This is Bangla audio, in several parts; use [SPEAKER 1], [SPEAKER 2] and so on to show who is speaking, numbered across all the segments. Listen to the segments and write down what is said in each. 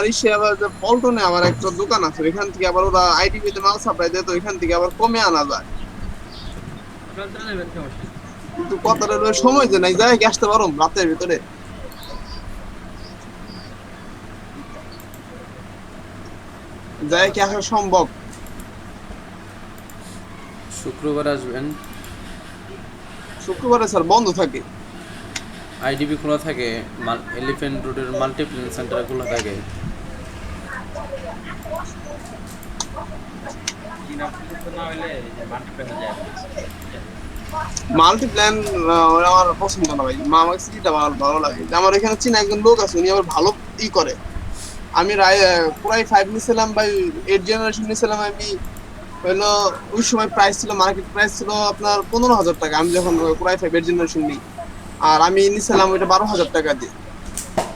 [SPEAKER 1] আমার ইসে আবার যে পল্টনে আমার একটা দোকান আছে, এখান থেকে আবার ওরা আইডিবি তে মাল সাপ্লাই দেয়, তো এখান থেকে আবার কমে আনা যায়।
[SPEAKER 2] তাহলে চলে যাবেন, সমস্যা কি?
[SPEAKER 1] কিন্তু কথাটা হলো সময় যে নাই, যায় কি আসতে পারো রাতের ভিতরে? যায় কি আসা সম্ভব?
[SPEAKER 3] শুক্রবার আসবেন।
[SPEAKER 1] শুক্রবারে স্যার বন্ধ থাকে।
[SPEAKER 3] আইডিবি খোলা থাকে, এলিফ্যান্ট রোডের মাল্টিপ্লেন সেন্টার খোলা থাকে।
[SPEAKER 2] কিনা পর্যন্ত না হইলে এই যে মাল্টিপ্লেনে যায় পড়ছি, বুঝছেন?
[SPEAKER 1] মাল্টি প্ল্যান আমার পছন্দ না ভাই, আমার সিটিটা ভালো ভালো লাগে। আমার এখানে চিনা একজন লোক আছে, উনি আবার ভালো ই করে। আমি পুরাই 5 নিছিলাম ভাই, 8 জেনারেশন নিছিলাম আমি। হইলো ওই সময় প্রাইস ছিল, মার্কেট প্রাইস ছিল আপনার 15,000 টাকা, আমি যখন পুরাই 5 8 জেনারেশন নিই। আর আমি নিছিলাম ওইটা 12,000 টাকা দিয়ে,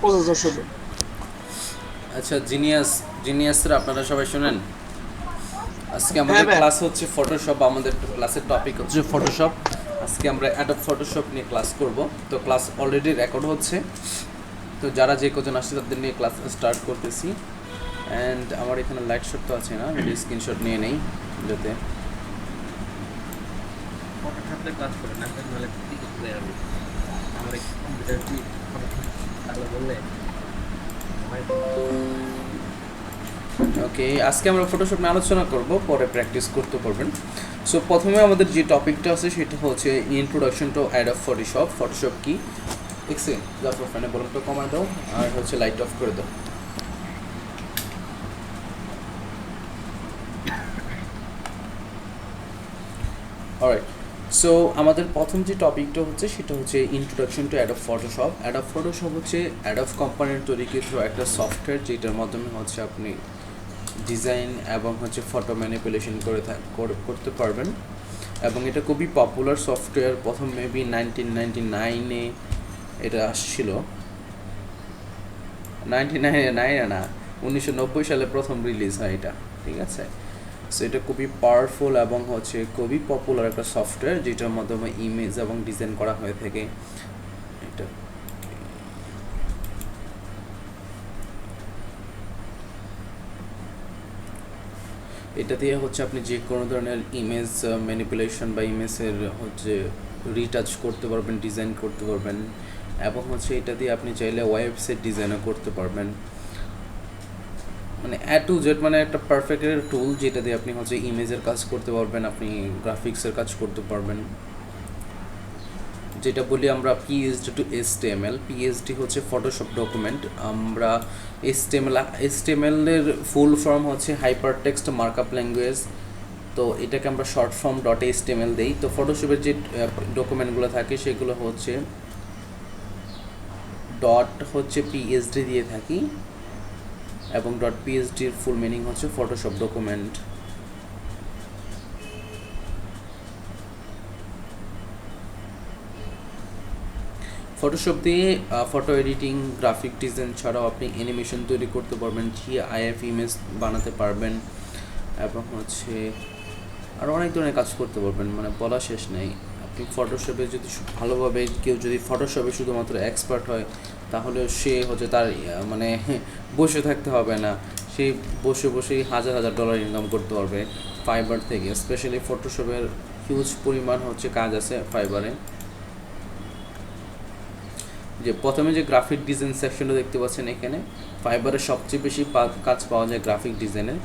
[SPEAKER 1] 2500 দিয়ে।
[SPEAKER 3] আচ্ছা, জিনিয়াসরা আপনারা সবাই শুনেন। আজকে
[SPEAKER 1] হ্যাঁ
[SPEAKER 3] আমাদের
[SPEAKER 1] ভাই।
[SPEAKER 3] ক্লাস হচ্ছে ফটোশপ। আমাদের ক্লাসের টপিক হচ্ছে ফটোশপ। আজকে আমরা অ্যাডব ফটোশপ নিয়ে ক্লাস করব। তো ক্লাস অলরেডি রেকর্ড হচ্ছে, তো যারা যে কজন আসছে তাদের নিয়ে ক্লাস স্টার্ট করতেছি। অ্যান্ড আমার এখানে লাইট শট তো আছে না, আমি স্ক্রিনশট নিয়ে নেই যাতে।
[SPEAKER 2] ফটোর সাথে ক্লাস করে না, নাহলে কি করতে যাবে? আমার এই কম্পিউটার কি তাহলে বললে হয় তো।
[SPEAKER 3] ওকে, আজকে আমরা ফটোশপ নিয়ে আলোচনা করব, পরে প্র্যাকটিস করতে পারবেন। সো প্রথমে আমাদের যে টপিকটা আছে সেটা হচ্ছে introduction to Adobe Photoshop. Photoshop কি দেখছে? জাফর ফ্যানে বলুনটা কমায় দাও, আর হচ্ছে লাইট অফ করে দাও। অলরাইট, সো আমাদের প্রথম যে টপিকটা হচ্ছে সেটা হচ্ছে introduction to Adobe Photoshop. Adobe Photoshop হচ্ছে অ্যাডব কোম্পানির তৈরিকৃত একটা সফটওয়্যার, যেটার মাধ্যমে হচ্ছে আপনি ডিজাইন এবং হচ্ছে ফটো ম্যানিপুলেশন করতে পারবেন। এবং এটা খুবই পপুলার সফটওয়্যার। প্রথম মেবি 1999-এ এটা আসছিল। 1999 না, 1990 সালে প্রথম রিলিজ হয় এটা, ঠিক আছে? সো এটা খুবই পাওয়ারফুল এবং হচ্ছে খুবই পপুলার একটা সফটওয়্যার, যেটার মাধ্যমে ইমেজ এবং ডিজাইন করা হয়ে থাকে। এটা এটা দিয়ে হচ্ছে আপনি যে কোনো ধরনের ইমেজ ম্যানিপুলেশন বা ইমেজের হচ্ছে রিটাচ করতে পারবেন, ডিজাইন করতে পারবেন। এবং হচ্ছে এটা দিয়ে আপনি চাইলে ওয়েবসাইট ডিজাইনও করতে পারবেন। মানে টু জেড, মানে একটা পারফেক্ট টুল, যেটা দিয়ে আপনি হচ্ছে ইমেজের কাজ করতে পারবেন, আপনি গ্রাফিক্সের কাজ করতে পারবেন। যেটা বলি আমরা পিএইচডি টু এসটিএমএল। পিএইচডি হচ্ছে ফটোশপ ডকুমেন্ট। আমরা এসটিএমএল এর ফুল ফর্ম হচ্ছে হাইপার টেক্সট মার্কআপ ল্যাঙ্গুয়েজ। তো এটাকে আমরা শর্ট ফর্ম ডট এসটিএমএল দেই। তো ফটোশপের যে ডকুমেন্টগুলো থাকে সেগুলো হচ্ছে ডট হচ্ছে পিএইচডি দিয়ে থাকি, এবং ডট পিএইচডির ফুল মিনিং হচ্ছে ফটোশপ ডকুমেন্ট। ফটোশপ দিয়ে ফটো এডিটিং, গ্রাফিক ডিজাইন ছাড়াও আপনি অ্যানিমেশন তৈরি করতে পারবেন, জিআইএফ ইমেজ বানাতে পারবেন, এবং হচ্ছে আরও অনেক ধরনের কাজ করতে পারবেন, মানে বলা শেষ নেই। আপনি ফটোশপে যদি ভালোভাবে কেউ যদি ফটোশপে শুধুমাত্র এক্সপার্ট হয়, তাহলে সে হচ্ছে তার মানে বসে থাকতে হবে না, সে বসে বসেই হাজার হাজার ডলার ইনকাম করতে পারবে ফাইবার থেকে। স্পেশালি ফটোশপের হিউজ পরিমাণ হচ্ছে কাজ আছে ফাইবারে। যে প্রথমে যে গ্রাফিক ডিজাইন সেকশনটা দেখতে পাচ্ছেন এখানে, ফাইবারের সবচেয়ে বেশি কাজ পাওয়া যায় গ্রাফিক ডিজাইনের।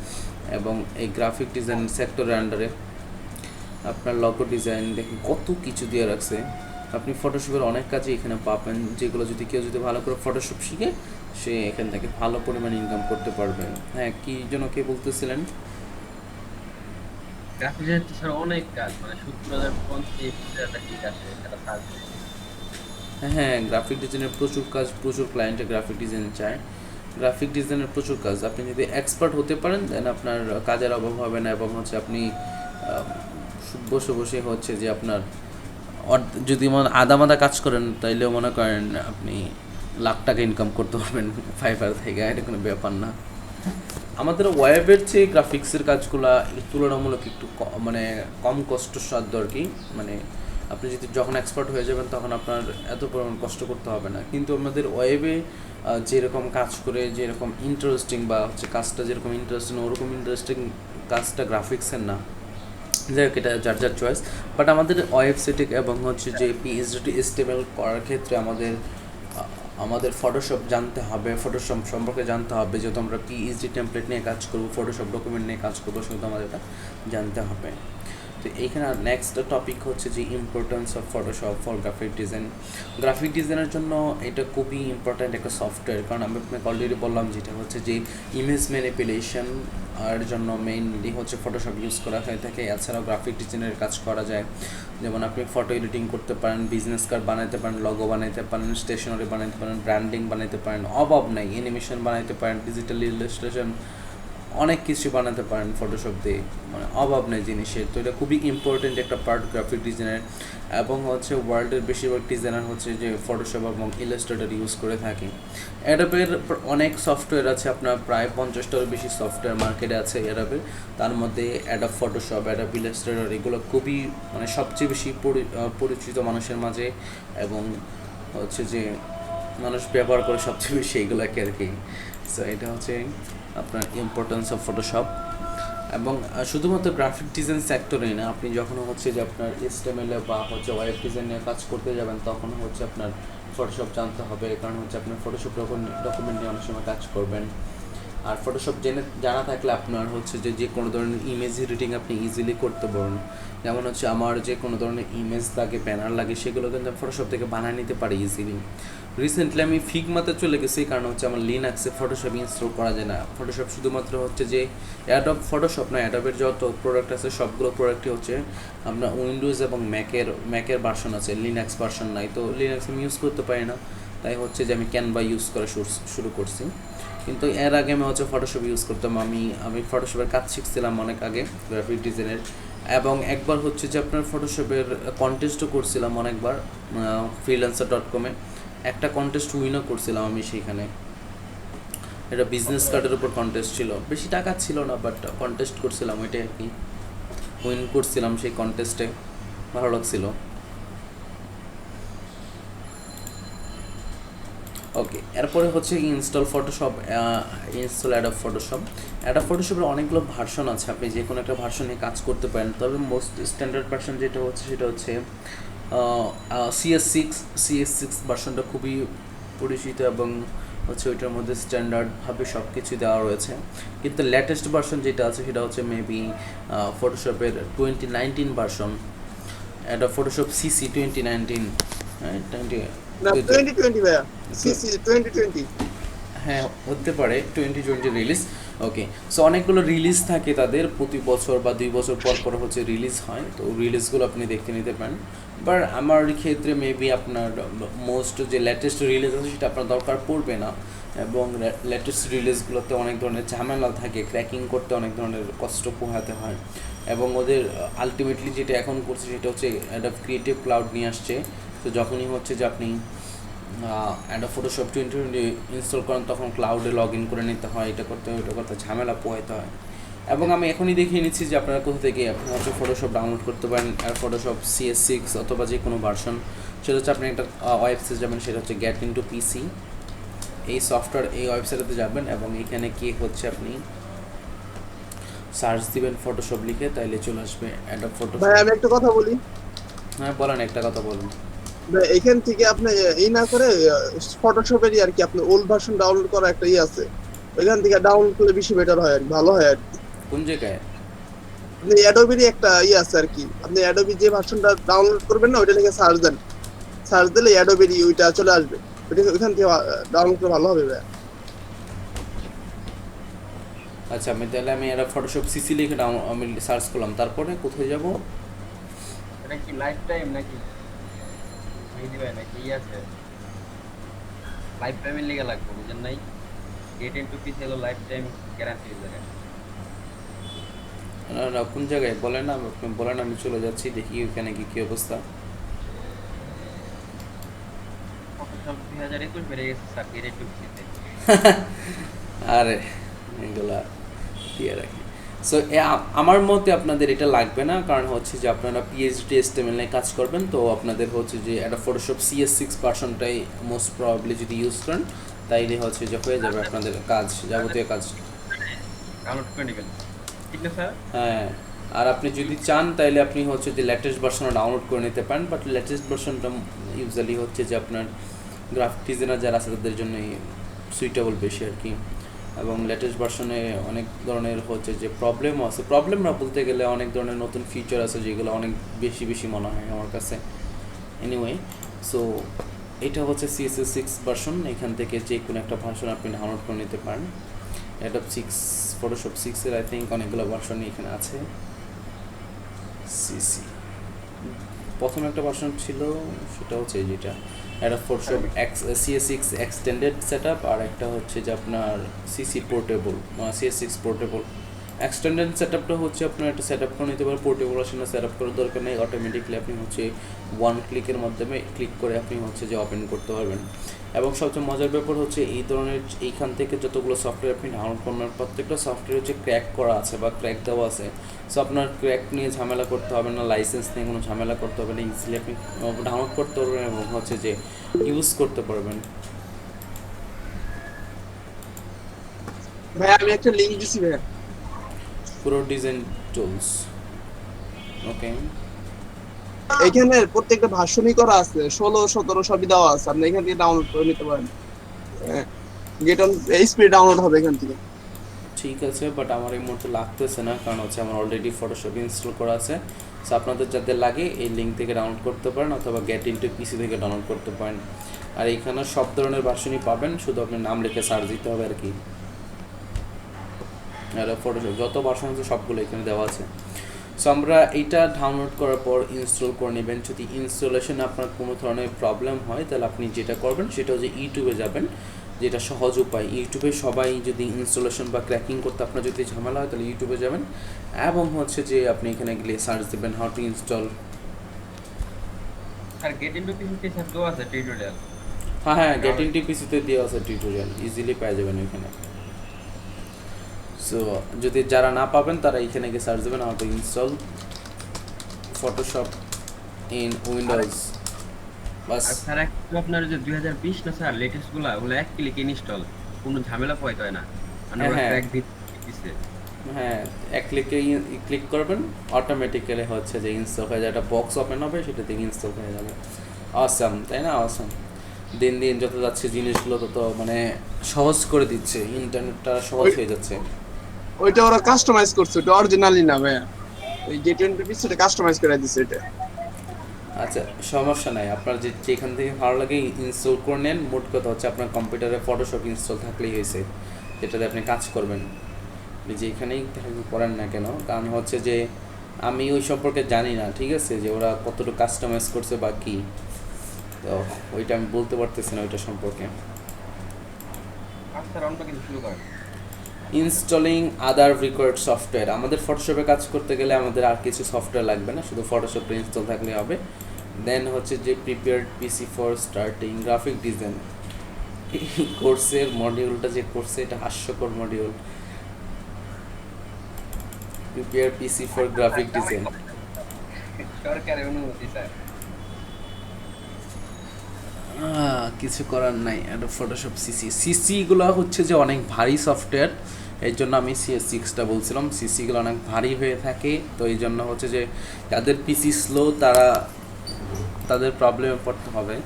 [SPEAKER 3] এবং এই গ্রাফিক ডিজাইন সেক্টরের আন্ডারে আপনার লগো ডিজাইন, দেখুন কত কিছু দিয়ে রাখছে। আপনি ফটোশপের অনেক কাজই এখানে পাবেন, যেগুলো যদি কেউ যদি ভালো করে ফটোশপ শিখে, সে এখান থেকে ভালো পরিমাণে ইনকাম করতে পারবে। হ্যাঁ, কি যেন কে বলতেছিলেন?
[SPEAKER 2] গ্রাফিক ডিজাইন তো স্যার অনেক কাজ, মানে 70,050 ঠিক আছে, সেটা কাজ নেই।
[SPEAKER 3] হ্যাঁ, গ্রাফিক ডিজাইনের প্রচুর কাজ, প্রচুর ক্লায়েন্টে গ্রাফিক ডিজাইন চায়। গ্রাফিক ডিজাইনের প্রচুর কাজ, আপনি যদি এক্সপার্ট হতে পারেন দেন আপনার কাজের অভাব হবে না। এবং হচ্ছে আপনি বসে বসে হচ্ছে যে আপনার যদি আদা কাজ করেন, তাইলেও মনে করেন আপনি লাখ টাকা ইনকাম করতে পারবেন ফাইবার থেকে, এটা কোনো ব্যাপার না। আমাদের ওয়েবের চেয়ে গ্রাফিক্সের কাজগুলো তুলনামূলক একটু মানে কম কষ্টসাধ্য আর কি। মানে আপনি যদি যখন এক্সপার্ট হয়ে যাবেন তখন আপনার এত পরিমাণ কষ্ট করতে হবে না। কিন্তু আমাদের ওয়েবে যেরকম কাজ করে, যেরকম ইন্টারেস্টিং বা হচ্ছে কাজটা যেরকম ইন্টারেস্টিং, ওরকম ইন্টারেস্টিং কাজটা গ্রাফিক্সের না। যাই হোক, এটা যার যার চয়েস। বাট আমাদের ওয়েবসাইটে এবং হচ্ছে যে পিএইচডি স্টেবল করার ক্ষেত্রে আমাদের ফটোশপ জানতে হবে, ফটোশপ সম্পর্কে জানতে হবে। যেহেতু আমরা পিএইচডি টেমপ্লেট নিয়ে কাজ করবো, ফটোশপ ডকুমেন্ট নিয়ে কাজ করবো, সেহেতু আমাদের এটা জানতে হবে। তো এইখানে নেক্সট টপিক হচ্ছে যে importance of Photoshop for graphic design. Graphic ডিজাইনের জন্য এটা খুবই ইম্পর্ট্যান্ট একটা সফটওয়্যার, কারণ আমি আপনাকে অলরেডি বললাম যেটা হচ্ছে যে ইমেজ ম্যানিপুলেশন এর জন্য মেইনলি হচ্ছে ফটোশপ ইউজ করা হয়ে থাকে। এছাড়াও গ্রাফিক ডিজাইনের কাজ করা যায়, যেমন আপনি ফটো এডিটিং করতে পারেন, বিজনেস কার্ড বানাতে পারেন, লগো বানাতে পারেন, স্টেশনারি বানাতে পারেন, ব্র্যান্ডিং বানাতে পারেন, অভাব নাই, অ্যানিমেশন বানাতে পারেন, ডিজিটাল ইলাস্ট্রেশন, অনেক কিছু বানাতে পারেন ফটোশপ দিয়ে, মানে অভাব নেই জিনিসের। তো এটা খুবই ইম্পর্টেন্ট একটা পার্ট গ্রাফিক ডিজাইনের। এবং হচ্ছে ওয়ার্ল্ডের বেশিরভাগ ডিজাইনার হচ্ছে যে ফটোশপ এবং ইলাস্ট্রেটর ইউজ করে থাকে। অ্যাডোবের অনেক সফটওয়্যার আছে, আপনার প্রায় 50টারও বেশি সফটওয়্যার মার্কেটে আছে অ্যাডোবের। তার মধ্যে অ্যাডোব ফটোশপ, অ্যাডোব ইলাস্ট্রেটর এগুলো খুবই মানে সবচেয়ে বেশি পরিচিত মানুষের মাঝে, এবং হচ্ছে যে মানুষ ব্যবহার করে সবচেয়ে বেশি এগুলোকে আর কি। সো এটা হচ্ছে আপনার ইম্পর্টেন্স অফ ফটোশপ। এবং শুধুমাত্র গ্রাফিক ডিজাইন সেক্টরেই না, আপনি যখন হচ্ছে যে আপনার এসটিএমএল বা হচ্ছে ওয়েব ডিজাইন নিয়ে কাজ করতে যাবেন, তখন হচ্ছে আপনার ফটোশপ জানতে হবে, কারণ হচ্ছে আপনার ফটোশপ ডকুমেন্ট নিয়ে অনেক সময় কাজ করবেন। আর ফটোশপ জানা থাকলে আপনার হচ্ছে যে কোনো ধরনের ইমেজ এডিটিং আপনি ইজিলি করতে পারেন। যেমন হচ্ছে আমার যে কোনো ধরনের ইমেজ লাগে, ব্যানার লাগে, সেগুলো কিন্তু ফটোশপ থেকে বানিয়ে নিতে পারি ইজিলি। রিসেন্টলি আমি ফিগমাতে চলে গেছি, কারণ হচ্ছে আমার লিনাক্সে ফটোশপ ইনস্টল করা যায় না। ফটোশপ শুধুমাত্র হচ্ছে যে অ্যাডব ফটোশপ না, অ্যাডবের যত প্রোডাক্ট আছে সবগুলো প্রোডাক্টই হচ্ছে আপনার উইন্ডোজ এবং ম্যাকের ভার্সন আছে, লিনাক্স ভার্সন নাই। তো লিনাক্স আমি ইউজ করতে পারি না, তাই হচ্ছে যে আমি ক্যানভা ইউজ করা শুরু করছি। কিন্তু এর আগে আমি হচ্ছে ফটোশপ ইউজ করতাম। আমি ফটোশপের কাজ শিখছিলাম অনেক আগে গ্রাফিক ডিজাইনের, এবং একবার হচ্ছে যে আপনার ফটোশপের কন্টেস্টও করছিলাম অনেকবার freelancer.com-এ। একটা কন্টেস্ট উইনও করছিলাম আমি সেইখানে। এটা বিজনেস কার্ডের উপর কন্টেস্ট ছিল, বেশি টাকা ছিল না, বাট কন্টেস্ট করছিলাম, ওইটাই আর কি। উইন করছিলাম সেই কন্টেস্টে, ভালো লাগছিল। ওকে, এরপরে হচ্ছে install Photoshop, install Adobe Photoshop. Adobe ফটোশপের অনেকগুলো ভার্সন আছে, আপনি যে কোনো একটা ভার্সন নিয়ে কাজ করতে পারেন। তবে মোস্ট স্ট্যান্ডার্ড ভার্সন যেটা হচ্ছে সেটা হচ্ছে CS6 ভার্সনটা খুবই পরিচিত, এবং হচ্ছে ওইটার মধ্যে স্ট্যান্ডার্ডভাবে সব কিছু দেওয়া রয়েছে। কিন্তু লেটেস্ট ভার্সন যেটা আছে সেটা হচ্ছে মেবি ফটোশপের 2019 ভার্সন, অ্যাডব ফটোশপ CC 2019, হ্যাঁ
[SPEAKER 1] না 2020 ভাইয়া, সিসি 2020।
[SPEAKER 3] হ্যাঁ, হতে পারে 2020 রিলিজ। ওকে, সো অনেকগুলো রিলিজ থাকে তাদের, প্রতি বছর বা 2 বছর পর পর হচ্ছে রিলিজ হয়। তো রিলিজগুলো আপনি দেখে নিতে পারেন। বাট আমার ক্ষেত্রে মেবি আপনার মোস্ট যে লেটেস্ট রিলিজ আছে সেটা আপনার দরকার পড়বে না, এবং লেটেস্ট রিলিজগুলোতে অনেক ধরনের ঝামেলা থাকে, ক্র্যাকিং করতে অনেক ধরনের কষ্ট পোহাতে হয়। এবং ওদের আলটিমেটলি যেটা এখন করছে সেটা হচ্ছে একটা ক্রিয়েটিভ ক্লাউড নিয়ে আসছে। তো যখনই হচ্ছে যে আপনি অ্যাডোব ফটোশপ 2020 ইনস্টল করেন, তখন ক্লাউডে লগ ইন করে নিতে হয়, এটা করতে হয়, ওটা করতে ঝামেলা পোহাতে হয়। এবং আমি এখনই দেখিয়ে নিচ্ছি যে আপনারা কোথা থেকে আপনি হচ্ছে ফটোশপ ডাউনলোড করতে পারেন, ফটোশপ CS6 অথবা যে কোনো ভার্সন। সেটা হচ্ছে আপনি একটা ওয়েবসাইট যাবেন, সেটা হচ্ছে গেট ইনটু পিসি। এই সফটওয়্যার এই ওয়েবসাইটে যাবেন, এবং এখানে কি হচ্ছে আপনি সার্চ দিবেন ফটোশপ লিখে, তাইলে চলে আসবে অ্যাডোব ফটোশপ।
[SPEAKER 1] ভাই আমি একটা কথা বলি,
[SPEAKER 3] হ্যাঁ বলেন, একটা কথা বলুন।
[SPEAKER 1] ভাই এখান থেকে আপনি এই না করে ফটোশপেরই আর কি আপনি ওল্ড ভার্সন ডাউনলোড করা একটা আছে, ওইখান থেকে ডাউনলোড করলে বেশি বেটার হয় আর কি, ভালো হয় আর কি।
[SPEAKER 3] কোন জায়গায়?
[SPEAKER 1] আপনি অ্যাডোবেরই একটা আছে আর কি, আপনি অ্যাডোবি যে ভার্সনটা ডাউনলোড করবেন না, ওইটা লিখে সার্চ দেন, সার্চ দিলে অ্যাডোবেরই ওইটা চলে আসবে, ওইটা ওইখান থেকে ডাউনলোড করে ভালো হবে ভাই।
[SPEAKER 3] আচ্ছা, আমি একটা ফটোশপ CC লিখে আমি সার্চ করলাম, তারপরে কোথায় যাব?
[SPEAKER 2] এটা কি লাইফ টাইম নাকি মেহেদি ভাই, নাকি আছে লাইফ টাইমের লিগে লাগবে, বুঝেন নাই? গেট ইনটু পিসি হলো লাইফ টাইম গ্যারান্টি লাগে।
[SPEAKER 3] না না, কোন জায়গায় বলেন না, আপনি বলেন, আমি চলে যাচ্ছি, দেখি ওখানে কি অবস্থা।
[SPEAKER 2] ফটোশপ 2021 বেড়ে গেছে স্যার গেট ইনটু পিসিতে।
[SPEAKER 3] আরে এগুলা দিয়ে রাখি। সো আমার মতে আপনাদের এটা লাগবে না, কারণ হচ্ছে যে আপনারা পিএইচডি এসটিএমএল নিয়ে কাজ করবেন, তো আপনাদের হচ্ছে যে একটা ফটোশপ CS6 ভার্সনটাই মোস্ট প্রবাবলি যদি ইউজ করেন তাইলে হচ্ছে যে হয়ে যাবে আপনাদের কাজ, যাবতীয় কাজ।
[SPEAKER 2] ডাউনলোড করে নেবেন, ঠিক না স্যার?
[SPEAKER 3] হ্যাঁ, আর আপনি যদি চান তাইলে আপনি হচ্ছে যে লেটেস্ট ভার্সনটা ডাউনলোড করে নিতে পারেন, বাট লেটেস্ট ভার্সনটা ইউজুয়ালি হচ্ছে যে আপনার গ্রাফিক ডিজাইনার যারা আছে তাদের জন্য সুইটেবল বেশি আর কি। এবং লেটেস্ট ভার্সনে অনেক ধরনের হচ্ছে যে প্রবলেমও আছে, প্রবলেম না বলতে গেলে অনেক ধরনের নতুন ফিচার আছে যেগুলো অনেক বেশি বেশি মনে হয় আমার কাছে। এনিওয়ে, সো এটা হচ্ছে CSS6 ভার্সন, এখান থেকে যে কোনো একটা ভার্সন আপনি ডাউনলোড করে নিতে পারেন। অ্যাডোব 6, ফটোশপ 6-এর আই থিঙ্ক অনেকগুলো ভার্সনই এখানে আছে। সিসি প্রথম একটা ভার্সন ছিল, সেটা হচ্ছে যেটা Adobe Photoshop CS6 extended setup, আর একটা হচ্ছে যে আপনার CC portable, CS6 portable. Extended সেটআপটা হচ্ছে আপনার একটা সেটআপ করে নিতে পারেন, পোর্টেবল আসলে সেটআপ করার দরকার নেই, অটোমেটিকলি আপনি হচ্ছে ওয়ান ক্লিকের মাধ্যমে ক্লিক করে আপনি হচ্ছে যে ওপেন করতে পারবেন। এবং সবচেয়ে মজার ব্যাপার হচ্ছে এই ধরনের এইখান থেকে যতগুলো সফটওয়্যার আপনি ডাউনলোড করবেন প্রত্যেকটা সফটওয়্যার হচ্ছে ক্র্যাক করা আছে বা ক্র্যাক দেওয়া আছে, সো আপনার ক্র্যাক নিয়ে ঝামেলা করতে হবে না, লাইসেন্স নিয়ে কোনো ঝামেলা করতে হবে না, ইজিলি আপনি ডাউনলোড করতে পারবেন এবং হচ্ছে যে ইউজ করতে পারবেন।
[SPEAKER 1] ভাই আমি একটা লিংক দিছি ভাই,
[SPEAKER 3] পুরো ডিজাইন টুলস। ওকে,
[SPEAKER 1] এখানে প্রত্যেকটা ভার্সনই করা আছে, 16 17 সবই দেওয়া আছে, আপনি এখান থেকে ডাউনলোড করে নিতে পারেন। গেট অন এইচপি ডাউনলোড হবে এখান থেকে।
[SPEAKER 3] ঠিক আছে, বাট আমার এই মুহূর্তে লাগতেছে না, কারণ হচ্ছে আমার অলরেডি ফটোশপ ইনস্টল করা আছে। সো আপনাদের যাদের লাগে এই লিঙ্ক থেকে ডাউনলোড করতে পারেন অথবা গেট ইনটু পিসি থেকে ডাউনলোড করতে পারেন। আর এইখানে সব ধরনের ভার্সনই পাবেন, শুধু আপনার নাম লিখে সার্চ দিতে হবে আর কি। আর ফটোশপ যত ভার্সন আছে সবগুলো এখানে দেওয়া আছে। সো আমরা এইটা ডাউনলোড করার পর ইনস্টল করে নেবেন। যদি ইনস্টলেশনে আপনার কোনো ধরনের প্রবলেম হয় তাহলে আপনি যেটা করবেন সেটা হচ্ছে ইউটিউবে যাবেন, যেটা সহজ উপায়। ইউটিউবে সবাই যদি ইনস্টলেশন বা ক্র্যাকিং করতে আপনার যদি ঝামেলা হয় তাহলে ইউটিউবে যাবেন এবং হচ্ছে যে আপনি এখানে গেলে সার্চ দেবেন how to install.
[SPEAKER 2] Sir gate into PC sir দেওয়া আছে টিউটোরিয়াল।
[SPEAKER 3] হ্যাঁ, গেট ইনটু পিসিতে দেওয়া আছে টিউটোরিয়াল, ইজিলি পেয়ে যাবেন ওইখানে। সো যদি যারা না পাবেন তারা এখানে গিয়ে সার্চ দেবেন how to install Photoshop in Windows, বাস।
[SPEAKER 2] আর স্যার একটু আপনার যে 2020 না স্যার লেটেস্ট গুলা ওগুলো এক ক্লিক ইনস্টল, কোনো ঝামেলা পোহাইতে হয় না, মানে ওরা
[SPEAKER 3] হ্যাঁ।
[SPEAKER 2] ট্র্যাক দিচ্ছে।
[SPEAKER 3] হ্যাঁ, এক ক্লিকে ক্লিক করবেন, অটোমেটিক্যালি হচ্ছে যে ইনস্টল হয়ে যায়, একটা বক্স ওপেন হবে সেটা থেকে ইনস্টল হয়ে যাবে। অসাম, তাই না? অসাম। দিন দিন যত যাচ্ছে জিনিসগুলো তত মানে সহজ করে দিচ্ছে, ইন্টারনেটটা সহজ হয়ে যাচ্ছে।
[SPEAKER 1] ওইটা ওরা কাস্টমাইজ করছে, ওটা অরিজিনালি না ভাই, ওই গেট ইনটু পিসি এটা কাস্টমাইজ করে দিছে এটা।
[SPEAKER 3] আচ্ছা, সমস্যা নাই, আপনার যেখান থেকে ভালো লাগে ইনস্টল করে নেন। মোট কথা হচ্ছে আপনার কম্পিউটারে ফটোশপ ইনস্টল থাকলেই হয়েছে, যেটাতে আপনি কাজ করবেন। যেখানেই করেন না কেন, কারণ হচ্ছে যে আমি ওই সম্পর্কে জানি না, ঠিক আছে, যে ওরা কতটুকু কাস্টমাইজ করছে বা কী, তো ওইটা আমি বলতে পারতেছি না ওইটা সম্পর্কে।
[SPEAKER 2] আর স্যার অন্য কিছু শুরু করেন।
[SPEAKER 3] ইনস্টলিং আদার রিকোয়ার্ড সফটওয়্যার। আমাদের ফটোশপে কাজ করতে গেলে আমাদের আর কিছু সফটওয়্যার লাগবে না, শুধু ফটোশপে ইনস্টল থাকলে হবে। দেন হচ্ছে যে prepared PC for starting graphic design. কোর্সের মডিউলটা যে কোর্সে, এটা হাস্যকর module. Prepare PC for graphic design.
[SPEAKER 2] সরকারের অনুমতি স্যার।
[SPEAKER 3] কিছু করার নাই। এটা ফটোশপ সিসিগুলো হচ্ছে যে অনেক ভারী সফটওয়্যার, এই জন্য আমি CS6টা বলছিলাম। সিসিগুলো অনেক ভারী হয়ে থাকে, তো এই জন্য হচ্ছে যে যাদের পিসি স্লো তারা তাদের প্রবলেমে পড়তে হবে।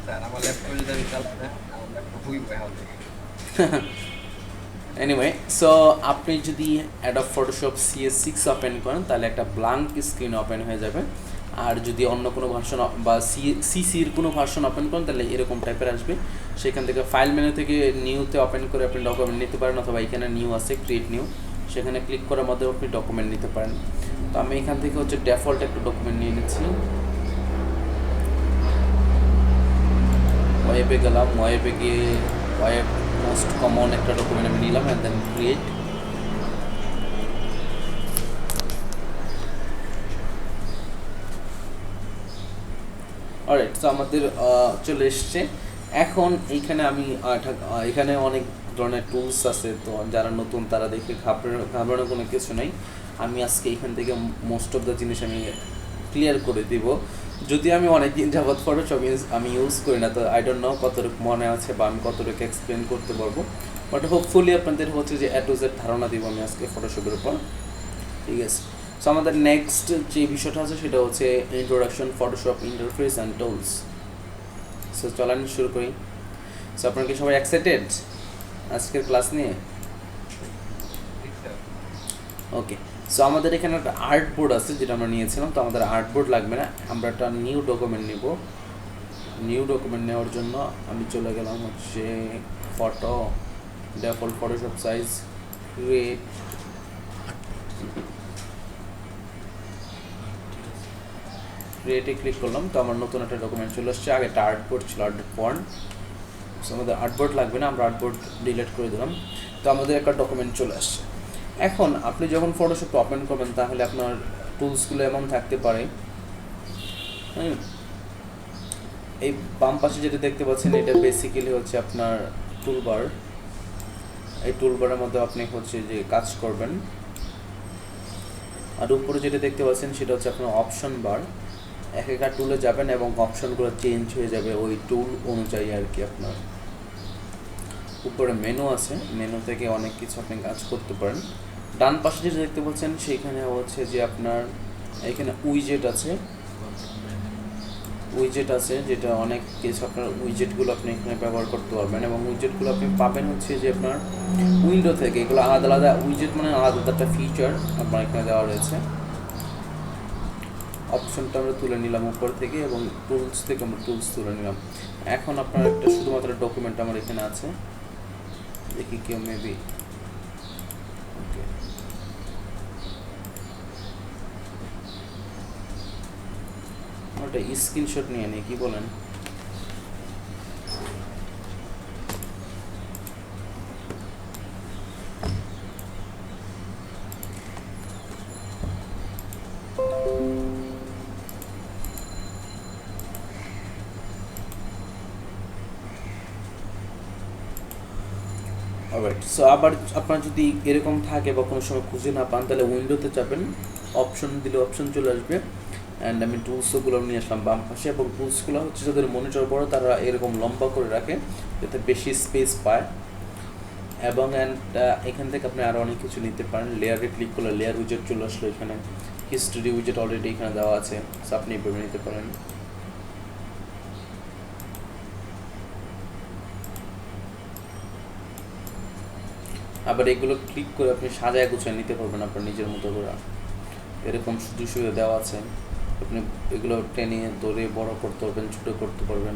[SPEAKER 2] স্যার আমার ল্যাপটপে যদি আমি চালাতে না, আমার ল্যাপটপ খুবই ভয় হবে।
[SPEAKER 3] এনিওয়ে, সো আপনি যদি অ্যাডোব ফটোশপ CS6 ওপেন করেন তাহলে একটা ব্ল্যাঙ্ক স্ক্রিন ওপেন হয়ে যাবে। আর যদি অন্য কোনো ভার্সন বা সিসির কোনো ভার্সন ওপেন করেন তাহলে এরকম টাইপের আসবে। সেখান থেকে ফাইল মেনু থেকে নিউতে ওপেন করে আপনি ডকুমেন্ট নিতে পারেন, অথবা এখানে নিউ আছে ক্রিয়েট নিউ, সেখানে ক্লিক করার মাধ্যমে আপনি ডকুমেন্ট নিতে পারেন। তো আমি এখান থেকে হচ্ছে ডিফল্ট একটা ডকুমেন্ট নিয়ে নিচ্ছি। ওয়েবে গেলাম, ওয়েবে গিয়ে ওয়েব মোস্ট কমন একটা ডকুমেন্ট আমি নিলাম অ্যান্ড দেন ক্রিয়েট। অলরাইট, তো আমাদের চলে এসছে। এখন এইখানে আমি এখানে অনেক ধরনের টুলস আছে, তো যারা নতুন তারা দেখে ঘাবড়ানোর কোনো কিছু নেই। আমি আজকে এখান থেকে মোস্ট অফ দ্য জিনিস আমি ক্লিয়ার করে দিব। যদি আমি অনেক দিন যাবৎ ফটোশপ আমি ইউজ করি না, তো আই ডোন্ট নো কতটুকু মনে আছে বা আমি কতটুকু এক্সপ্লেন করতে পারবো, বাট হোপফুলি আপনাদের হচ্ছে যে A to Z ধারণা দিব আমি আজকে ফটোশপের উপর, ঠিক আছে। সো আমাদের নেক্সট যে বিষয়টা আছে সেটা হচ্ছে introduction Photoshop interface and tools. So চলেন শুরু করি। সো আপনারা কি সবাই এক্সাইটেড আজকের ক্লাস নিয়ে? ওকে, সো আমাদের এখানে একটা আর্ট বোর্ড আছে যেটা আমরা নিয়েছিলাম, তো আমাদের আর্ট বোর্ড লাগবে না, আমরা একটা নিউ ডকুমেন্ট নিব। নিউ ডকুমেন্ট নেওয়ার জন্য আমি চলে গেলাম হচ্ছে ফটো, ডিফল্ট ফটোশপ সাইজ, ক্রিয়েটে ক্লিক করলাম, তো আমার নতুন একটা ডকুমেন্ট চলে আসছে। আগে একটা আর্টবোর্ড ছিল, আর্টবোর্ড ফন্ট। সো আমাদের আর্টবোর্ড লাগবে না, আমরা আর্টবোর্ড ডিলিট করে দিলাম। তো আমাদের একটা ডকুমেন্ট চলে আসছে। এখন আপনি যখন ফটোশপ ওপেন করবেন তাহলে আপনার টুলসগুলো এমন থাকতে পারে, এই বাম পাশে যেটা দেখতে পাচ্ছেন এটা বেসিক্যালি হচ্ছে আপনার টুলবার। এই টুলবারের মধ্যে আপনি হচ্ছে যে কাজ করবেন। আর উপরে যেটা দেখতে পাচ্ছেন সেটা হচ্ছে আপনার অপশন বার। এক একটা টুলে যাবেন এবং অপশনগুলো চেঞ্জ হয়ে যাবে ওই টুল অনুযায়ী আর কি। আপনার উপরে মেনু আছে, মেনু থেকে অনেক কিছু আপনি কাজ করতে পারেন। ডান পাশে যেটা দেখতে পাচ্ছেন সেইখানে হচ্ছে যে আপনার এখানে উইজেট আছে, যেটা অনেক কিছু আপনার উইজেটগুলো আপনি এখানে ব্যবহার করতে পারবেন, এবং উইজেটগুলো আপনি পাবেন হচ্ছে যে আপনার উইন্ডো থেকে। এগুলো আলাদা আলাদা উইজেট, মানে আলাদা একটা ফিচার আপনার এখানে দেওয়া রয়েছে। অপশনটা আমরা তুলে নিলাম উপর থেকে, এবং টুলস থেকে আমরা টুলস তুলে নিলাম। এখন আপনার একটা শুধুমাত্র ডকুমেন্ট আমার এখানে আছে, দেখি কেউ মেবি ওকে। ওটা স্ক্রিনশট নিয়ে নিই, কি বলেন? অলরাইট, সো আবার আপনার যদি এরকম থাকে বা কোনো সময় খুঁজে না পান তাহলে উইন্ডোতে যাবেন, অপশন দিলে অপশন চলে আসবে। অ্যান্ড আমি টুলসগুলো নিয়ে আসলাম বাম পাশে, এবং টুলসগুলো হচ্ছে যাদের মনিটর বড় তারা এরকম লম্বা করে রাখে যাতে বেশি স্পেস পায়। এবং এখান থেকে আপনি আরও অনেক কিছু নিতে পারেন। লেয়ারে ক্লিক করলে লেয়ার উইজেট চলে আসলো, এখানে হিস্ট্রি উইজেট অলরেডি এখানে দেওয়া আছে, সো আপনি এভাবে নিতে পারেন। আবার এগুলো ক্লিক করে আপনি সাজায় গুছিয়ে নিতে পারবেন আপনার নিজের মতো করে। এরকম সুযোগ সুবিধা দেওয়া আছে, আপনি এগুলো টেনে ধরে বড় করতে পারবেন, ছোটো করতে পারবেন,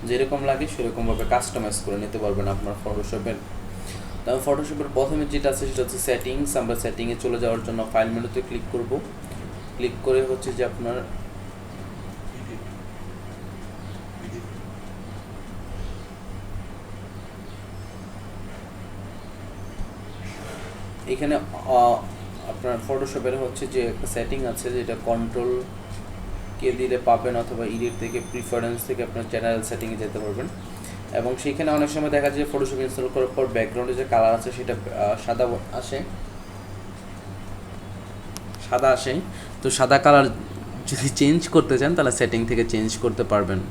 [SPEAKER 3] যেরকম লাগে সেরকমভাবে কাস্টমাইজ করে নিতে পারবেন আপনার ফটোশপের। তবে ফটোশপের প্রথমে যেটা আছে সেটা হচ্ছে সেটিংস। আমরা সেটিংয়ে চলে যাওয়ার জন্য ফাইল মেনুতে ক্লিক করব। ক্লিক করে হচ্ছে যে আপনার এখানে আপনার ফটোশপের হচ্ছে যে একটা সেটিং আছে যেটা কন্ট্রোল কে দিলে পাবেন, অথবা এডিট থেকে প্রিফারেন্স থেকে আপনার জেনারেল সেটিংয়ে যেতে পারবেন। এবং সেখানে অনেক সময় দেখা যায় যে ফটোশপ ইনস্টল করার পর ব্যাকগ্রাউন্ডে যে কালার আছে সেটা সাদা আসে। তো সাদা কালার যদি চেঞ্জ করতে চান তাহলে সেটিং থেকে চেঞ্জ করতে পারবেন।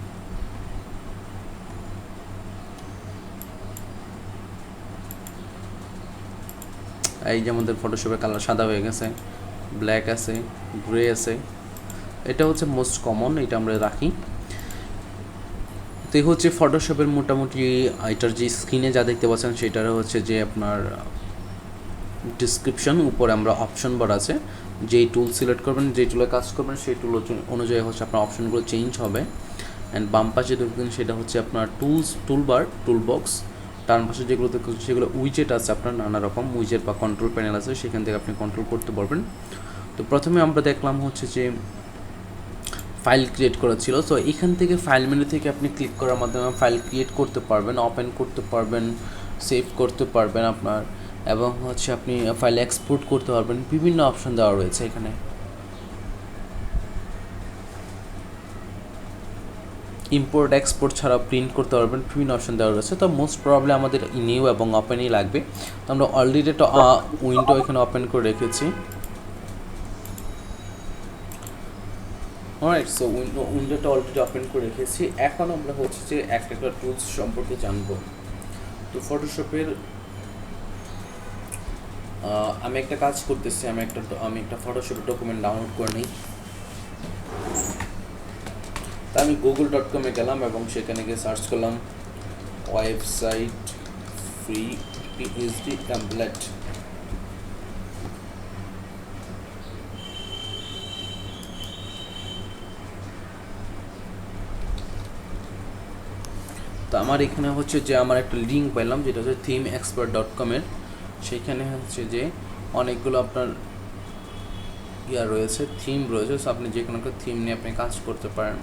[SPEAKER 3] এই যে আমাদের ফটোশপের কালার সাদা হয়ে গেছে, ব্ল্যাক আছে, গ্রে আছে, এটা হচ্ছে মোস্ট কমন, এটা আমরা রাখি। তো এই হচ্ছে ফটোশপের মোটামুটি এটার যে স্ক্রিনে যা দেখতে পাচ্ছেন সেটার হচ্ছে যে আপনার ডিসক্রিপশন। উপরে আমরা অপশন বার আছে, যেই টুল সিলেক্ট করবেন, যেই টুলে কাজ করবেন সেই টুল অনুযায়ী হচ্ছে আপনার অপশনগুলো চেঞ্জ হবে। অ্যান্ড বাম পাশে দেখবেন সেটা হচ্ছে আপনার টুলবার, টুলবক্স। ডান পাশে যেগুলো দেখছেন সেগুলো উইজেট আছে, আপনার নানা রকম উইজেট বা কন্ট্রোল প্যানেল আছে, সেখান থেকে আপনি কন্ট্রোল করতে পারবেন। তো প্রথমে আমরা দেখলাম হচ্ছে যে ফাইল ক্রিয়েট করা ছিল। তো এখান থেকে ফাইল মেনু থেকে আপনি ক্লিক করার মাধ্যমে ফাইল ক্রিয়েট করতে পারবেন, ওপেন করতে পারবেন, সেভ করতে পারবেন আপনার, এবং হচ্ছে আপনি ফাইল এক্সপোর্ট করতে পারবেন। বিভিন্ন অপশন দেওয়া রয়েছে এখানে। ইম্পোর্ট এক্সপোর্ট ছাড়া প্রিন্ট করতে পারবেন, বিভিন্ন অপশন দেওয়া রয়েছে। তো মোস্ট প্রবলি আমাদের নিউ এবং ওপেনই লাগবে। তো আমরা অলরেডি একটা উইন্ডো এখানে ওপেন করে রেখেছি। অলরাইট, সো উইন্ডোটা অলরেডি ওপেন করে রেখেছি। এখন আমরা হচ্ছে যে একটা টুলস সম্পর্কে জানবো। তো ফটোশপের আমি একটা কাজ করতেছি, আমি একটা ফটোশপের ডকুমেন্ট ডাউনলোড করে নিই। তা আমি google.com-এ গেলাম এবং সেখানে গিয়ে সার্চ করলাম ওয়েবসাইট ফ্রি পিএইচডি টেমপ্লেট। তো আমার এখানে হচ্ছে যে আমার একটা লিঙ্ক পেলাম যেটা হচ্ছে themeexpert.com-এর। সেইখানে হচ্ছে যে অনেকগুলো আপনার রয়েছে, থিম রয়েছে। সো আপনি যে কোনো একটা থিম নিয়ে আপনি কাজ করতে পারেন।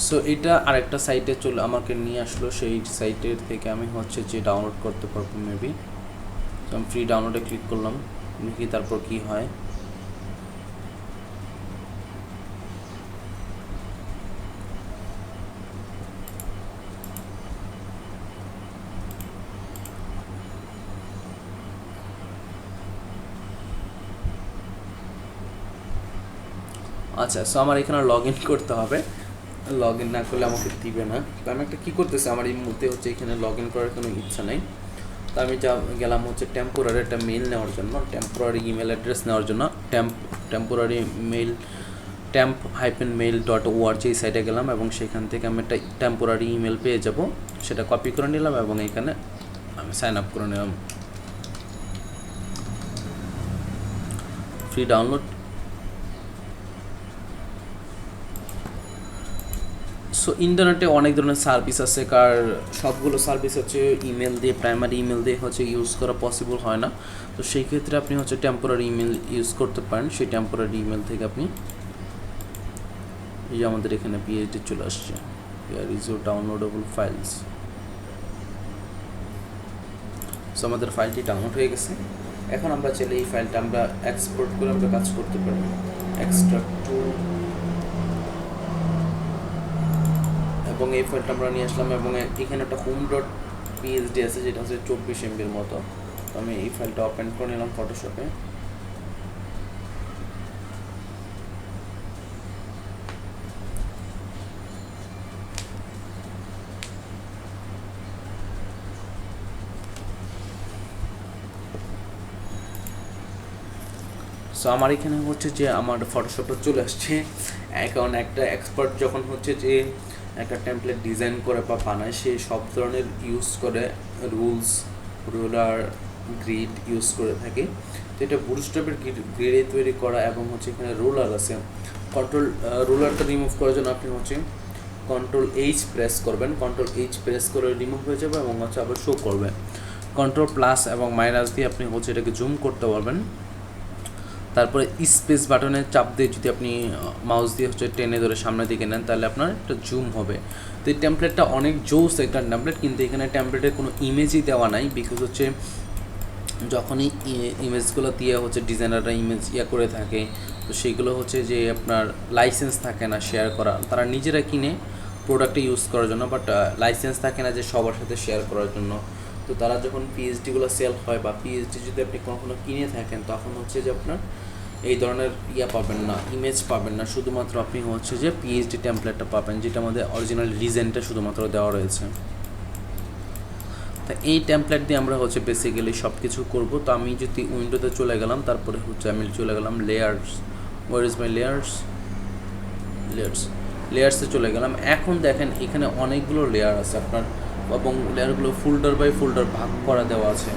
[SPEAKER 3] সো এটা আরেকটা সাইটে আমাকে নিয়ে আসলো, সেই সাইটের থেকে আমি হচ্ছে যে ডাউনলোড করতে পারবো মেবি। তো আমি ফ্রি ডাউনলোডে ক্লিক করলাম, দেখি তারপর কি হয়। আচ্ছা, সো আমার এখানে লগ ইন করতে হবে, লগ ইন না করলে আমাকে দিবে না। তো আমি একটা কী করতেছি, আমার এই মুহূর্তে হচ্ছে এখানে লগ ইন করার কোনো ইচ্ছা নেই। তো আমি গেলাম হচ্ছে টেম্পোরারি একটা মেল নেওয়ার জন্য, টেম্পোরারি ইমেল অ্যাড্রেস নেওয়ার জন্য। টেম্পোরারি মেল temp-mail.org এই সাইটে গেলাম এবং সেখান থেকে আমি একটা টেম্পোরারি ইমেল পেয়ে যাব। সেটা কপি করে নিলাম এবং এখানে আমি সাইন আপ করে নিলাম। Free download. সো ইন্টারনেটে অনেক ধরনের সার্ভিস আছে, সবগুলো সার্ভিস হচ্ছে ইমেল দিয়ে, প্রাইমারি ইমেল দিয়ে হচ্ছে ইউজ করা পসিবল হয় না। তো সেই ক্ষেত্রে আপনি হচ্ছে টেম্পোরারি ইমেল ইউজ করতে পারেন। সেই টেম্পোরারি ইমেল থেকে আপনি, এই যে আমাদের এখানে পিএইচডি চলে আসছে, here is your downloadable files. So আমাদের ফাইলটি ডাউনলোড হয়ে গেছে। এখন আমরা চাইলে এই ফাইলটা আমরা এক্সপোর্ট করে আমরা কাজ করতে পারি। এক্সট্রাক্ট টু, এবং এই ফাইলটা আমরা নিয়ে আসলাম এবং এখানে একটা home.phd আছে যেটা হচ্ছে 24 MB-র মতো। তো আমি এই ফাইলটা ওপেন করে নিলাম ফটোশপে। সো আমার এখানে হচ্ছে যে আমার ফটোশপে চলে আসছে। এখন একটা এক্সপার্ট যখন হচ্ছে যে একটা টেমপ্লেট ডিজাইন করে বা বানায়, সে সব ধরনের ইউজ করে, রুলস, রুলার, গ্রিড ইউজ করে থাকে। তো এটা বুটস্ট্র্যাপের গ্রিডে তৈরি করা এবং হচ্ছে এখানে রুলার আছে। রুলারটা রিমুভ করার জন্য আপনি হচ্ছে Ctrl+H প্রেস করবেন, Ctrl+H প্রেস করে রিমুভ হয়ে যাবে এবং হচ্ছে আবার শো করবে। Ctrl+ এবং মাইনাস দিয়ে আপনি হচ্ছে এটাকে জুম করতে পারবেন। তারপরে স্পেস বাটনে চাপ দিয়ে যদি আপনি মাউস দিয়ে হচ্ছে টেনে ধরে সামনের দিকে নেন তাহলে আপনার একটা জুম হবে। তো এই টেমপ্লেটটা অনেক জোস একটা টেমপ্লেট, কিন্তু এখানে টেমপ্লেটের কোনো ইমেজই দেওয়া নাই। বিকজ হচ্ছে যখনই ইমেজগুলো দিয়ে হচ্ছে ডিজাইনাররা ইমেজ করে থাকে, তো সেইগুলো হচ্ছে যে আপনার লাইসেন্স থাকে না শেয়ার করা, তারা নিজেরা কিনে প্রোডাক্টে ইউজ করার জন্য, বাট লাইসেন্স থাকে না যে সবার সাথে শেয়ার করার জন্য। তো তারা যখন পিএইচডিগুলো সেল হয় বা পিএইচডি যদি আপনি কখনো কিনে থাকেন, তখন হচ্ছে যে আপনার এই ধরনের পাবেন না, ইমেজ পাবেন না, শুধুমাত্র আপনি হচ্ছে যে পিএইচডি টেমপ্লেটটা পাবেন, যেটা আমাদের অরিজিনাল রিজেনটা শুধুমাত্র দেওয়া রয়েছে। তো এই টেমপ্লেট দিয়ে আমরা হচ্ছে বেসিক্যালি সব কিছু করবো। তো আমি যদি উইন্ডোতে চলে গেলাম, তারপরে হচ্ছে আমি চলে গেলাম লেয়ার্স, ওয়ার ইজ মাই লেয়ার্সে চলে গেলাম। এখন দেখেন এখানে অনেকগুলো লেয়ার আছে আপনার, এবং লেয়ারগুলো ফোল্ডার বাই ফোল্ডার ভাগ করা দেওয়া আছে।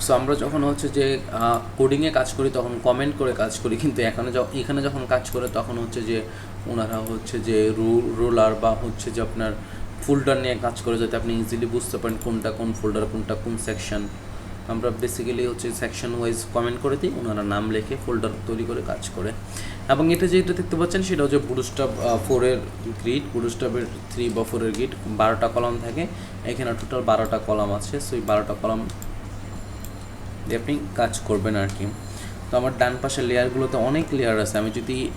[SPEAKER 3] সো সো আমরা যখন হচ্ছে যে কোডিংয়ে কাজ করি তখন কমেন্ট করে কাজ করি, কিন্তু এখানে যখন কাজ করে তখন হচ্ছে যে ওনারা হচ্ছে যে রোলার বা হচ্ছে যে আপনার ফোল্ডার নিয়ে কাজ করে, যাতে আপনি ইজিলি বুঝতে পারেন কোনটা কোন ফোল্ডার, কোনটা কোন সেকশন। আমরা বেসিক্যালি হচ্ছে সেকশন ওয়াইজ কমেন্ট করে দিই, ওনারা নাম লিখে ফোল্ডার তৈরি করে কাজ করে। এবং এটা যেটা দেখতে পাচ্ছেন সেটা হচ্ছে বুটস্ট্র্যাপ 4-এর গ্রিড, বুটস্ট্র্যাপের 3 বা 4-এর গ্রিড, 12টা কলাম থাকে, এখানে টোটাল 12টা কলাম আছে। সো এই 12টা কলাম দিয়ে আপনি কাজ করবেন আর কি। তো আমার ডান পাশের লেয়ারগুলোতে অনেক লেয়ার আছে।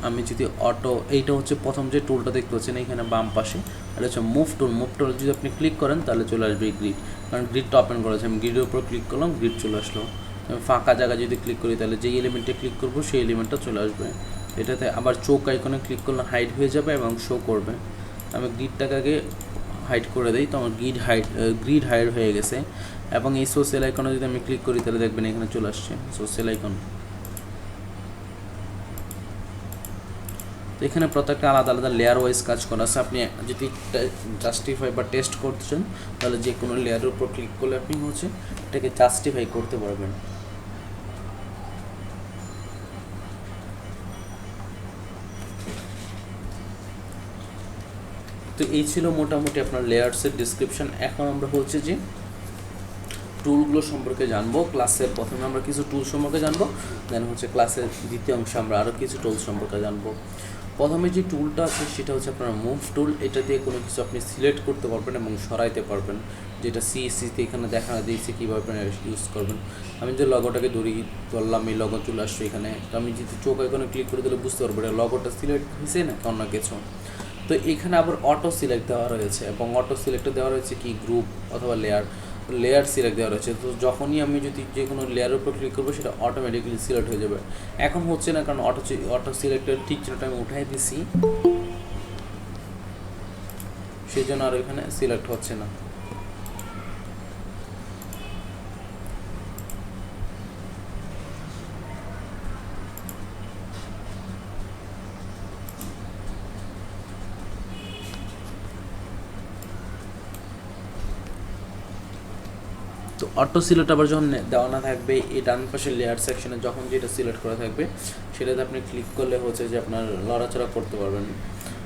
[SPEAKER 3] আমি যদি অটো, এইটা হচ্ছে প্রথম যে টুলটা দেখতে পাচ্ছেন এখানে বাম পাশে, এটা হচ্ছে মুভ টুল যদি আপনি ক্লিক করেন তাহলে চলে আসবে এই গ্রিড, কারণ গ্রিডটা ওপেন করেছে। আমি গ্রিডের উপর ক্লিক করলাম, গ্রিড চলে আসলো। আমি ফাঁকা জায়গা যদি ক্লিক করি তাহলে যেই এলিমেন্টে ক্লিক করবো সেই এলিমেন্টটা চলে আসবে। এটাতে আবার চোখ আইকনে ক্লিক করলে হাইড হয়ে যাবে এবং শো করবে। আমি গ্রিডটাকে আগে হাইড করে দিই, তো আমার গ্রিড হাইড হয়ে গেছে। এবং এই সোশ্যাল আইকনে যদি আমি ক্লিক করি তাহলে দেখবেন এখানে চলে আসছে সোশ্যাল আইকন। তো এখানে প্রত্যেকটা আলাদা আলাদা লেয়ার ওয়াইজ কাজ করা আছে। আপনি যদি জাস্টিফাই বা টেস্ট করছেন তাহলে যে কোনো লেয়ারের উপর ক্লিক করলে আপনি হচ্ছে এটাকে জাস্টিফাই করতে পারবেন। তো এই ছিল মোটামুটি আপনার লেয়ার্সের ডিসক্রিপশন। এখন আমরা হচ্ছে যে টুলগুলো সম্পর্কে জানবো। ক্লাসের প্রথমে আমরা কিছু টুল সম্পর্কে জানবো, দেন হচ্ছে ক্লাসের দ্বিতীয় অংশে আমরা আরও কিছু টুল সম্পর্কে জানবো। প্রথমে যে টুলটা আছে সেটা হচ্ছে আপনার মুভ টুল। এটা দিয়ে কোনো কিছু আপনি সিলেক্ট করতে পারবেন এবং সরাইতে পারবেন, যেটা সিএসসিতে এখানে দেখা দিয়েছে কীভাবে ইউজ করবেন। আমি যে লগোটাকে ধরলাম, এই লগো চলে আসছে এখানে। তো আমি যদি চোখ এখানে ক্লিক করে দিলে বুঝতে পারবো এটা লগোটা সিলেক্ট হয়েছে না অন্য কিছু। তো এখানে আবার অটো সিলেক্ট দেওয়া রয়েছে, এবং অটো সিলেক্টে দেওয়া রয়েছে কি গ্রুপ অথবা লেয়ার সিলেক্ট দেওয়া রয়েছে। তো যখনই আমি যদি যে কোনো লেয়ারের উপর ক্লিক করবো সেটা অটোমেটিক্যালি সিলেক্ট হয়ে যাবে। এখন হচ্ছে না, কারণ অটো সিলেক্টের ঠিক যেটা আমি উঠাই দিছি, সেই জন্য আর এখানে সিলেক্ট হচ্ছে না। তো অটো সিলেক্ট আবার যখন দেওয়া না থাকবে, এই ডান পাশের লেয়ার সেকশনে যখন যেটা সিলেক্ট করা থাকবে সেটাতে আপনি ক্লিক করলে হচ্ছে যে আপনার লড়াচড়া করতে পারবেন।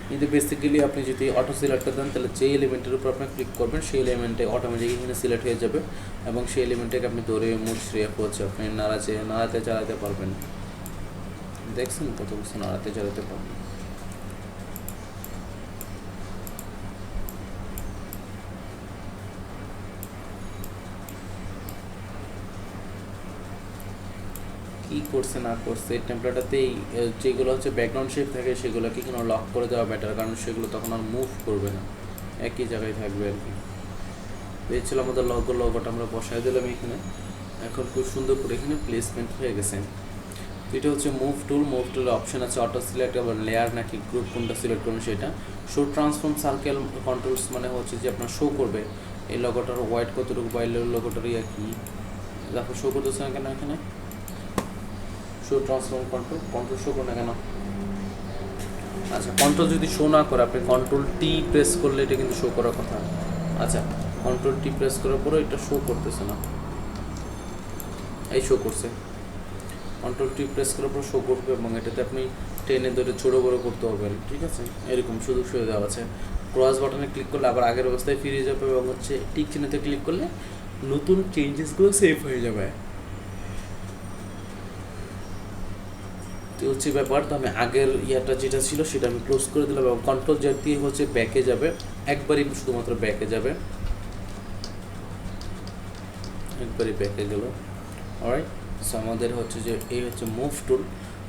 [SPEAKER 3] কিন্তু বেসিক্যালি আপনি যদি অটো সিলেক্টটা দেন তাহলে যে এলিমেন্টের উপর আপনি ক্লিক করবেন সেই এলিমেন্টে অটোমেটিক এখানে সিলেক্ট হয়ে যাবে, এবং সেই এলিমেন্টটাকে আপনি ধরে মুছড়িয়ে হচ্ছে আপনি নাড়াতে চালাতে পারবেন। দেখছেন কত কিছু নাড়াতে চালাতে পারবেন। কী করছে না করছে এই টেমপ্লেটটাতেই যেগুলো হচ্ছে ব্যাকগ্রাউন্ড শেপ থাকে সেগুলোকে কোনো লক করে দেওয়া বেটার, কারণ সেগুলো তখন আর মুভ করবে না, একই জায়গায় থাকবে আর কি। এই ছিল আমাদের লগোটা আমরা বসাই দিলাম এখানে। এখন খুব সুন্দর করে এখানে প্লেসমেন্ট হয়ে গেছে। তো এটা হচ্ছে মুভ টুলের অপশন আছে অটো সিলেক্ট, আবার লেয়ার নাকি গ্রুপ কোনটা সিলেক্ট করুন সেটা। শো ট্রান্সফর্ম সার্কেল কন্ট্রোলস মানে হচ্ছে যে আপনার শো করবে এই লগোটার হোয়াইট কতটুকু বাইরের লগোটার কি দেখো শো করতেছে না কেন এখানে। শো ট্রান্সফর্ম কন্ট্রোল শো করে না কেন? আচ্ছা, কন্ট্রোল যদি শো না করে আপনি কন্ট্রোল টি প্রেস করলে এটা কিন্তু শো করার কথা। আচ্ছা, কন্ট্রোল টি প্রেস করার পরে এটা শো করতেছে না, এই শো করছে। কন্ট্রোল টি প্রেস করার পর শো করবে, এবং এটাতে আপনি টেনে ধরে ছোটো বড়ো করতে পারবেন। ঠিক আছে, এরকম সুযোগ সুবিধা আছে। ক্রস বাটনে ক্লিক করলে আবার আগের অবস্থায় ফিরে যাবে, এবং হচ্ছে টিক চিহ্নতে ক্লিক করলে নতুন চেঞ্জেসগুলো সেভ হয়ে যাবে। তো হচ্ছে ব্যাপার। তো আমি আগের ইয়াটা যেটা ছিল সেটা আমি ক্লোজ করে দিলাম, এবং কন্ট্রোল জেড দিয়ে হচ্ছে ব্যাকে যাবে, একবারই শুধুমাত্র ব্যাকে যাবে, একবারই ব্যাকে গেল। অলরাইট, সো আমাদের হচ্ছে যে এই হচ্ছে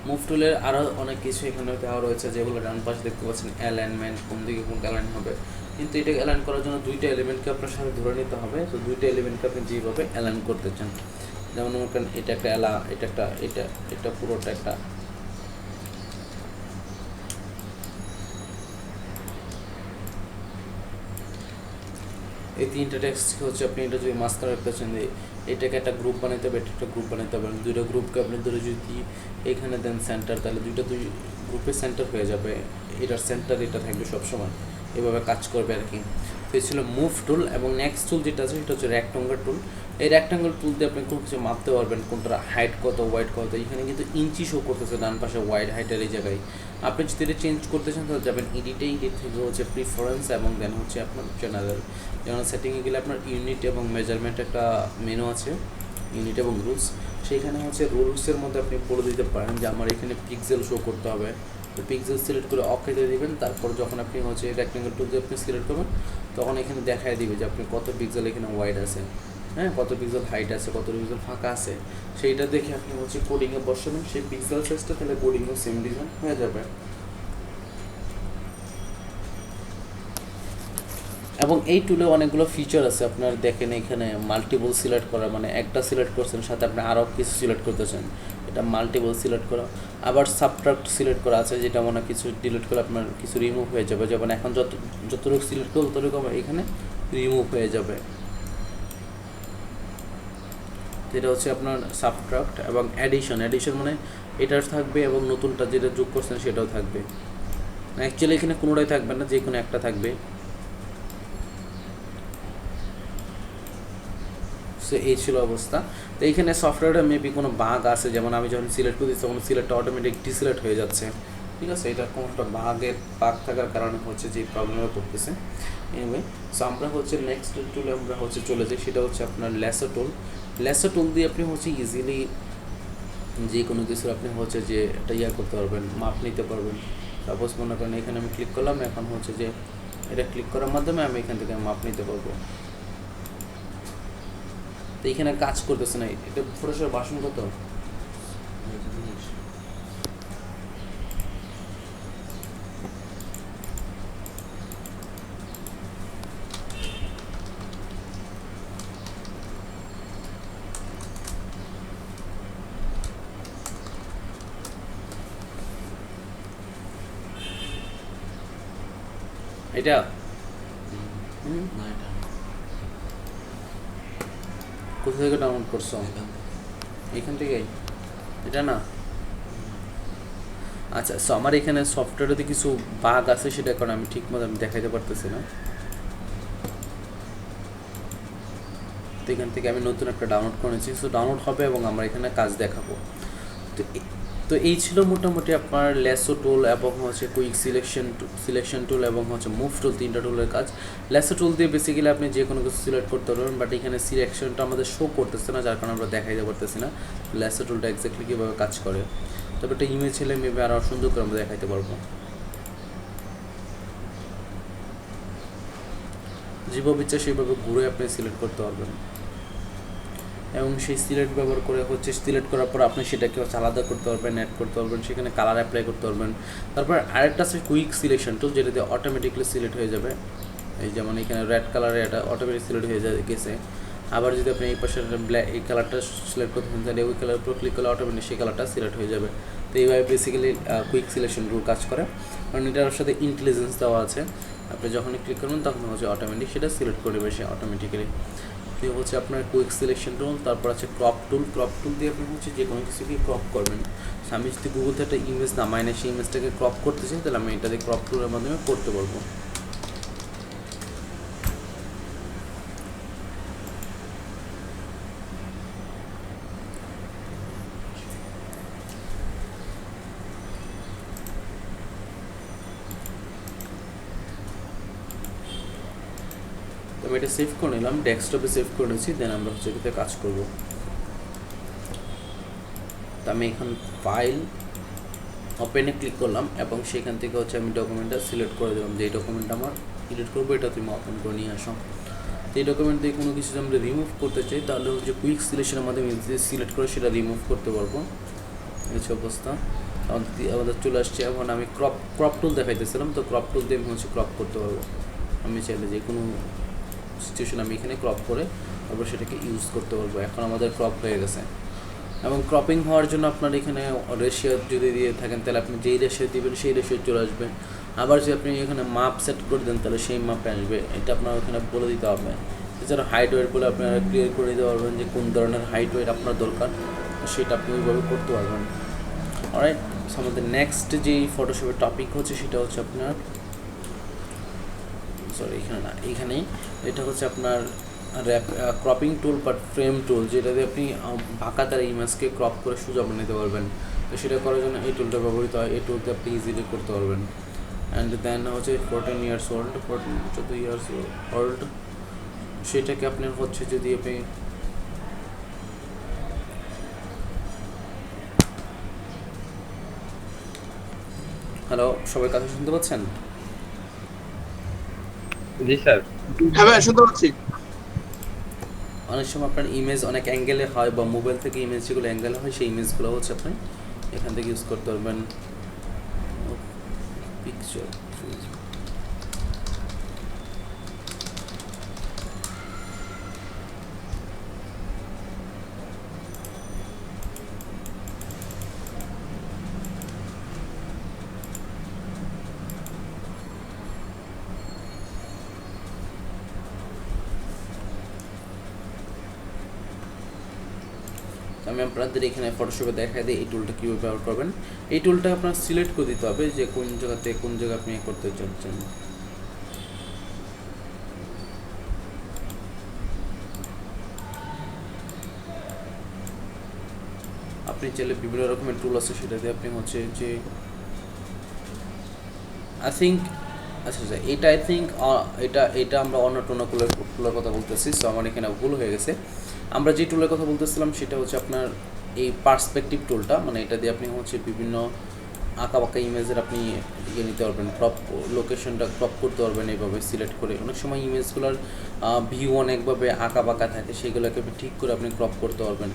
[SPEAKER 3] মুভ টুলের আরও অনেক কিছু এখানে দেওয়া রয়েছে, যেগুলো ডান পাশে দেখতে পাচ্ছেন অ্যালাইনমেন্ট, কোন দিকে কোন অ্যালাইন হবে। কিন্তু এটাকে অ্যালাইন করার জন্য দুইটা এলিমেন্টকে আপনার সাথে ধরে নিতে হবে। তো দুইটা এলিমেন্টকে আপনি যেভাবে অ্যালাইন করতে চান, যেমন মনে করেন এটা একটা এটা পুরোটা একটা, এই তিনটা টেক্সট হচ্ছে আপনি এটা যদি মাঝখানে রাখতে চান, এটাকে একটা গ্রুপ বানাইতে হবে, এটা একটা গ্রুপ বানাইতে হবে। দুইটা গ্রুপকে আপনি ধরে যদি এখানে দেন সেন্টার, তাহলে দুই গ্রুপের সেন্টার হয়ে যাবে, এটার সেন্টার এটা থাকবে সবসময়, এভাবে কাজ করবে আর কি। তো এই ছিল মুভ টুল। এবং নেক্সট টুল যেটা আছে সেটা হচ্ছে রেক্ট্যাঙ্গুলার টুল। এই রেক্টাঙ্গেল টুল দিয়ে আপনি কোনো কিছু মাপতে পারবেন, কোনটার হাইট কত, ওয়াইড কত। এখানে কিন্তু ইঞ্চি শো করতেছে ডান পাশে ওয়াইড হাইটের এই জায়গায়। আপনি যদি এটা চেঞ্জ করতে চান তাহলে যাবেন এডিটে, এডিট থেকে হচ্ছে প্রিফারেন্স এবং দেন হচ্ছে আপনার জেনারেল সেটিংয়ে গেলে আপনার ইউনিট এবং মেজারমেন্ট একটা মেনু আছে, ইউনিট এবং রুলস। সেইখানে হচ্ছে রুলসের মধ্যে আপনি বলে দিতে পারেন যে আমার এখানে পিক্সেল শো করতে হবে, তো পিক্সেল সিলেক্ট করে ওকে দিয়ে দিবেন। তারপর যখন আপনি হচ্ছে রেক্টাঙ্গেল টুল দিয়ে আপনি সিলেক্ট করবেন তখন এখানে দেখায় দিবে যে আপনি কত পিক্সেল এখানে ওয়াইড আছে, হ্যাঁ, কত পিক্সেল হাইট আছে, কত পিক্সেল ফাঁকা আছে। সেইটা দেখে আপনি হচ্ছে কোডিংয়ে বসাবেন সেই পিক্সেল সাইজটা, তাহলে কোডিংও সেম ডিজাইন হয়ে যাবে। এবং এই টুলে অনেকগুলো ফিচার আছে, আপনার দেখেন এখানে মাল্টিপল সিলেক্ট করা, মানে একটা সিলেক্ট করছেন সাথে আপনি আরও কিছু সিলেক্ট করতেছেন, এটা মাল্টিপল সিলেক্ট করা। আবার সাবট্রাক্ট সিলেক্ট করা আছে, যেটা মানে কিছু ডিলিট করে আপনার কিছু রিমুভ হয়ে যাবে, যেমন এখন যতটুকু সিলেক্ট করবো ততটুকু আমার এখানে রিমুভ হয়ে যাবে। যেটা হচ্ছে আপনার সাবট্রাক্ট। এবং অ্যাডিশন মানে এটার থাকবে এবং নতুনটা যেটা যোগ করছেন সেটাও থাকবে। অ্যাকচুয়ালি এখানে কোনোটাই থাকবে না, যে কোনো একটা থাকবে। সো এই ছিল অবস্থা। তো এইখানে সফটওয়্যারে মেবি কোনো বাগ আছে, যেমন আমি যখন সিলেক্ট করে দিচ্ছি তখন সিলেক্টটা অটোমেটিক ডিসিলেক্ট হয়ে যাচ্ছে, ঠিক আছে। এটা কোনো একটা বাগ থাকার কারণে হচ্ছে যে প্রবলেমটা করতেছে। এনিওয়ে, সো আমরা হচ্ছে নেক্সট টুলে আমরা হচ্ছে চলে যাই, সেটা হচ্ছে আপনার ল্যাসো টুল। ল্যাসো টুল দিয়ে আপনি হচ্ছে ইজিলি যে কোনো কিছু আপনি হচ্ছে যে একটা করতে পারবেন, মাপ নিতে পারবেন। সাপোজ মনে করেন এখানে আমি ক্লিক করলাম, এখন হচ্ছে যে এটা ক্লিক করার মাধ্যমে আমি এখান থেকে মাপ নিতে পারবো। তো এখানে কাজ করতেছে না, এটা ফটোশপ ভার্সন কত? এটা কোথা থেকে ডাউনলোড করছো? এখান থেকে? এটা না, আচ্ছা। সো আমার এখানে সফটওয়্যারে কিছু বাগ আছে, সেটা কারণে আমি ঠিক মতো আমি দেখাইতে পারতেছি না। তো এখান থেকে আমি নতুন একটা ডাউনলোড করেছি, সো ডাউনলোড হবে এবং আমরা এখানে কাজ দেখাবো। তো এই ছিল মোটামুটি আপনার ল্যাসো টুল এবং হচ্ছে কুইক সিলেকশন টুল এবং হচ্ছে মুভ টুল, তিনটা টুলের কাজ। ল্যাসো টুল দিয়ে বেসিক্যালি আপনি যে কোনো কিছু সিলেক্ট করতে পারবেন, বাট এখানে সিলেকশনটা আমাদের শো করতেছে না, যার কারণে আমরা দেখাইতে পারতেছি না ল্যাসো টুলটা এক্স্যাক্টলি কীভাবে কাজ করে। তবে একটা ইমেজ ছেলে মেবি আরও সুন্দর করে আমরা দেখাইতে পারবো। যেভাবে ইচ্ছা সেইভাবে ঘুরে আপনি সিলেক্ট করতে পারবেন, এবং সেই সিলেক্ট ব্যবহার করে হচ্ছে সিলেক্ট করার পর আপনি সেটাকে হচ্ছে আলাদা করতে পারবেন, অ্যাড করতে পারবেন, সেখানে কালার অ্যাপ্লাই করতে পারবেন। তারপর আরেকটা আছে কুইক সিলেকশন টুল, যেটা দিয়ে অটোমেটিকলি সিলেক্ট হয়ে যাবে। এই যেমন এখানে রেড কালারে এটা অটোমেটিক সিলেক্ট হয়ে গেছে। আবার যদি আপনি এই পাশে এই কালারটা সিলেক্ট করতে চান তাহলে ওই কালার উপর ক্লিক করলে অটোমেটিক সেই কালারটা সিলেক্ট হয়ে যাবে। তো এইভাবে বেসিক্যালি কুইক সিলেকশন টুল কাজ করে, কারণ এটার সাথে ইন্টেলিজেন্স দেওয়া আছে। আপনি যখনই ক্লিক করবেন তখন হচ্ছে অটোমেটিক সেটা সিলেক্ট করে দেবে সে অটোমেটিক্যালি। তো হচ্ছে আপনার কুইক সিলেকশন টুল। তারপর আছে ক্রপ টুল দিয়ে আপনি হচ্ছে যে কোনো কিছুকে ক্রপ করবেন। আমি যদি গুগল থেকে একটা ইমেজ নামাই না, সেই ইমেজটাকে ক্রপ করতে চাই, তাহলে আমি এটা দিয়ে ক্রপ টুলের মাধ্যমে করতে পারবো। আমি এটা সেভ করে নিলাম, ডেস্কটপে সেভ করে নিয়েছি, দেন আমরা হচ্ছে এটাতে কাজ করব। তো আমি এখন ফাইল ওপেনে ক্লিক করলাম এবং সেখান থেকে হচ্ছে আমি ডকুমেন্টটা সিলেক্ট করে দিলাম, যে এই ডকুমেন্টটা আমার এডিট করবো, এটা তুমি ওপেন করে নিয়ে আসো। তো এই ডকুমেন্ট দিয়ে কোনো কিছু আমরা রিমুভ করতে চাই, তাহলে হচ্ছে কুইক সিলেকশনের মাধ্যমে সিলেক্ট করে সেটা রিমুভ করতে পারবো। এই হচ্ছে অবস্থা আমাদের চলে আসছে। এখন আমি ক্রপ টুল দেখাইতেছিলাম, তো ক্রপ টুল দিয়ে আমি হচ্ছে ক্রপ করতে পারবো। আমি চাইলে যে কোনো সিচুয়েশন আমি এখানে ক্রপ করে তারপর সেটাকে ইউজ করতে পারবো। এখন আমাদের ক্রপ হয়ে গেছে। এবং ক্রপিং হওয়ার জন্য আপনার এখানে রেশিও যদি দিয়ে থাকেন তাহলে আপনি যেই রেশিও দিবেন সেই রেশিও চলে আসবে। আবার যদি আপনি এখানে মাপ সেট করে দেন তাহলে সেই মাপে আসবে, এটা আপনার ওখানে বলে দিতে হবে। এছাড়া হাইট ওয়েট বলে আপনারা ক্লিয়ার করে দিতে পারবেন যে কোন ধরনের হাইট ওয়েট আপনার দরকার, সেটা আপনি ওইভাবে করতে পারবেন। অলরাইট, আমাদের নেক্সট যেই ফটোশপের টপিক হচ্ছে সেটা হচ্ছে আপনার এখানে না, এইখানেই এটা হচ্ছে আপনার ক্রপিং টুল বা ফ্রেম টুল, যেটা দিয়ে আপনি বাঁকা তার ইমেজকে ক্রপ করে সোজা বানাতে পারবেন। তো সেটা করার জন্য এই টুলটা ব্যবহৃত হয়। এই টুলতে আপনি ইজিলি করতে পারবেন। অ্যান্ড দেন হচ্ছে 14 ইয়ার্স ওল্ড, 14 ইয়ার্স ওল্ড, সেটাকে আপনার হচ্ছে যদি আপনি হ্যালো, সবাই কথা শুনতে পাচ্ছেন?
[SPEAKER 2] জি স্যার।
[SPEAKER 1] হ্যাঁ ভাই শুনতে পাচ্ছি।
[SPEAKER 3] অনেক সময় আপনার ইমেজ অনেক অ্যাঙ্গেলে হয়, বা মোবাইল থেকে ইমেজ যেগুলো অ্যাঙ্গেলে হয় সেই ইমেজগুলো হচ্ছে আপনি এখান থেকে ইউজ করতে পারবেন। পিকচার আমি আপনাদের এখানে ফটোশপে দেখাই দিই এই টুলটা কীভাবে ব্যবহার করবেন। এই টুলটা আপনার সিলেক্ট করে দিতে হবে যে কোন জায়গাতে কোন জায়গা আপনি করতে চাচ্ছেন। আপনি চাইলে বিভিন্ন রকমের টুল আছে, সেটা দিয়ে আপনি হচ্ছে যে আই থিঙ্ক আচ্ছা আচ্ছা এটা আই থিঙ্ক এটা আমরা অন্য টুলের কথা বলতেছি। সো আমার এখানে ভুল হয়ে গেছে। আমরা যে টুলের কথা বলতেছিলাম সেটা হচ্ছে আপনার এই পার্সপেক্টিভ টুলটা, মানে এটা দিয়ে আপনি হচ্ছে বিভিন্ন আঁকা বাঁকা ইমেজের আপনি ইয়ে নিতে পারবেন, ক্রপ লোকেশনটা ক্রপ করতে পারবেন এইভাবে সিলেক্ট করে। অনেক সময় ইমেজগুলোর ভিউ অনেকভাবে আঁকা বাঁকা থাকে, সেগুলোকে আপনি ঠিক করে আপনি ক্রপ করতে পারবেন।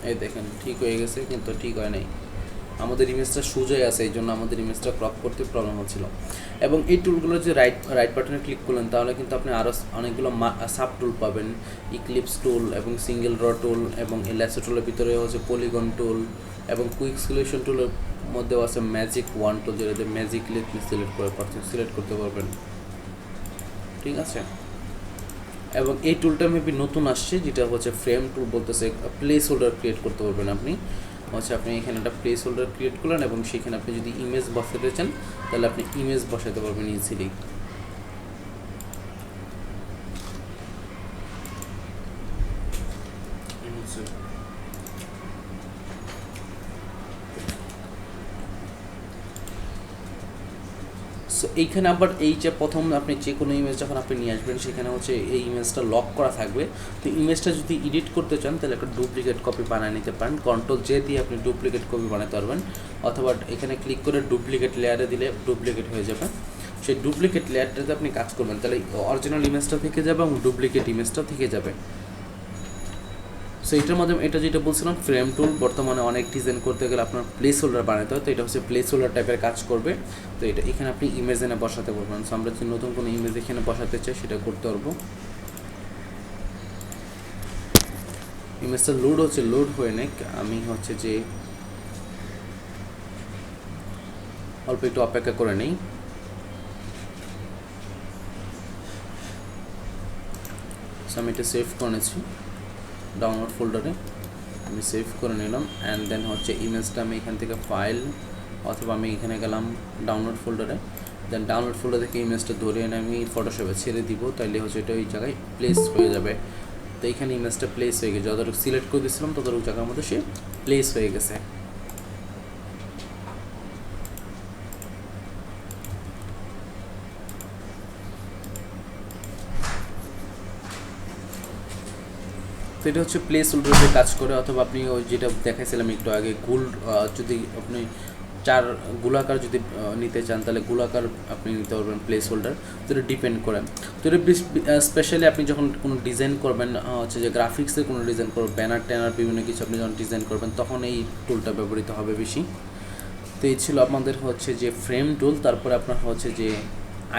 [SPEAKER 3] এই দেখেন ঠিক হয়ে গেছে, কিন্তু ঠিক হয় নাই। আমাদের ইমেজটা সোজাই আছে, এই জন্য আমাদের ইমেজটা ক্রপ করতে প্রবলেম হচ্ছিল। এবং এই টুলগুলো যে রাইট বাটনে ক্লিক করলেন, তাহলে কিন্তু আপনি আরও অনেকগুলো সাব টুল পাবেন। ইক্লিপস টুল এবং সিঙ্গেল র টুল, এবং এই ল্যাসো টুলের ভিতরে হচ্ছে পলিগন টুল, এবং কুইক সিলেকশন টুলের মধ্যেও আছে ম্যাজিক ওয়ান টুল, যেটাতে ম্যাজিকলি আপনি সিলেক্ট করতে পারবেন। ঠিক আছে। এবং এই টুলটা মেবি নতুন আসছে, যেটা হচ্ছে ফ্রেম টুল বলতেছে। প্লেস হোল্ডার ক্রিয়েট করতে পারবেন আপনি হচ্ছে, আপনি এখানে একটা প্লেস হোল্ডার ক্রিয়েট করলেন এবং সেখানে আপনি যদি ইমেজ বসাতে চান তাহলে আপনি ইমেজ বসাতে পারবেন ইজিলি। সো এইখানে আবার এই যে প্রথম আপনি যে কোনো ইমেজ যখন আপনি নিয়ে আসবেন, সেখানে হচ্ছে এই ইমেজটা লক করা থাকবে। তো ইমেজটা যদি এডিট করতে চান তাহলে একটা ডুপ্লিকেট কপি বানিয়ে নিতে পারেন। Ctrl J দিয়ে আপনি ডুপ্লিকেট কপি বানাতে পারবেন, অথবা এখানে ক্লিক করে ডুপ্লিকেট লেয়ারে দিলে ডুপ্লিকেট হয়ে যাবে। সেই ডুপ্লিকেট লেয়ারটাতে আপনি কাজ করবেন, তাহলে অরিজিনাল ইমেজটা থেকে যাবে এবং ডুপ্লিকেট ইমেজটা থেকে যাবে। সো এটার মাধ্যমে এটা যেটা বলছিলাম ফ্রেম টুল, বর্তমানে অনেক ডিজাইন করতে গেলে আপনার প্লেস হোল্ডার বানাতে হয়। তো এটা হচ্ছে প্লেস হোল্ডার টাইপের কাজ করবে। তো এটা এখানে আপনি ইমেজ এনে বসাতে পারবেন। সো আমরা যদি নতুন কোনো ইমেজ এখানে বসাতে চাই সেটা করতে পারবো। ইমেজটা লোড হয়ে নেক, আমি হচ্ছে যে অল্প একটু অপেক্ষা করে নেই। সো আমি এটা সেভ করে নিয়েছি ডাউনলোড ফোল্ডারে, আমি সেভ করে নিলাম। অ্যান্ড দেন হচ্ছে ইমেজটা আমি এখান থেকে ফাইল, অথবা আমি এখানে গেলাম ডাউনলোড ফোল্ডারে। দেন ডাউনলোড ফোল্ডার থেকে ইমেজটা ধরে এনে আমি ফটোশপে ছেড়ে দিব, তাইলে হচ্ছে এটা ওই জায়গায় প্লেস হয়ে যাবে। তো এখানে ইমেজটা প্লেস হয়ে গেছে, যতটুকু সিলেক্ট করে দিয়েছিলাম ততটুকু জায়গার মধ্যে সে প্লেস হয়ে গেছে। তো এটা হচ্ছে প্লেস হোল্ডারে কাজ করে। অথবা আপনি ওই যেটা দেখাইছিলাম একটু আগে, যদি আপনি চার গোলাকার যদি নিতে চান তাহলে গোলাকার আপনি নিতে পারবেন প্লেস হোল্ডার। তো এটা ডিপেন্ড করে। তো এটা স্পেশালি আপনি যখন কোনো ডিজাইন করবেন, হচ্ছে যে গ্রাফিক্সের কোনো ডিজাইন করবেন, ব্যানার ট্যানার বিভিন্ন কিছু আপনি যখন ডিজাইন করবেন, তখন এই টুলটা ব্যবহৃত হবে বেশি। তো এই ছিল আমাদের হচ্ছে যে ফ্রেম টুল। তারপরে আপনার হচ্ছে যে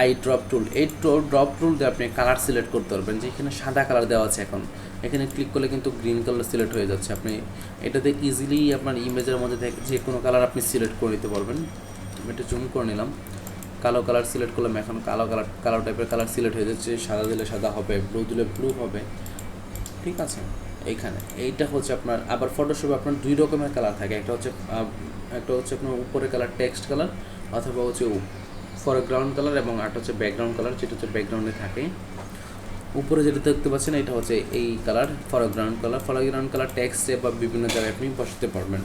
[SPEAKER 3] আই ড্রপ টুল। এই ড্রপ টুল দিয়ে আপনি কালার সিলেক্ট করতে পারবেন। যে এখানে সাদা কালার দেওয়া আছে, এখন এখানে ক্লিক করলে কিন্তু গ্রিন কালার সিলেক্ট হয়ে যাচ্ছে। আপনি এটাতে ইজিলি আপনার ইমেজের মধ্যে থেকে যে কোনো কালার আপনি সিলেক্ট করে নিতে পারবেন। আমি এটা জুম করে নিলাম, কালো কালার সিলেক্ট করলাম, এখন কালো টাইপের কালার সিলেক্ট হয়ে যাচ্ছে। সাদা দিলে সাদা হবে, ব্লু দিলে ব্লু হবে। ঠিক আছে। এইখানে এইটা হচ্ছে আপনার, আবার ফটোশপে আপনার দুই রকমের কালার থাকে। একটা হচ্ছে আপনার উপরে কালার টেক্সট কালার, অথবা হচ্ছে ফরগ্রাউন্ড কালার এবং আরেকটা হচ্ছে ব্যাকগ্রাউন্ড কালার, যেটা হচ্ছে ব্যাকগ্রাউন্ডে থাকে। উপরে যেটা দেখতে পাচ্ছেন এটা হচ্ছে এই colour, foreground colour. Foreground colour টেক্সটে বা বিভিন্ন জায়গায় আপনি বসাতে পারবেন।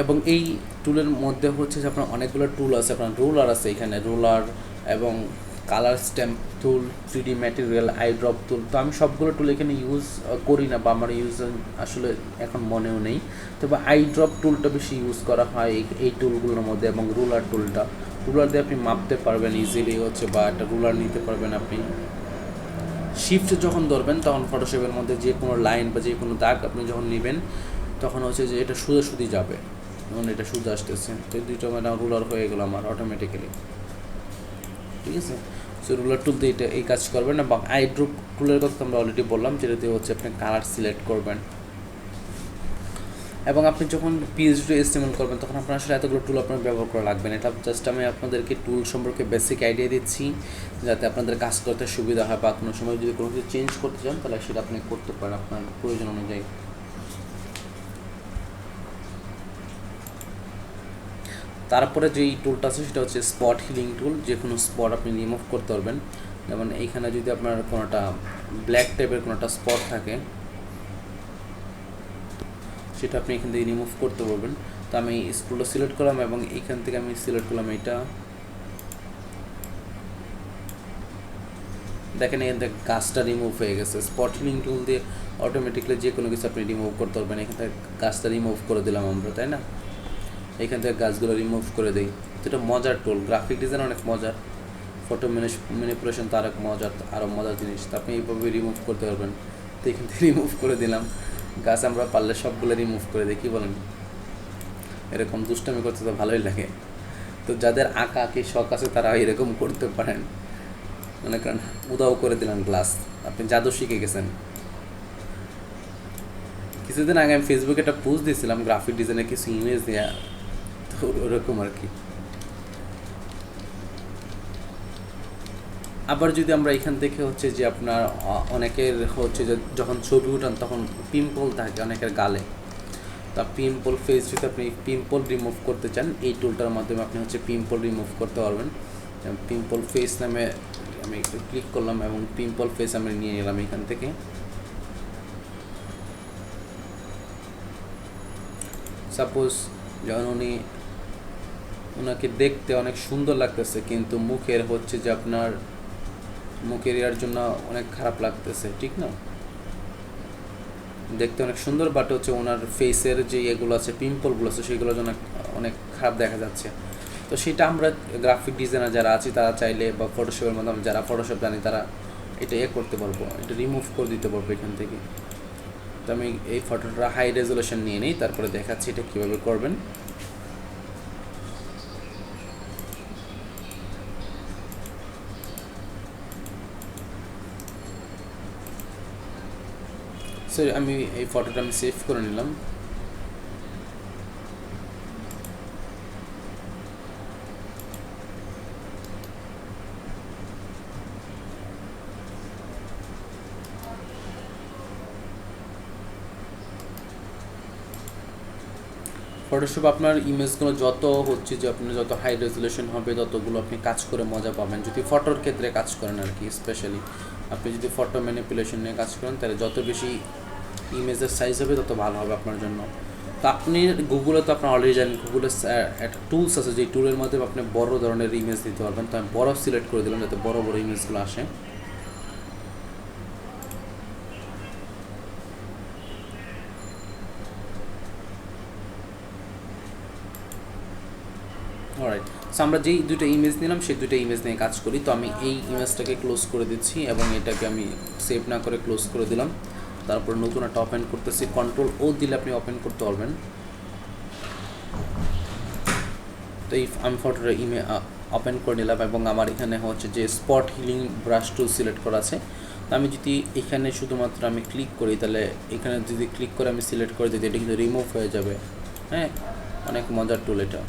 [SPEAKER 3] এবং এই টুলের মধ্যে হচ্ছে যে আপনার অনেকগুলো টুল আছে, আপনার রুলার আছে এখানে, রুলার এবং colour stamp tool, 3D material, eye drop tool. তো আমি সবগুলো টুল এখানে ইউজ করি না, বা আমার ইউজ আসলে এখন মনেও নেই। তবে আই ড্রপ টুলটা বেশি ইউজ করা হয় এই টুলগুলোর মধ্যে, এবং রুলার টুলটা, রুলার দিয়ে আপনি মাপতে পারবেন ইজিলি হচ্ছে, বা একটা রুলার নিতে পারবেন আপনি। শিফট যখন ধরবেন তখন ফটোশপের মধ্যে যে কোনো লাইন বা যে কোনো দাগ আপনি যখন নেবেন তখন হচ্ছে যে এটা সোজাসুজি যাবে, যেমন এটা সোজা আসতেছে, তো এই দুইটা মানে রুলার হয়ে গেলো আমার অটোমেটিক্যালি, ঠিক আছে। সো রুলার টুল দিয়ে এটা এই কাজ করবেন। এবং আই ড্রপ টুলের কথা আমরা অলরেডি বললাম, যেটা দিয়ে হচ্ছে আপনি কালার সিলেক্ট করবেন। এবং আপনি যখন পিএইচডি এস্টিমেট করবেন তখন আপনার আসলে এতগুলো টুল আপনার ব্যবহার করা লাগবে না। এটা জাস্ট আমি আপনাদেরকে টুল সম্পর্কে বেসিক আইডিয়া দিচ্ছি, যাতে আপনাদের কাজ করতে সুবিধা হয়, বা কোনো সময় যদি কোনো কিছু চেঞ্জ করতে চান তাহলে সেটা আপনি করতে পারেন আপনার প্রয়োজন অনুযায়ী। তারপরে যেই টুলটা আছে সেটা হচ্ছে স্পট হিলিং টুল। যে কোনো স্পট আপনি রিমুভ করতে পারবেন। যেমন এইখানে যদি আপনার কোনোটা ব্ল্যাক টাইপের কোনোটা স্পট থাকে সেটা আপনি এখান থেকে রিমুভ করতে পারবেন। তো আমি স্ক্রলটা সিলেক্ট করলাম এবং এইখান থেকে আমি সিলেক্ট করলাম এইটা, দেখেন এখান থেকে গাছটা রিমুভ হয়ে গেছে। স্পট হিলিং টুল দিয়ে অটোমেটিকলি যে কোনো কিছু আপনি রিমুভ করতে পারবেন। এখান থেকে গাছটা রিমুভ করে দিলাম আমরা, তাই না? এখান থেকে গাছগুলো রিমুভ করে দিই। এটা মজার টুল, গ্রাফিক ডিজাইন অনেক মজার, ফটো ম্যানিপুলেশন তো আরও মজার জিনিস। তো আপনি এইভাবে রিমুভ করতে পারবেন। তো এখান থেকে রিমুভ করে দিলাম গাছ, আমরা পারলে সবগুলো রিমুভ করে দিই, কী বলেন? এরকম দুষ্টামি করতে তো ভালোই লাগে। তো যাদের আঁকা আঁকি শখ আছে তারা এরকম করতে পারেন। মনে করেন উদাও করে দিলেন গ্লাস, আপনি জাদু শিখে গেছেন। কিছুদিন আগে আমি ফেসবুকে একটা পোস্ট দিয়েছিলাম গ্রাফিক ডিজাইনের কিছু ইমেজ দেওয়া, তো ওরকম আর কি। আবার যদি আমরা এখান থেকে হচ্ছে যে আপনার অনেকের হচ্ছে যে যখন ছবি উঠান তখন পিম্পল থাকে অনেকের গালে, তা পিম্পল ফেস যদি আপনি পিম্পল রিমুভ করতে চান এই টুলটার মাধ্যমে আপনি হচ্ছে পিম্পল রিমুভ করতে পারবেন। পিম্পল ফেস নামে আমি একটু ক্লিক করলাম এবং পিম্পল ফেস আমি নিয়ে নিলাম এখান থেকে। সাপোজ যখন ওনাকে দেখতে অনেক সুন্দর লাগতেছে, কিন্তু মুখের হচ্ছে যে আপনার মুখের ইয়ার জন্য অনেক খারাপ লাগতেছে, ঠিক না? দেখতে অনেক সুন্দর, বাট হচ্ছে ওনার ফেসের যে এগুলো আছে পিম্পলগুলো আছে সেগুলোর জন্য অনেক খারাপ দেখা যাচ্ছে। তো সেটা আমরা গ্রাফিক ডিজাইনার যারা আছি তারা চাইলে, বা ফটোশপের মাধ্যমে যারা ফটোশপ জানি তারা এটা করতে পারবো, এটা রিমুভ করে দিতে পারবো এখান থেকে। তো আমি এই ফটোটা হাই রেজুলেশন নিয়ে নিই, তারপরে দেখাচ্ছি এটা কীভাবে করবেন। সো আমি এই ফটোটা আমি সেভ করে নিলাম। ফটোশপ আপনার ইমেজগুলো যত হচ্ছে যে আপনার যত হাই রেজুলেশন হবে ততগুলো আপনি কাজ করে মজা পাবেন, যদি ফটোর ক্ষেত্রে কাজ করেন আর কি। স্পেশালি আপনি যদি ফটো ম্যানিপুলেশন নিয়ে কাজ করেন তাহলে যত বেশি ইমেজের সাইজ হবে তত ভালো হবে আপনার জন্য। তো আপনি গুগলে তো আপনার অলরেডি জানেন, গুগলে একটা টুলস আছে যে টুলের মাধ্যমে আপনি বড় ধরনের ইমেজ দিতে পারবেন। তো আমি বড় সিলেক্ট করে দিলাম যাতে বড় বড় ইমেজগুলো আসে। অলরাইট, সো আমরা যেই দুটো ইমেজ নিলাম সেই দুটো ইমেজ নিয়ে কাজ করি। তো আমি এই ইমেজটাকে ক্লোজ করে দিচ্ছি এবং এটাকে আমি সেভ না করে ক্লোজ করে দিলাম। তারপর নতুন একটা ওপেন করতেছি, কন্ট্রোল ও দিলে আপনি ওপেন করতে পারবেন। তো এই আমি ফটোটা ওপেন করে নিলাম এবং আমার এখানে হচ্ছে যে spot healing brush tool select করা আছে। তো আমি যদি এখানে শুধুমাত্র আমি ক্লিক করি তাহলে এখানে যদি ক্লিক করে আমি সিলেক্ট করে দিই এটা কিন্তু রিমুভ হয়ে যাবে। হ্যাঁ, অনেক মজার টুল এটা।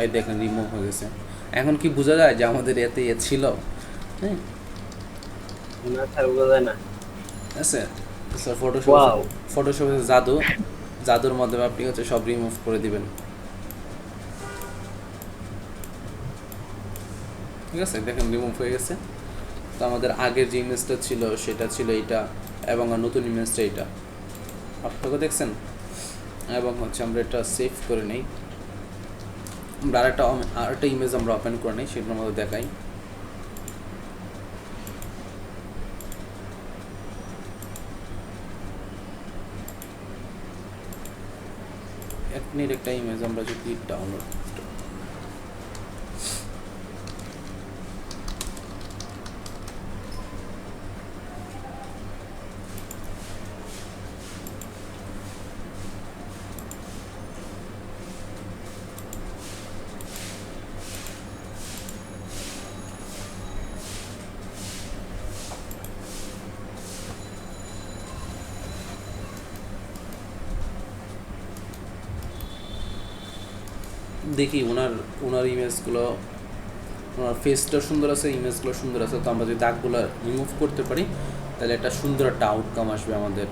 [SPEAKER 3] এই দেখেন রিমুভ হয়ে গেছে। এখন কি বোঝা যায় যে আমাদের এতে ছিল? হ্যাঁ,
[SPEAKER 2] না স্যার বোঝা যায় না।
[SPEAKER 3] আছে স্যার, ফটোশপের জাদুর মাধ্যমে আপনি হচ্ছে সব রিমুভ করে দিবেন। ঠিক আছে, দেখেন রিমুভ হয়ে গেছে। তো আমাদের আগের যে ইমেজটা ছিল সেটা ছিল এইটা, এবং নতুন ইমেজটা এইটা, পার্থক্য দেখছেন? এবং হচ্ছে আমরা এটা সেভ করে নিই, আমরা আরেকটা ইমেজ আমরা ওপেন করে নিই, সেটার মধ্যে দেখাই। একটা ইমেজ আমরা যদি ডাউনলোড, দেখি ওনার ইমেজগুলো, ওনার ফেসটা সুন্দর আছে, ইমেজগুলো সুন্দর আছে। তো আমরা যদি দাগগুলো রিমুভ করতে পারি তাহলে একটা সুন্দর একটা আউটকাম আসবে আমাদের।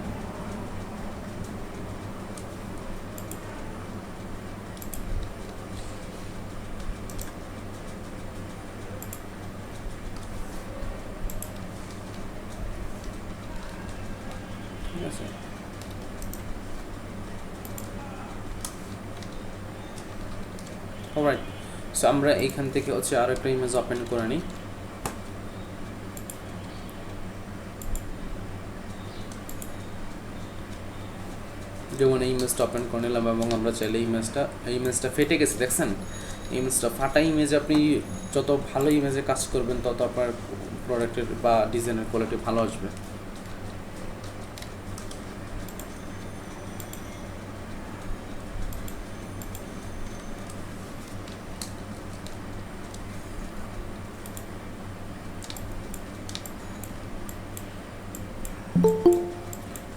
[SPEAKER 3] ঠিক আছে, অলরাইট। সো আমরা এইখান থেকে হচ্ছে আর একটা ইমেজ ওপেন করে নিই। যেমন এই ইমেজটা ওপেন করে নিলাম, এবং আমরা চাইলে ইমেজটা ফেটে গেছে, দেখছেন? ইমেজটা ফাটা ইমেজ, আপনি যত ভালো ইমেজে কাজ করবেন তত আপনার প্রোডাক্টের বা ডিজাইনের কোয়ালিটি ভালো আসবে।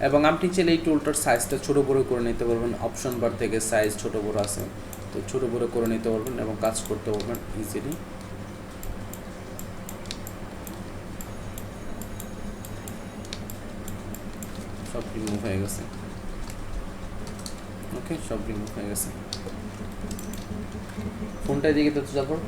[SPEAKER 3] এবং আপনি চাইলে এই টুলটার সাইজটা ছোটো বড়ো করে নিতে পারবেন, অপশন বার থেকে সাইজ ছোটো বড়ো আছে, তো ছোটো বড়ো করে নিতে পারবেন এবং কাজ করতে পারবেন ইজিলি। সব রিমুভ হয়ে গেছে, ওকে, সব রিমুভ হয়ে গেছে। ফোনটা এদিকে তো তারপর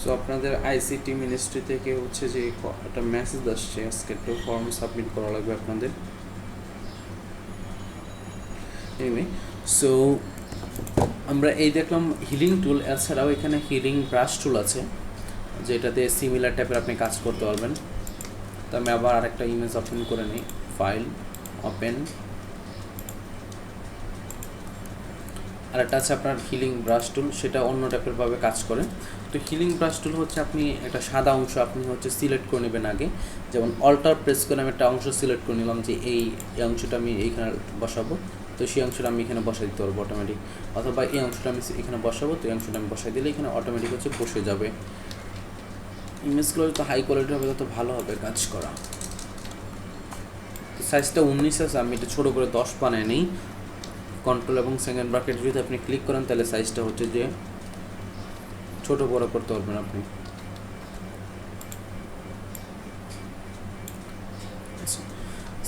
[SPEAKER 3] সো আপনাদের আইসিটি মিনিস্ট্রি থেকে হচ্ছে যে একটা মেসেজ আসছে, আজকে একটা ফর্ম সাবমিট করা লাগবে আপনাদের। এনিওয়ে, সো আমরা এই দেখলাম হিলিং টুল, এছাড়াও এখানে হিলিং ব্রাশ টুল আছে যেটাতে সিমিলার টাইপের আপনি কাজ করতে পারবেন। তো আমি আবার আরেকটা ইমেজ ওপেন করে নিই, ফাইল, ওপেন। আর একটা আছে আপনার হিলিং ব্রাশ টুল, সেটা অন্য টাইপের ভাবে কাজ করে। তো হিলিং ব্রাশ টুল হচ্ছে আপনি একটা সাদা অংশ আপনি হচ্ছে সিলেক্ট করে নেবেন আগে, যেমন অল্টার প্রেস করে আমি একটা অংশ সিলেক্ট করে নিলাম যে এই অংশটা আমি এইখানে বসাবো, তো সেই অংশটা আমি এখানে বসাই দিতে পারবো অটোমেটিক, অথবা এই অংশটা আমি এখানে বসাবো, তো এই অংশটা আমি বসাই দিলে এখানে অটোমেটিক হচ্ছে বসে যাবে। ইমেজগুলো যত হাই কোয়ালিটি হবে তত ভালো হবে কাজ করা। তো সাইজটা 19 আছে, আমি এটা ছোটো করে 10 বানাই নেই। কন্ট্রোল এবং সেকেন্ড ব্র্যাকেট যদি আপনি ক্লিক করেন তাহলে সাইজটা হচ্ছে যে ছোট বড় করতে পারবেন আপনি।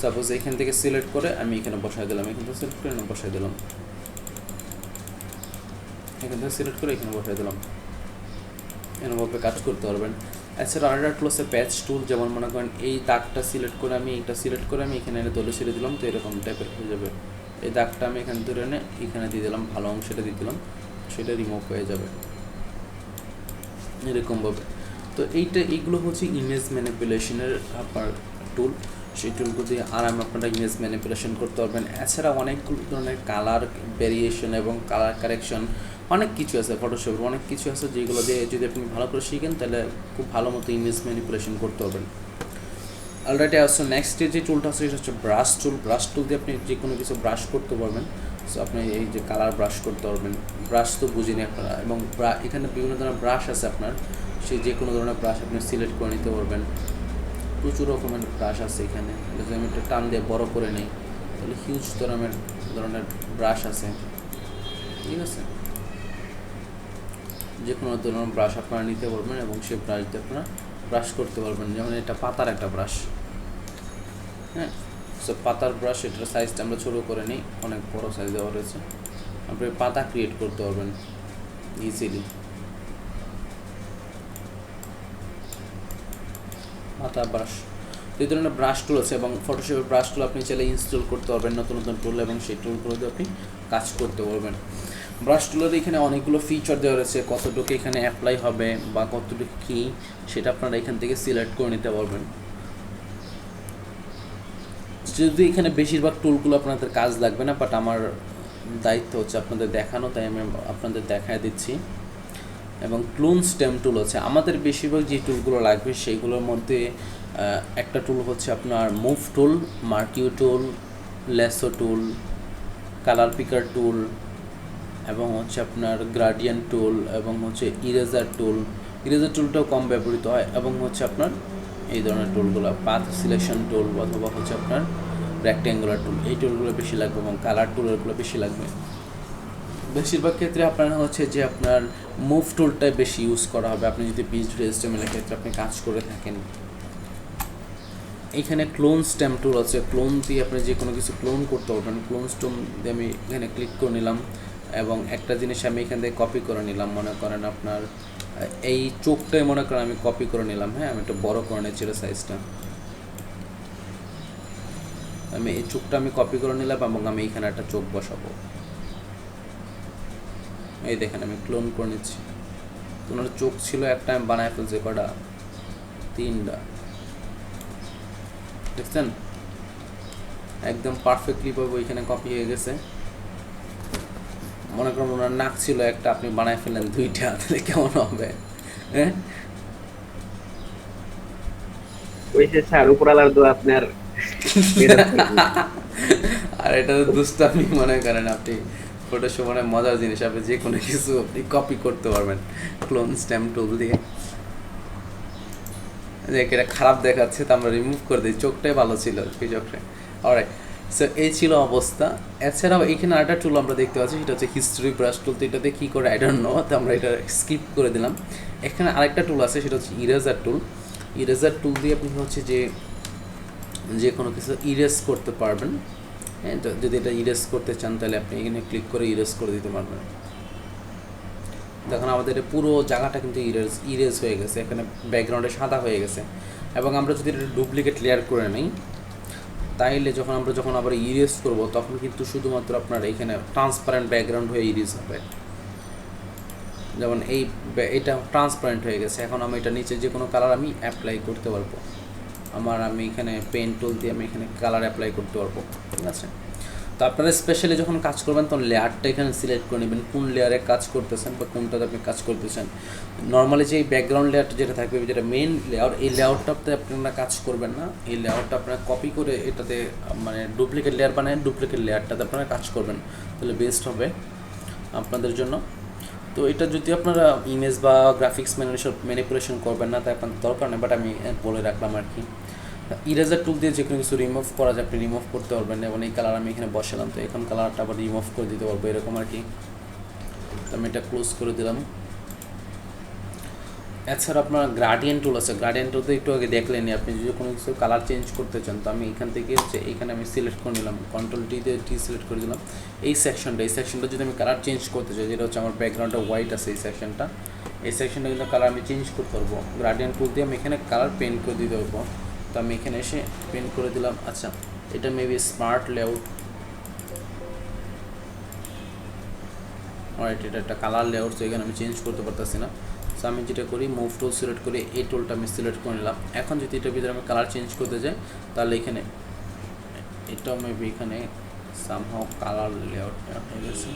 [SPEAKER 3] সাপোজ এখান থেকে সিলেক্ট করে আমি এখানে বসাই দিলাম, এখান থেকে সিলেক্ট করে বসাই দিলাম, এখান থেকে সিলেক্ট করে এখানে বসাই দিলাম, এরকমভাবে কাজ করতে পারবেন। এছাড়া আরেকটা টুল আছে প্যাচ টুল, যেমন মনে করেন এই দাগটা সিলেক্ট করে আমি এইটা সিলেক্ট করে আমি এখানে এনে দলে ছেড়ে দিলাম, তো এরকম টাইপের হয়ে যাবে। এই দাগটা আমি এখানে ধরে এনে এখানে দিয়ে দিলাম, ভালো অংশটা দিয়ে দিলাম, সেটা রিমুভ হয়ে যাবে এরকমভাবে। তো এইগুলো হচ্ছে ইমেজ ম্যানিপুলেশনের আপনার টুল, সেই টুলগুলো দিয়ে আরামে আপনারা ইমেজ ম্যানিপুলেশন করতে পারবেন। এছাড়া অনেকগুলো ধরনের কালার ভেরিয়েশন এবং কালার কারেকশন অনেক কিছু আছে, ফটোশপের অনেক কিছু আছে যেগুলো দিয়ে যদি আপনি ভালো করে শিখেন তাহলে খুব ভালো মতো ইমেজ ম্যানিপুলেশন করতে পারবেন। অলরেডি আসছে নেক্সট যে টুলটা আছে সেটা হচ্ছে ব্রাশ টুল। ব্রাশ টুল দিয়ে আপনি যে কোনো কিছু ব্রাশ করতে পারবেন। সো আপনি এই যে কালার ব্রাশ করতে পারবেন, ব্রাশ তো বুঝিনি আপনারা, এবং এখানে বিভিন্ন ধরনের ব্রাশ আছে আপনার, সেই যে কোনো ধরনের ব্রাশ আপনি সিলেক্ট করে নিতে পারবেন। প্রচুর রকমের ব্রাশ আছে এখানে, যদি আমি একটা টান দিয়ে বড় করে নিই তাহলে হিউজ ধরনের ব্রাশ আছে, ঠিক আছে। যে কোনো ধরনের ব্রাশ আপনারা নিতে পারবেন এবং সেই ব্রাশ দিয়ে আপনারা ব্রাশ করতে পারবেন। যেমন এটা পাতার একটা ব্রাশ, হ্যাঁ। সো পাতার ব্রাশ, এটার সাইজটা আমরা ছোটো করে নিই, অনেক বড় সাইজ দেওয়া রয়েছে। আপনি পাতা ক্রিয়েট করতে পারবেন ইজিলি, পাতা ব্রাশ। এই ধরনের ব্রাশ টুল আছে, এবং ফটোশপের ব্রাশ টুল আপনি চাইলে ইনস্টল করতে পারবেন, নতুন নতুন টুল, এবং সেই টুলগুলো দিয়ে আপনি কাজ করতে পারবেন। ব্রাশ টুলের এখানে অনেকগুলো ফিচার দেওয়া রয়েছে, কতটুকু এখানে অ্যাপ্লাই হবে বা কতটুকু কী, সেটা আপনারা এখান থেকে সিলেক্ট করে নিতে পারবেন। যদি এখানে বেশিরভাগ টুলগুলো আপনাদের কাজ লাগবে না, বাট আমার দায়িত্ব হচ্ছে আপনাদের দেখানো, তাই আমি আপনাদের দেখায় দিচ্ছি। এবং ক্লোন স্টেম টুল আছে, আমাদের বেশিরভাগ যে টুলগুলো লাগবে সেইগুলোর মধ্যে একটা টুল হচ্ছে আপনার মুভ টুল, মার্কিউ টুল, লেসো টুল, কালার পিকার টুল, এবং হচ্ছে আপনার গ্রাডিয়েন্ট টুল, এবং হচ্ছে ইরেজার টুল। ইরেজার টুলটাও কম ব্যবহৃত হয়, এবং হচ্ছে আপনার এই ধরনের টুলগুলো পাথ সিলেকশন টুল অথবা হচ্ছে আপনার রেক্ট্যাঙ্গুলার টুল, এই টুলগুলো বেশি লাগবে, এবং কালার টুলগুলো বেশি লাগবে। বেশিরভাগ ক্ষেত্রে আপনার হচ্ছে যে আপনার মুভ টুলটাই বেশি ইউজ করা হবে আপনি যদি HTML এর ক্ষেত্রে আপনি কাজ করে থাকেন। এখানে ক্লোন স্টেম টুল আছে, ক্লোন দিয়ে আপনি যে কোনো কিছু ক্লোন করতে পারবেন। ক্লোন স্টেম দিয়ে আমি এখানে ক্লিক করে নিলাম, এবং একটা জিনিস আমি এখান থেকে কপি করে নিলাম, মনে করেন আপনার এই চোখটাই মনে করেন আমি কপি করে নিলাম, হ্যাঁ। আমি একটু বড় করে নিচ্ছি সাইজটা, আমি এই চোখটা আমি কপি করে নিলাম, এবং আমি এখানে একটা চোখ বসাবো। এই দেখেন আমি ক্লোন করে নিচ্ছি। তোমার চোখ ছিল একটা, আমি বানায় ফেলছি কটা, 3টা, দেখছেন একদম পারফেক্টলি পাবো, এখানে কপি হয়ে গেছে। মনে করুন ওনার নাক ছিল একটা, আপনি বানায় ফেললেন 2টা, তাহলে কেমন হবে, হ্যাঁ।
[SPEAKER 4] ওইসে স্যার উপরালার দোয়া আপনার
[SPEAKER 3] আর এটা তো দুষ্টামি, মনে করেন আপনি ফটোশপ মানে মজার জিনিস, আপনি যে কোনো কিছু আপনি কপি করতে পারবেন ক্লোন স্টেম টুল দিয়ে। এটা খারাপ দেখাচ্ছে তো আমরা রিমুভ করে দিই, চোখটাই ভালো ছিল এই চোখটা। অলরাইট, সো এই ছিল অবস্থা। এছাড়াও এখানে আরেকটা টুল আমরা দেখতে পাচ্ছি, সেটা হচ্ছে হিস্ট্রি ব্রাশ টুল। তো এটাতে কী করে আই ডোন্ট নো, তো আমরা এটা স্কিপ করে দিলাম। এখানে আরেকটা টুল আছে, সেটা হচ্ছে ইরেজার টুল। ইরেজার টুল দিয়ে আপনি হচ্ছে যে কোনো কিছু ইরেজ করতে পারবেন, হ্যাঁ। তো যদি এটা ইরেজ করতে চান তাহলে আপনি এখানে ক্লিক করে ইরেজ করে দিতে পারবেন। দেখুন আমাদের পুরো জায়গাটা কিন্তু ইরেজ হয়ে গেছে, এখানে ব্যাকগ্রাউন্ডে সাদা হয়ে গেছে। এবং আমরা যদি এটা ডুপ্লিকেট লেয়ার করে নিই, তাইলে যখন আবার ইরেজ করব, তখন কিন্তু শুধুমাত্র আপনার এখানে ট্রান্সপারেন্ট ব্যাকগ্রাউন্ড হয়ে ইরেজ হবে। যেমন এটা ট্রান্সপারেন্ট হয়ে গেছে, এখন আমি এটা নিচে যে কোনো কালার আমি অ্যাপ্লাই করতে পারবো। আমি এখানে পেন টুল দিয়ে আমি এখানে কালার অ্যাপ্লাই করতে পারবো, ঠিক আছে। তো আপনারা স্পেশালি যখন কাজ করবেন তখন লেয়ারটা এখানে সিলেক্ট করে নেবেন, কোন লেয়ারে কাজ করতেছেন বা কোনটাতে আপনি কাজ করতেছেন। নর্মালি যে ব্যাকগ্রাউন্ড লেয়ারটা যেটা থাকবে, যেটা মেইন লেয়ার, এই লেয়ারটাতে আপনারা কাজ করবেন না। এই লেয়ারটা আপনারা কপি করে এটাতে মানে ডুপ্লিকেট লেয়ার বানায় ডুপ্লিকেট লেয়ারটাতে আপনারা কাজ করবেন, তাহলে বেস্ট হবে আপনাদের জন্য। তো এটা যদি আপনারা ইমেজ বা গ্রাফিক্স ম্যানিপুলেশন করবেন না, তাই আপনার দরকার নেই, বাট আমি বলে রাখলাম আর কি। ইরেজার টুল দিয়ে যে কোনো কিছু রিমুভ করা যায়, আপনি রিমুভ করতে পারবেন। এবং এই কালার আমি এখানে বসালাম, তো এখন কালারটা আবার রিমুভ করে দিতে পারবো, এরকম আর কি। তো আমি এটা ক্লোজ করে দিলাম। এছাড়া আপনার গ্রাডিয়েন্ট টুল আছে, গ্রাডিয়েন্ট টুল তো একটু আগে দেখলেনি। আপনি যদি কোনো কিছু কালার চেঞ্জ করতে চান, তো আমি এখান থেকে হচ্ছে এখানে আমি সিলেক্ট করে নিলাম, কন্ট্রোল-T দিয়ে সিলেক্ট করে দিলাম। এই সেকশনটা যদি আমি কালার চেঞ্জ করতে চাই, যেটা হচ্ছে আমার ব্যাকগ্রাউন্ডটা হোয়াইট আছে, এই সেকশনটা কিন্তু কালার আমি চেঞ্জ করতে পারবো। গ্রাডিয়েন্ট টুল দিয়ে আমি এখানে কালার পেন্ট করে দিতে পারবো। তো আমি এখানে এসে পেন্ট করে দিলাম। আচ্ছা, এটা মেবি স্মার্ট লেআউট, রাইট, এটা একটা কালার লেআউট, তো এখানে আমি চেঞ্জ করতে পারতেছি না। সো আমি যেটা করি, মুভ টুল সিলেক্ট করি, এই টুলটা আমি সিলেক্ট করে নিলাম। এখন যদি এটার ভিতরে আমি কালার চেঞ্জ করতে যাই, তাহলে এখানে এটাও মেবি এখানে সামহাও কালার লেআউট হয়ে গেছে।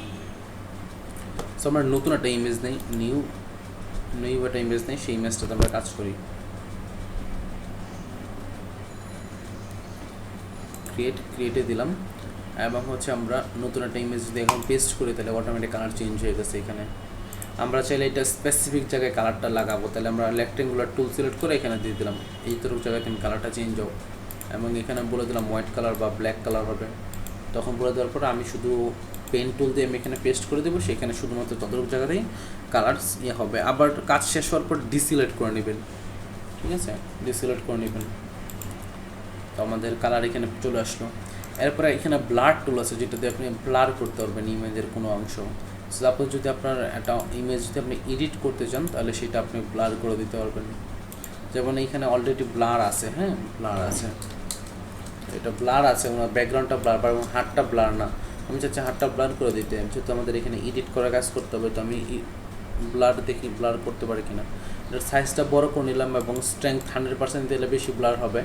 [SPEAKER 3] সো আমরা নতুন একটা ইমেজ নেই, নিউ একটা ইমেজ নেই, সেই ইমেজটাতে আমরা কাজ করি। ক্রিয়েটে দিলাম, এবং হচ্ছে আমরা নতুন একটা ইমেজ যদি এখন পেস্ট করি তাহলে অটোমেটিক কালার চেঞ্জ হয়ে গেছে এখানে। আমরা চাইলে এটা স্পেসিফিক জায়গায় কালারটা লাগাবো, তাহলে আমরা রেক্টেঙ্গুলার টুল সিলেক্ট করে এখানে দিয়ে দিলাম এইটুকু জায়গায় তুমি কালারটা চেঞ্জ হোক, এবং এখানে বলে দিলাম হোয়াইট কালার বা ব্ল্যাক কালার হবে। তখন বলে দেওয়ার পরে আমি শুধু পেন টুল দিয়ে আমি এখানে পেস্ট করে দেবো, সেখানে শুধুমাত্র ততটুকু জায়গাতেই কালার ইয়ে হবে। আবার কাজ শেষ হওয়ার পর ডিসিলেক্ট করে নেবেন, ঠিক আছে, ডিসিলেক্ট করে নেবেন। তো আমাদের কালার এখানে চলে আসলো। এরপরে এখানে ব্লার টুল আছে যেটাতে আপনি ব্লার করতে পারবেন ইমেজের কোনো অংশ। সাপোজ যদি আপনার একটা ইমেজ যদি আপনি এডিট করতে চান তাহলে সেটা আপনি ব্লার করে দিতে পারবেন। যেমন এইখানে অলরেডি ব্লার আছে, হ্যাঁ ব্লার আছে, এটা ব্লার আছে, ওনার ব্যাকগ্রাউন্ডটা ব্লার এবং হাতটা ব্লার না। আমি চাচ্ছি হাতটা ব্লার করে দিতে, যেহেতু আমাদের এখানে এডিট করার কাজ করতে হবে, তো আমি ব্লার দেখি ব্লার করতে পারি কিনা। এটার সাইজটা বড় করে নিলাম এবং স্ট্রেংথ 100% দিলে বেশি ব্লার হবে।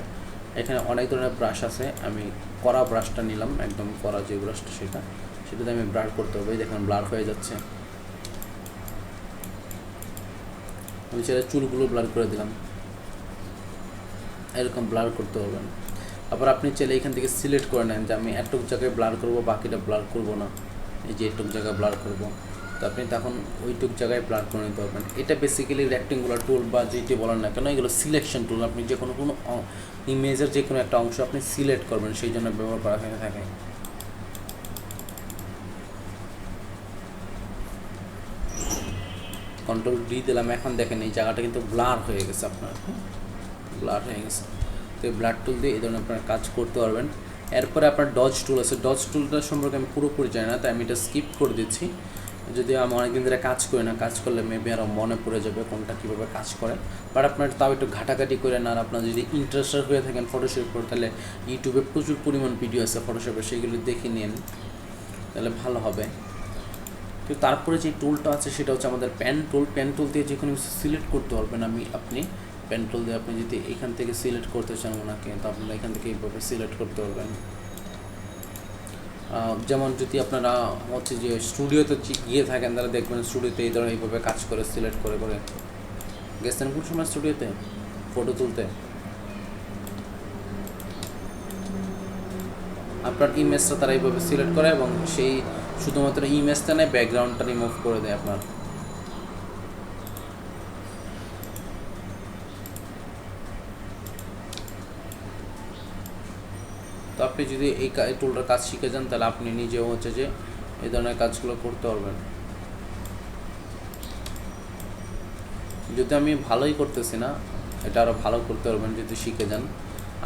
[SPEAKER 3] এখানে অনেক ধরনের ব্রাশ আছে, আমি কড়া ব্রাশটা নিলাম, একদম কড়া যে ব্রাশটা সেটাতে আমি ব্লার করতে হবে। দেখেন ব্লার হয়ে যাচ্ছে। আমি সেটা চুলগুলো ব্লার করে দিলাম, এরকম ব্লার করতে পারবেন। আবার আপনি চাইলে এখান থেকে সিলেক্ট করে নেন যে আমি এতটুকু জায়গায় ব্লার করব, বাকিটা ব্লার করব না, এই যে এটুকু জায়গায় ব্লার করব, তো আপনি তখন ওইটুক জায়গায় ব্লার করে নিতে পারবেন। এটা বেসিক্যালি রেক্টেঙ্গুলার টুল বা যেটি বলেন না কেন, এগুলো সিলেকশন টুল। আপনি যে কোনো ইমেজের যে কোনো একটা অংশ আপনি সিলেক্ট করবেন, সেই জন্য ব্যবহার করা হয়ে থাকে। কন্ট্রোল ডি দিলাম, এখন দেখেন এই জায়গাটা কিন্তু ব্লার হয়ে গেছে, আপনার ব্লার হয়ে গেছে। তো এই ব্লার টুল দিয়ে এই ধরনের আপনার কাজ করতে পারবেন। এরপরে আপনার ডজ টুল আছে, ডজ টুলটা সম্পর্কে আমি পুরোপুরি জানি না, তাই আমি এটা স্কিপ করে দিচ্ছি। যদি আমি অনেকদিন ধরে কাজ করি না, কাজ করলে মেবি আরও মনে পড়ে যাবে কোনটা কীভাবে কাজ করে, বাট আপনার তাও একটু ঘাটাঘাটি করেন। আর আপনার যদি ইন্টারেস্টেড হয়ে থাকেন ফটোশপ করে, তাহলে ইউটিউবে প্রচুর পরিমাণ ভিডিও আছে ফটোশপে, সেইগুলো দেখে নিন, তাহলে ভালো হবে। তো তারপরে যে টুলটা আছে সেটা হচ্ছে আমাদের পেন টুল। পেন টুল দিয়ে যে কোনো কিছু সিলেক্ট করতে পারবেন। আপনি পেন টুল দিয়ে আপনি যদি এখান থেকে সিলেক্ট করতে চান ওনাকে, তো আপনারা এখান থেকে এইভাবে সিলেক্ট করতে পারবেন। যেমন যদি আপনারা হচ্ছে যে স্টুডিওতে গিয়ে থাকেন, তাহলে দেখবেন স্টুডিওতে এই ধরনের এইভাবে কাজ করে সিলেক্ট করে করে গেছেন কোন সময় স্টুডিওতে ফটো তুলতে। আপনার ইমেজটা তারা এইভাবে সিলেক্ট করে এবং সেই শুধুমাত্র ইমেজটা নেয়, ব্যাকগ্রাউন্ডটা রিমুভ করে দেয় আপনার। তো আপনি যদি এই টুলটার কাজ শিখে যান, তাহলে আপনি নিজেও হচ্ছে যে এই ধরনের কাজগুলো করতে পারবেন। যদি আমি ভালোই করতেছি না, এটা আরও ভালো করতে পারবেন যদি শিখে যান।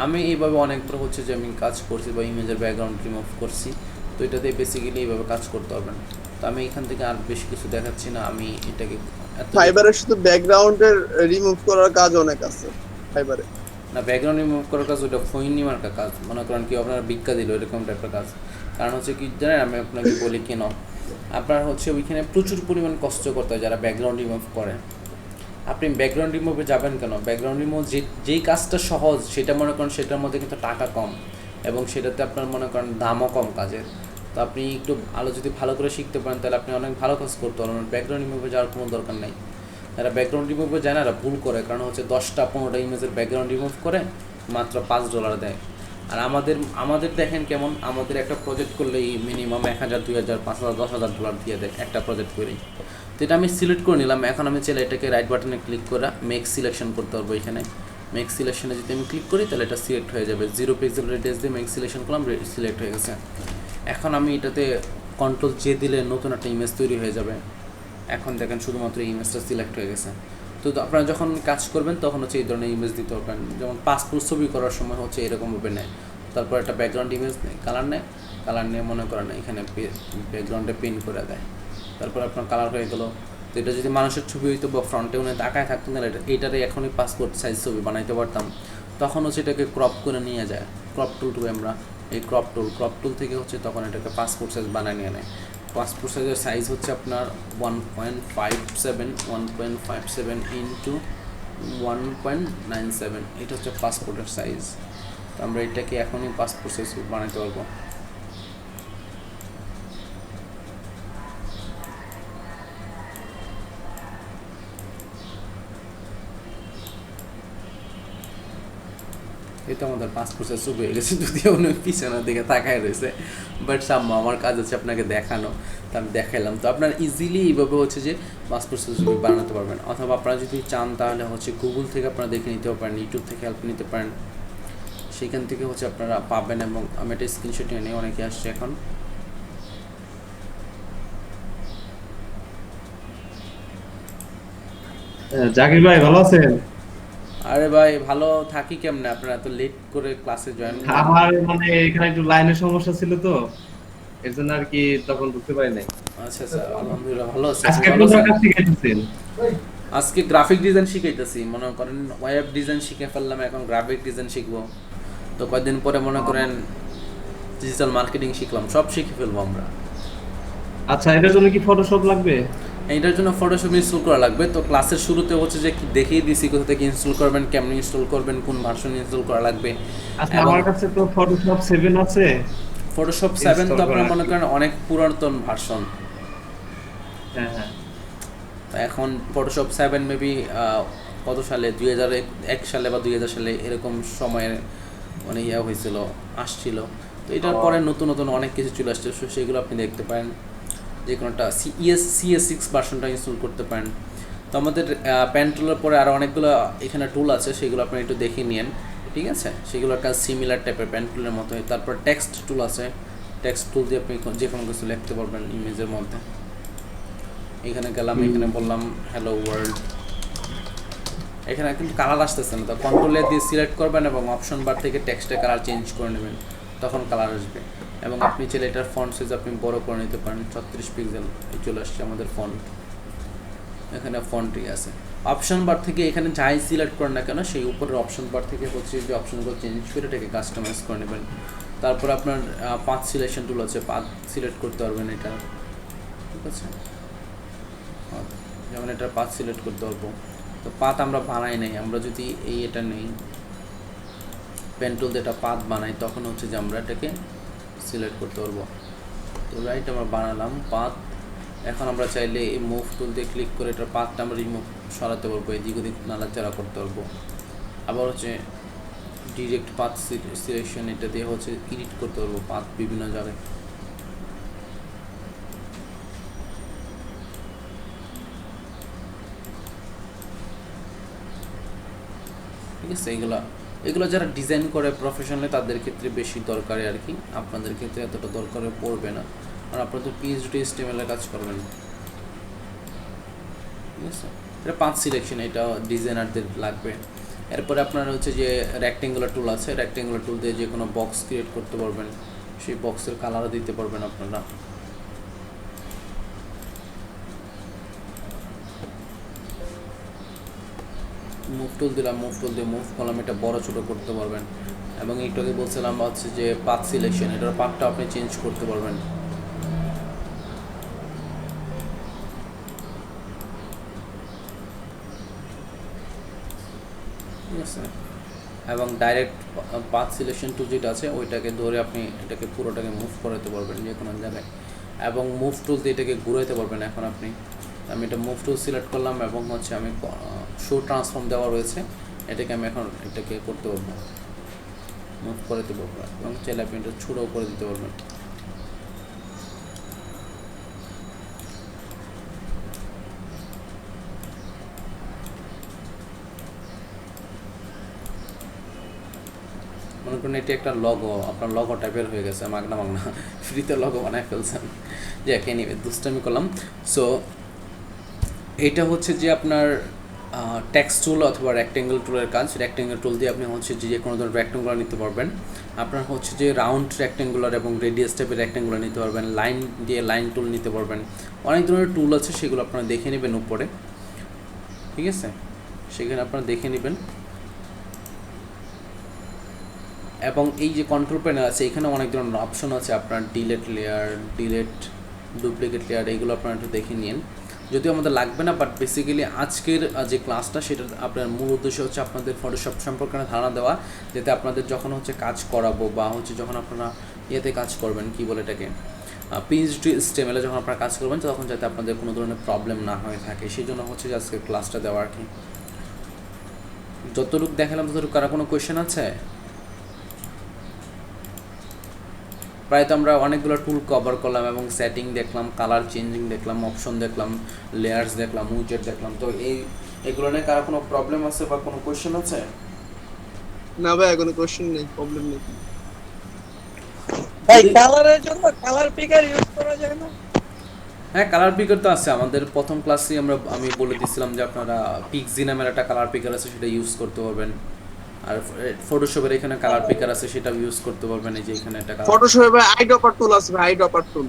[SPEAKER 3] আমি এইভাবে অনেকবার হচ্ছে যে আমি কাজ করছি বা ইমেজের ব্যাকগ্রাউন্ড রিমুভ করছি, তো এটাতে বেসিক্যালি এইভাবে কাজ করতে পারবেন। তো আমি এখান থেকে আর বেশি কিছু দেখাচ্ছি না, আমি এটাকে
[SPEAKER 1] ফাইবারের শুধু ব্যাকগ্রাউন্ডের রিমুভ করার কাজ অনেক আছে ফাইবারে।
[SPEAKER 3] না, ব্যাকগ্রাউন্ড রিমুভ করার কাজ ওটা ফইনি মার্কা কাজ, মনে করেন কি আপনারা ভিক্ষা দিল এরকম টাইপের কাজ। কারণ হচ্ছে কি জানেন, আমি আপনাকে বলি কেন, আপনার হচ্ছে ওইখানে প্রচুর পরিমাণ কষ্ট করতে হয় যারা ব্যাকগ্রাউন্ড রিমুভ করে। আপনি ব্যাকগ্রাউন্ড রিমুভে যাবেন কেন? ব্যাকগ্রাউন্ড রিমুভ যেই কাজটা সহজ সেটা মনে করেন সেটার মধ্যে কিন্তু টাকা কম এবং সেটাতে আপনার মনে করেন দামও কম কাজের। তো আপনি একটু যদি ভালো করে শিখতে পারেন তাহলে আপনি অনেক ভালো কাজ করতে পারবেন। ব্যাকগ্রাউন্ড রিমুভে যাওয়ার কোনো দরকার নেই। যারা ব্যাকগ্রাউন্ড রিমুভে যায় না এরা ভুল করে, কারণ হচ্ছে 10টা-15টা ইমেজের ব্যাকগ্রাউন্ড রিমুভ করে মাত্র $5 দেয়। আর আমাদের দেখেন কেমন, আমাদের একটা প্রজেক্ট করলেই মিনিমাম $1,000, $2,000, $5,000, $10,000 দিয়ে দেয় একটা প্রজেক্ট করেই। তো এটা আমি সিলেক্ট করে নিলাম। এখন আমি চাইলে এটাকে রাইট বাটনে ক্লিক করে মেক সিলেকশন করতে পারবো। এখানে মেক সিলেকশনে যদি আমি ক্লিক করি তাহলে এটা সিলেক্ট হয়ে যাবে। 0 পিক্সেল রেডিয়াস দিয়ে মেক সিলেকশন করলাম, সিলেক্ট হয়ে গেছে। এখন আমি এটাতে কন্ট্রোল জে দিলে নতুন একটা ইমেজ তৈরি হয়ে যাবে। এখন দেখেন শুধুমাত্র ইমেজটা সিলেক্ট হয়ে গেছে। তো আপনারা যখন কাজ করবেন তখন হচ্ছে এই ধরনের ইমেজ দিতে পারবেন। যেমন পাসপোর্ট ছবি করার সময় হচ্ছে এরকমভাবে নেয়। তারপর একটা ব্যাকগ্রাউন্ড ইমেজ নেয়, কালার নিয়ে মনে করেন এখানে ব্যাকগ্রাউন্ডে পিন করে দেয়। তারপর আপনার কালার হয়ে গেলো। তো এটা যদি মানুষের ছবি হইতো বা ফ্রন্টে উনি তাকায় থাকতো না, এইটারে এখনই পাসপোর্ট সাইজ ছবি বানাইতে পারতাম। তখন হচ্ছে এটাকে ক্রপ করে নিয়ে যায়, ক্রপ টুল আমরা এই ক্রপ টুল থেকে হচ্ছে তখন এটাকে পাসপোর্ট সাইজ বানিয়ে নিয়ে নেয়। পাসপোর্ট সাইজের সাইজ হচ্ছে আপনার 1.57 ইন্টু 1.97, এটা হচ্ছে পাসপোর্টের সাইজ। তো আমরা এটাকে এখনই পাসপোর্ট সাইজ বানাতে পারবো। এই তো আমাদের পাঁচ প্রসেস শুরু হয়ে গেছে, যদিও উনি পিছনের দিকে তাকায় রয়েছে, বাট সাম্মা আমার কাজ হচ্ছে আপনাকে দেখানো, তো আমি দেখাইলাম। তো আপনার ইজিলি এইভাবে হচ্ছে যে পাঁচ প্রসেস ছবি বানাতে পারবেন, অথবা আপনারা যদি চান তাহলে হচ্ছে গুগল থেকে আপনারা দেখে নিতে পারেন, ইউটিউব থেকে হেল্প নিতে পারেন, সেখান থেকে হচ্ছে আপনারা পাবেন। এবং আমি একটা স্ক্রিনশট নিয়ে নিই, অনেকে আসছে এখন।
[SPEAKER 5] জাকির ভাই ভালো আছেন?
[SPEAKER 3] আরে ভাই ভালো থাকি কেমনে, আপনারা এত লেট করে ক্লাসে জয়েন করেন?
[SPEAKER 5] আমার মানে এখানে একটু লাইনের সমস্যা ছিল তো, এর জন্য আর কি তখন ঢুকতে পারি নাই।
[SPEAKER 3] আচ্ছা আচ্ছা, আলহামদুলিল্লাহ ভালো আছি।
[SPEAKER 5] আজকে
[SPEAKER 3] আপনি ভালো
[SPEAKER 5] কোন
[SPEAKER 3] আছেন?
[SPEAKER 5] কাজ শিখাইতেছেন?
[SPEAKER 3] আজকে গ্রাফিক ডিজাইন শিখাইতেছি, মনে করেন ওয়েব ডিজাইন শিখে ফেললাম, এখন গ্রাফিক ডিজাইন শিখবো। তো কয়েকদিন পরে মনে করেন ডিজিটাল মার্কেটিং শিখলাম, সব শিখে ফেলবো আমরা।
[SPEAKER 5] আচ্ছা, এটার জন্য কি ফটোশপ লাগবে?
[SPEAKER 3] এইটার জন্য ফটোশপ ইনস্টল করা লাগবে। তো ক্লাসের শুরুতে হচ্ছে যে দেখিয়ে দিছি কোথা থেকে ইনস্টল করবেন, কেমন ইনস্টল করবেন, কোন ভার্সন ইনস্টল করা লাগবে।
[SPEAKER 5] আচ্ছা, আমার কাছে তো ফটোশপ 7 আছে।
[SPEAKER 3] ফটোশপ 7 তো
[SPEAKER 5] Install
[SPEAKER 3] আপনারা
[SPEAKER 5] করা
[SPEAKER 3] মনে করেন অনেক পুরাতন ভার্সন।
[SPEAKER 5] হ্যাঁ হ্যাঁ।
[SPEAKER 3] এখন ফটোশপ 7 মেবি কত সালে, 2001 সালে বা 2000 সালে এরকম সময়ে মানে ইয়া হয়েছিল, আসছিল। তো এটার পরে নতুন নতুন অনেক কিছু চলে আসছে, সেগুলো আপনি দেখতে পারেন। যে কোনোটা CS6 ভার্সনটা ইনস্টল করতে পারেন। তো আমাদের পেন টুলের পরে আরও অনেকগুলো এখানে টুল আছে, সেগুলো আপনি একটু দেখে নিন, ঠিক আছে? সেগুলোর কাজ সিমিলার টাইপের পেন টুলের মতোই। তারপর টেক্সট টুল আছে, টেক্সট টুল দিয়ে আপনি যে কোনো কিছু লিখতে পারবেন ইমেজের মধ্যে। এখানে গেলাম, এখানে বললাম হ্যালো ওয়ার্ল্ড, এখানে কিন্তু কালার আসতেছে না, তো কন্ট্রোল দিয়ে সিলেক্ট করবেন এবং অপশন বার থেকে টেক্সটের কালার চেঞ্জ করে নেবেন, তখন কালার আসবে। এবং আপনি চাইলে এটার ফন্ট সাইজ আপনি বড় করে নিতে পারেন, 36 পিক্সেল চলে আসছে আমাদের ফন্ট। এখানে ফন্টই আছে। অপশন বার থেকে এখানে যাই সিলেক্ট করেন না কেন, সেই উপরের অপশন বার থেকে হচ্ছে যে অপশনগুলো চেঞ্জ করে এটাকে কাস্টমাইজ করে নেবেন। তারপর আপনার পাথ সিলেকশন টুল আছে, পাথ সিলেক্ট করতে পারবেন এটা, ঠিক আছে? যেমন এটা পাথ সিলেক্ট করতে পারবো। তো পাথ আমরা বানাই নাই, আমরা যদি এটা নেই পেন টুল দিয়ে এটা পাথ বানাই, তখন হচ্ছে যে আমরা এটাকে সিলেক্ট করতে পারবো। তো রাইট আমরা বানালাম পাথ। এখন আমরা চাইলে এই মুভ টুল দিয়ে ক্লিক করে এটার পাথটা আমরা রিমুভ সরাতে পারবো, এদিক ওদিক নাড়াচাড়া করতে পারবো। আবার হচ্ছে ডিরেক্ট পাথ সিলেকশন, এটা দিয়ে হচ্ছে এডিট করতে পারবো পাথ বিভিন্ন জায়গায়। ঠিক আছে, এগুলো যারা ডিজাইন করে প্রফেশনালি তাদের ক্ষেত্রে বেশি দরকারি আর কি, আপনাদের ক্ষেত্রে এতটা দরকারে পড়বে না, আর আপনারা তো PHP HTML এর কাজ করবেন। ঠিক আছে, এটা পাথ সিলেকশন, এটা ডিজাইনারদের লাগবে। এরপরে আপনার হচ্ছে যে রেক্টেঙ্গুলার টুল আছে, রেক্টেঙ্গুলার টুল দিয়ে যে কোনো বক্স ক্রিয়েট করতে পারবেন, সেই বক্সের কালারও দিতে পারবেন আপনারা। মুভ টুল দিলাম, মুভ টুল দিয়ে মুভ করলাম, এটা বড় ছোট করতে পারবেন। এবং এইটাকে বলছিলাম হচ্ছে যে পাথ সিলেকশন, এটার পাথটা আপনি চেঞ্জ করতে পারবেন। ঠিক আছে, এবং ডাইরেক্ট পাথ সিলেকশন টুল যেটা আছে ওইটাকে ধরে আপনি এটাকে পুরোটাকে মুভ করাতে পারবেন যে কোনো জায়গায়, এবং মুভ টুল দিয়ে এটাকে ঘুরাতে পারবেন। এখন আপনি, আমি এটা মুভ টুল সিলেক্ট করলাম এবং হচ্ছে আমি শো ট্রান্সফর্ম দেওয়া রয়েছে, এটাকে আমি এখন এটাকে করতে পারবো, মুভ করাতে পারবো, এবং চাইলে আপনি এটা ছোটো করে দিতে পারবেন। মনে করুন এটি একটা লগো, আপনার লগো টাইপের হয়ে গেছে, মাগনা ফ্রিতে লগো বানায় ফেলছেন, যে একে নিবে দুষ্টামি করলাম। সো এটা হচ্ছে যে আপনার টেক্সট টুল অথবা রেক্টেঙ্গেল টুলের কাজ। রেক্টেঙ্গেল টুল দিয়ে আপনি হচ্ছে যে কোনো ধরনের রেক্টেঙ্গুলার নিতে পারবেন। আপনার হচ্ছে যে রাউন্ড রেক্টেঙ্গুলার এবং রেডিয়াস টাইপের রেক্টেঙ্গুলার নিতে পারবেন, লাইন দিয়ে লাইন টুল নিতে পারবেন, অনেক ধরনের টুল আছে, সেগুলো আপনারা দেখে নেবেন উপরে। ঠিক আছে, সেখানে আপনারা দেখে নেবেন। এবং এই যে কন্ট্রোল প্যানেল আছে, এখানে অনেক ধরনের অপশন আছে, আপনার delete layer, delete duplicate layer, এইগুলো আপনারা একটু দেখে নিন। যদিও আমাদের লাগবে না, বাট বেসিক্যালি আজকের যে ক্লাসটা সেটা আপনার মূল উদ্দেশ্য হচ্ছে আপনাদের ফটোশপ সম্পর্কে ধারণা দেওয়া, যাতে আপনাদের যখন হচ্ছে কাজ করাবো বা হচ্ছে যখন আপনারা ইয়েতে কাজ করবেন, কি বলে এটাকে, PHP HTML যখন আপনারা কাজ করবেন, তখন যাতে আপনাদের কোনো ধরনের প্রবলেম না হয়ে থাকে, সেই জন্য হচ্ছে যে আজকের ক্লাসটা দেওয়া আর কি। যতটুকু দেখালাম ততটুকু কারো কোনো কোয়েশ্চেন আছে? প্রায় তো আমরা অনেকগুলো টুল কভার করলাম এবং সেটিং দেখলাম, কালার চেঞ্জিং দেখলাম, অপশন দেখলাম, লেয়ার্স দেখলাম, উইজেট দেখলাম। তো এগুলো নিয়ে কারো কোনো প্রবলেম আছে বা কোনো কোয়েশ্চেন আছে?
[SPEAKER 1] না ভাই, কোনো কোশ্চেন নেই, প্রবলেম নেই।
[SPEAKER 6] ভাই কালারের জন্য কালার পিকার ইউজ করা যায় না?
[SPEAKER 3] হ্যাঁ, কালার পিকার তো আছে। আমাদের প্রথম ক্লাসে আমি বলে দিয়েছিলাম যে আপনারা পিক্সি নামের একটা কালার পিকার আছে, সেটা ইউজ করতে পারবেন। আর ফটোশপের এখানে কালার পিকার আছে, সেটা ইউজ করতে পারবেন। এই যে এখানে একটা কালার,
[SPEAKER 1] ফটোশপে ভাই আইড্রপার টুল আছে ভাই, আইড্রপার টুল।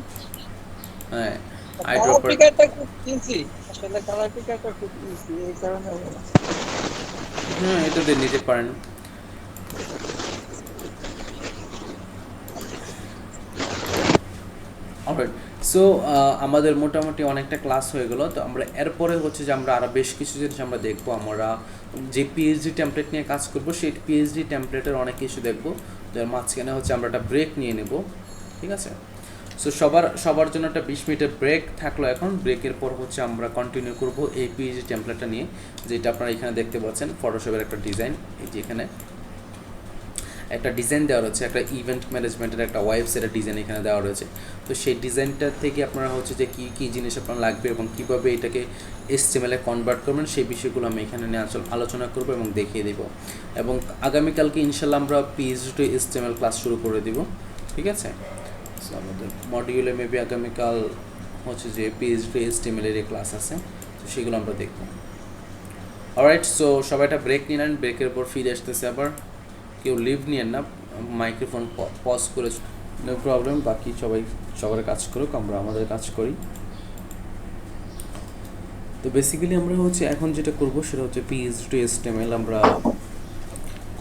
[SPEAKER 3] হ্যাঁ
[SPEAKER 6] কালার
[SPEAKER 3] আইড্রপার।
[SPEAKER 6] পিকারটা খুব কিনছি, আসলে কালার পিকারটা খুব কিনছি, এই কারণে বলা।
[SPEAKER 3] হ্যাঁ, এটা দিয়ে নিতে পারেন। অলরাইট, সো আমাদের মোটামুটি অনেকটা ক্লাস হয়ে গেল। তো আমরা এরপরে হচ্ছে যে আমরা আরও বেশ কিছু জিনিস আমরা দেখবো। আমরা যে পিএইচডি টেমপ্লেট নিয়ে কাজ করব, সেই পিএইচডি টেমপ্লেটের অনেক কিছু দেখবো। যার মাঝখানে হচ্ছে আমরা একটা ব্রেক নিয়ে নেব, ঠিক আছে? সো সবার জন্য একটা 20 মিনিটের ব্রেক থাকলো। এখন ব্রেকের পর হচ্ছে আমরা কন্টিনিউ করব এই পিএইচডি টেমপ্লেটটা নিয়ে, যেটা আপনারা এখানে দেখতে পাচ্ছেন। ফটোশপের একটা ডিজাইন, এই যে এখানে একটা ডিজাইন দেওয়া রয়েছে, একটা ইভেন্ট ম্যানেজমেন্টের একটা ওয়েবসাইটের ডিজাইন এখানে দেওয়া রয়েছে। তো সেই ডিজাইনটা থেকে আপনারা হচ্ছে যে কী কী জিনিস আপনার লাগবে এবং কীভাবে এটাকে HTML-এ কনভার্ট করবেন, সেই বিষয়গুলো আমি এখানে নিয়ে আলোচনা করব এবং দেখিয়ে দেব। এবং আগামীকালকে ইনশাল্লাহ আমরা PHP to HTML ক্লাস শুরু করে দিব, ঠিক আছে? সো আমাদের মডিউলে মেবি আগামীকাল হচ্ছে যে PHP to HTML-এর ক্লাস আছে, তো সেগুলো আমরা দেখব। অলরাইট, সো সবাই একটা ব্রেক নিয়ে নেন। ব্রেকের পর ফিরে আসতেছে আবার। কেউ লিভ নিয়েন না, মাইক্রোফোন পজ করে, নো প্রবলেম। বাকি সবার কাজ করুক, আমরা আমাদের কাজ করি। তো বেসিক্যালি আমরা হচ্ছে এখন যেটা করব সেটা হচ্ছে PHP to HTML আমরা